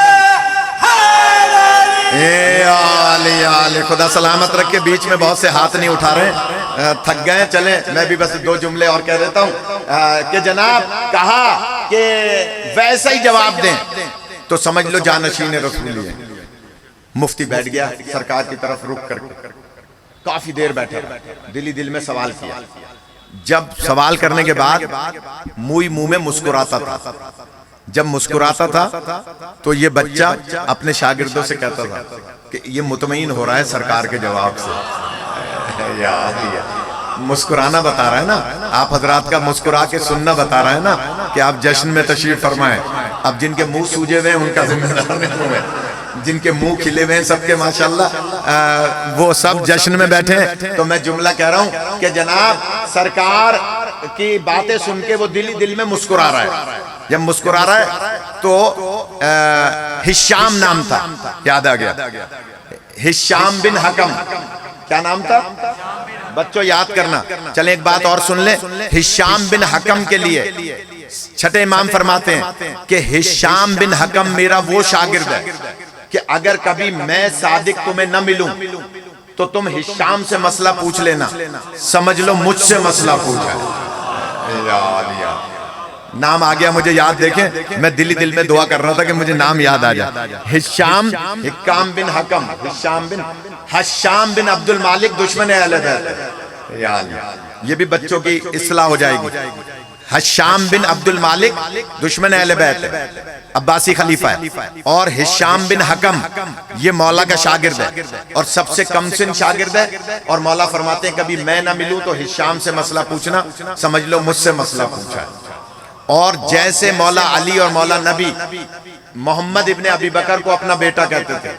Speaker 1: خدا سلامت رکھے، بیچ میں بہت سے ہاتھ نہیں اٹھا رہے، تھک گئے، چلیں میں بھی بس 2 جملے اور کہہ دیتا ہوں کہ جناب کہا کہ ویسا ہی جواب دیں تو سمجھ لو جانشین رسول ہے۔ مفتی بیٹھ گیا سرکار کی طرف رک کر کے، کافی دیر بیٹھا، دلی دل میں سوال کیا۔ جب سوال کرنے کے بعد منہ میں مسکراتا تھا، جب مسکراتا تھا تو یہ بچہ اپنے شاگردوں سے کہتا تھا کہ یہ مطمئن ہو رہا ہے سرکار کے جواب سے۔ مسکرانا بتا رہا ہے نا، آپ حضرات کا مسکرا کے سننا بتا رہا ہے نا کہ آپ جشن میں تشریف فرمائیں۔ اب جن کے منہ سوجے ہوئے ہیں ان کا ذمہ دار نہیں ہے، جن کے منہ کھلے ہوئے ہیں سب کے ماشاءاللہ وہ سب جشن میں بیٹھے ہیں۔ تو میں جملہ کہہ رہا ہوں کہ جناب سرکار کی باتیں سن کے وہ دلی دل میں مسکرا رہا ہے۔ جب مسکرا رہا ہے تو ہشام نام تھا، یاد آ گیا، ہشام بن حکم، کیا نام تھا بچوں یاد کرنا؟ چلیں ایک بات اور سن لیں، ہشام بن حکم کے لیے چھٹے امام فرماتے ہیں کہ ہشام بن حکم میرا وہ شاگرد ہے کہ اگر کبھی میں صادق تمہیں نہ ملوں تو تم ہشام سے مسئلہ پوچھ لینا، سمجھ لو مجھ سے مسئلہ پوچھا ہے۔ نام آ گیا مجھے یاد، دیکھیں میں دلی دل میں دعا کر رہا تھا کہ مجھے نام یاد آ جائے۔ ہشام بن حکم، ہشام بن عبد المالک دشمن اہل بیت، یہ بھی بچوں کی اصلاح ہو جائے گی۔ ہشام بن عبد المالک دشمن اہل بیت ہے، عباسی خلیفہ ہے، اور ہشام بن حکم یہ مولا کا شاگرد ہے اور سب سے کم سن شاگرد ہے، اور مولا فرماتے ہیں کبھی میں نہ ملوں تو ہشام سے مسئلہ پوچھنا، سمجھ لو مجھ سے مسئلہ پوچھا ہے۔ اور جیسے مولا علی اور مولا نبی محمد ابن ابی بکر کو اپنا بیٹا کہتے تھے،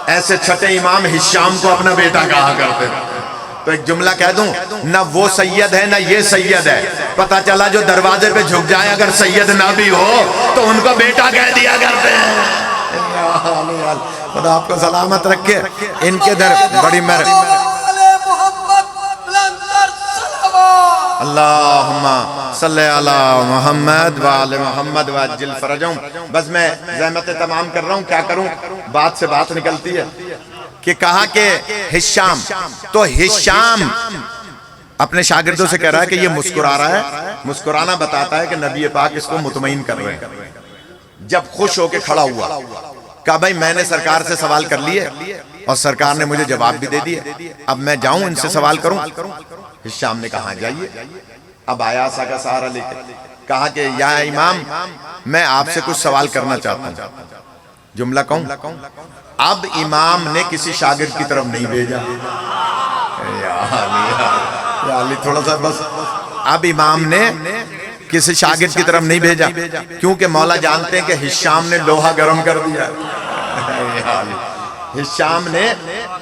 Speaker 1: ایسے چھٹے امام ہشام کو اپنا بیٹا کہا کرتے تھے۔ تو ایک جملہ کہہ دوں، نہ وہ سید ہے نہ یہ سید ہے، پتہ چلا جو دروازے پہ جھک جائیں اگر سید نہ بھی ہو تو ان کو بیٹا کہہ دیا کرتے ہیں۔ خدا آپ کو سلامت رکھے، ان کے در بڑی مہر اللہم صلی علی محمد وآل محمد وعجل فرجہم۔ بس میں زحمت تمام کر رہا ہوں، کیا کروں، بات سے بات نکلتی ہے کہ کہا کہ ہشام، تو ہشام اپنے شاگردوں سے کہہ رہا ہے کہ یہ مسکرا رہا ہے، مسکرانا بتاتا ہے کہ نبی پاک اس کو مطمئن کر رہے ہیں۔ جب خوش ہو کے کھڑا ہوا کہا بھائی میں نے سرکار سے سوال کر لیے اور سرکار نے مجھے جواب بھی دے دیے، اب میں جاؤں ان سے سوال کروں؟ ہشام نے کہا جائیے۔ اب آیا عصا کا سہارا لے کے، کہا کہ یا امام میں آپ سے کچھ سوال کرنا چاہتا ہوں۔ جملہ کہوں، اب امام نے کسی شاگرد کی طرف نہیں بھیجا، یا علی تھوڑا سا بس، اب امام نے کسی شاگرد کی طرف نہیں بھیجا، کیونکہ مولا جانتے ہیں کہ ہشام نے لوہا گرم کر دیا، ہشام نے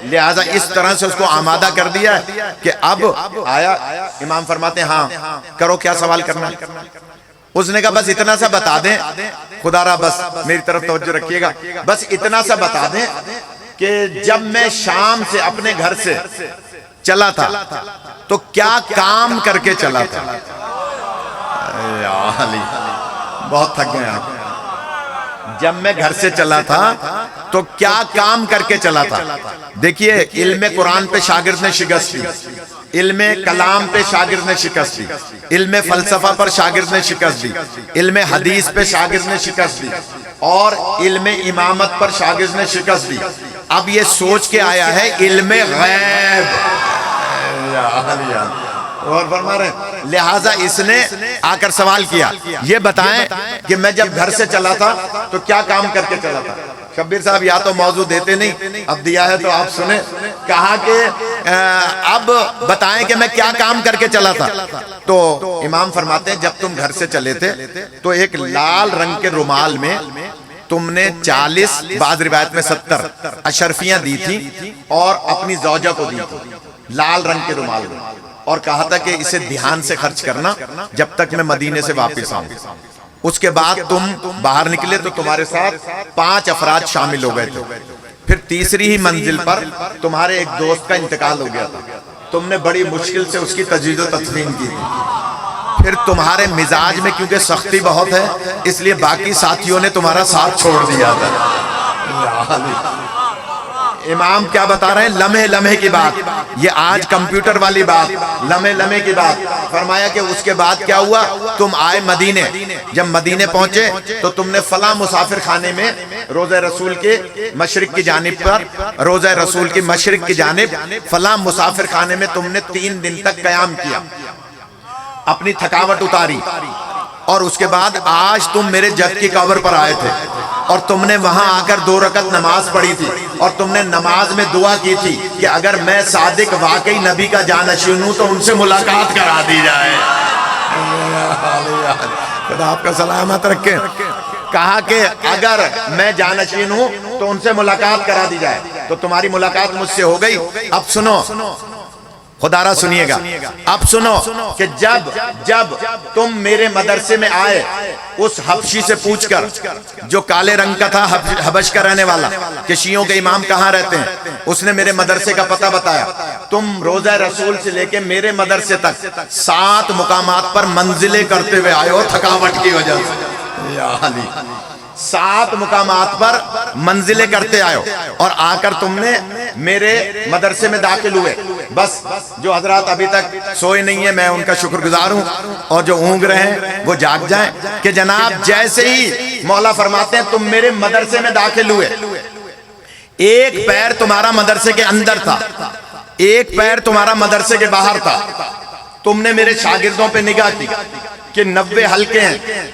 Speaker 1: لہذا اس طرح سے اس کو آمادہ کر دیا کہ اب آیا۔ امام فرماتے ہیں ہاں کرو، کیا سوال کرنا؟ اس نے کہا بس اتنا سا بتا دیں، خدا را بس میری طرف توجہ رکھیے گا، بس اتنا سا بتا دیں کہ جب میں شام سے اپنے گھر سے چلا تھا تو کیا کام کر کے چلا تھا؟ یا علی بہت تھک گئے آپ۔ جب میں گھر سے چلا تھا تو کیا کام کر کے چلا تھا؟ دیکھیے علم قرآن پہ شاگرد نے شکست دی، علم کلام پہ شاگرد نے شکست دی، علم فلسفہ پر شاگرد نے شکست دی، علم حدیث پہ شاگرد نے شکست دی، اور علم امامت پر شاگرد نے شکست دی۔ اب یہ سوچ کے آیا ہے علم غیب، اور فرما رہے ہیں لہٰذا اس نے آ کر سوال کیا یہ بتائیں کہ میں جب گھر سے چلا تھا تو کیا کام کر کے چلا تھا؟ شبیر صاحب یا تو موضوع دیتے نہیں، اب دیا ہے تو آپ سنیں۔ کہا کہ اب بتائیں کہ میں کیا کام کر کے چلا تھا؟ تو امام فرماتے ہیں جب تم گھر سے چلے تھے تو ایک لال رنگ کے رومال میں تم نے 40 بعض روایت میں 70 اشرفیاں دی تھی اور اپنی زوجہ کو دی تھی لال رنگ کے رومال میں، اور کہا تھا کہ اسے دھیان سے خرچ کرنا جب تک میں مدینے سے واپس آؤں۔ اس کے بعد تم باہر نکلے تو تمہارے ساتھ 5 افراد شامل ہو گئے تھے، پھر تیسری ہی منزل پر تمہارے ایک دوست کا انتقال ہو گیا تھا، تم نے بڑی مشکل سے اس کی تجوید و تدفین کی تھی، پھر تمہارے مزاج میں کیونکہ سختی بہت ہے اس لیے باقی ساتھیوں نے تمہارا ساتھ چھوڑ دیا تھا۔ امام کیا بتا رہے ہیں؟ لمحے لمحے کی بات، یہ آج کمپیوٹر والی بات، لمحے لمحے کی بات۔ فرمایا کہ اس کے بعد کیا ہوا؟ تم آئے مدینے، جب مدینے پہنچے تو تم نے فلاں مسافر خانے میں روضہ رسول کے مشرق کی جانب پر، روضہ رسول کی مشرق کی جانب فلاں مسافر خانے میں تم نے 3 دن تک قیام کیا، اپنی تھکاوٹ اتاری، اور اس کے بعد آج تم میرے جد کی قبر پر آئے تھے اور تم نے وہاں آ کر 2 رکعت نماز پڑھی تھی اور تم نے نماز میں دعا کی تھی کہ اگر میں صادق واقعی نبی کا جانشین ہوں تو ان سے ملاقات کرا دی جائے۔ خدا آپ کا سلامت رکھے۔ کہا کہ اگر میں جانشین ہوں تو ان سے ملاقات کرا دی جائے، تو تمہاری ملاقات مجھ سے ہو گئی۔ اب سنو، خدا را سنیے گا، اب سنو کہ جب تم میرے مدرسے میں آئے اس حبشی سے پوچھ کر جو کالے رنگ کا تھا، حبش کا رہنے والا، کہ شیعوں کے امام کہاں رہتے ہیں، اس نے میرے مدرسے کا پتہ بتایا۔ تم روضہ رسول سے لے کے میرے مدرسے تک 7 مقامات پر منزلیں کرتے ہوئے آئے ہو تھکاوٹ کی وجہ سے، یا علی 7 مقامات پر منزلیں کرتے آئے ہو، اور آ کر تم نے میرے مدرسے میں داخل ہوئے۔ بس جو حضرات ابھی تک سوئے نہیں ہیں میں ان کا شکر گزار ہوں، اور جو اونگ رہے ہیں وہ جاگ جائیں کہ جناب جیسے ہی مولا فرماتے ہیں تم میرے مدرسے میں داخل ہوئے، ایک پیر تمہارا مدرسے کے اندر تھا، ایک پیر تمہارا مدرسے کے باہر تھا۔ تم نے میرے شاگردوں پہ نگاہ کی کہ 90 حلقے ہیں،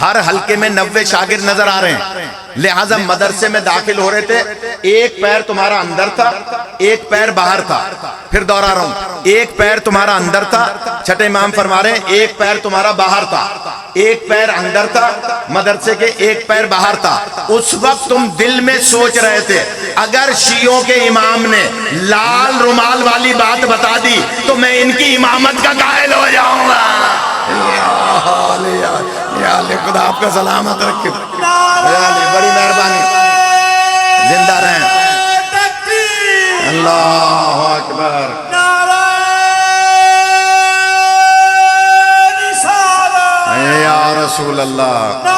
Speaker 1: ہر حلقے میں 90 شاگرد نظر آ رہے ہیں، لہٰذا مدرسے میں داخل ہو رہے تھے، ایک پیر تمہارا اندر تھا، ایک پیر باہر تھا. پھر دوہرا رہا ہوں، ایک پیر تمہارا اندر تھا، چھٹے امام فرما رہے ہیں ایک پیر تمہارا باہر تھا، ایک پیر اندر تھا مدرسے کے، ایک پیر باہر تھا. اس وقت تم دل میں سوچ رہے تھے اگر شیعوں کے امام نے لال رومال والی بات بتا دی تو میں ان کی امامت کا قائل ہو جاؤں گا. یا علی خدا آپ کا سلامت رکھے، بڑی مہربانی، زندہ رہیں. اللہ اکبر. یا رسول اللہ.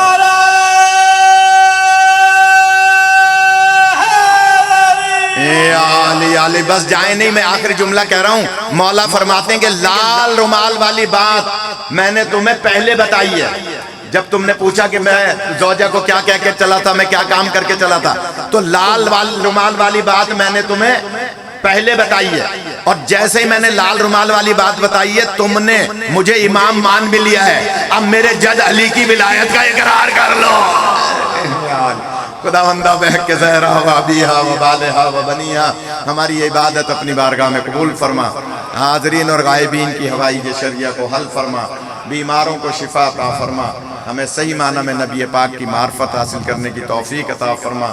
Speaker 1: علی بس جائیں نہیں، میں آخری جملہ کہہ رہا ہوں. مولا فرماتے ہیں کہ لال رومال والی بات میں نے تمہیں پہلے بتائی ہے. جب تم نے پوچھا کہ میں زوجہ کو کیا کہہ کے چلا تھا، میں کیا کام کر کے چلا تھا، تو لال رومال والی بات میں نے تمہیں پہلے بتائی ہے. اور جیسے ہی میں نے لال رومال والی بات بتائی ہے تم نے مجھے امام مان بھی لیا ہے. اب میرے جد علی کی ولایت کا اقرار کر لو. خداوندہ بہک کے زہرہ و ابیہا و بالہا و بنیہا ہماری عبادت اپنی بارگاہ میں قبول فرما. حاضرین اور غائبین کی حوائج شرعیہ کو حل فرما. بیماروں کو شفا عطا فرما. ہمیں صحیح معنی میں نبی پاک کی معرفت حاصل کرنے کی توفیق عطا فرما.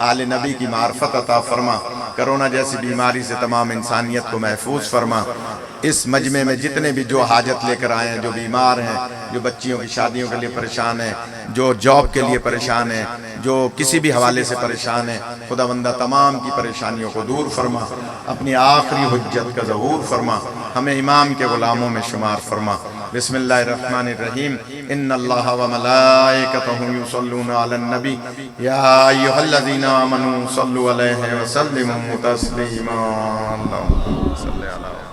Speaker 1: آل نبی کی معرفت عطا فرما. کرونا جیسی بیماری سے تمام انسانیت کو محفوظ فرما. اس مجمع میں جتنے بھی جو حاجت لے کر آئے ہیں، جو بیمار ہیں، جو بچیوں کی شادیوں کے لیے پریشان ہیں، جو جاب کے لیے پریشان ہیں، جو کسی بھی حوالے سے پریشان ہیں، خداوندہ تمام کی پریشانیوں کو دور فرما. اپنی آخری حجت کا ظہور فرما. ہمیں امام کے غلاموں میں شمار فرما. بسم اللہ الرحمن الرحیم. ان اللہ و ملائکتہ یصلون علی النبی یا ایھا الذین آمنوا صلوا علیہ وسلموا تسلیما. اللہم صل علی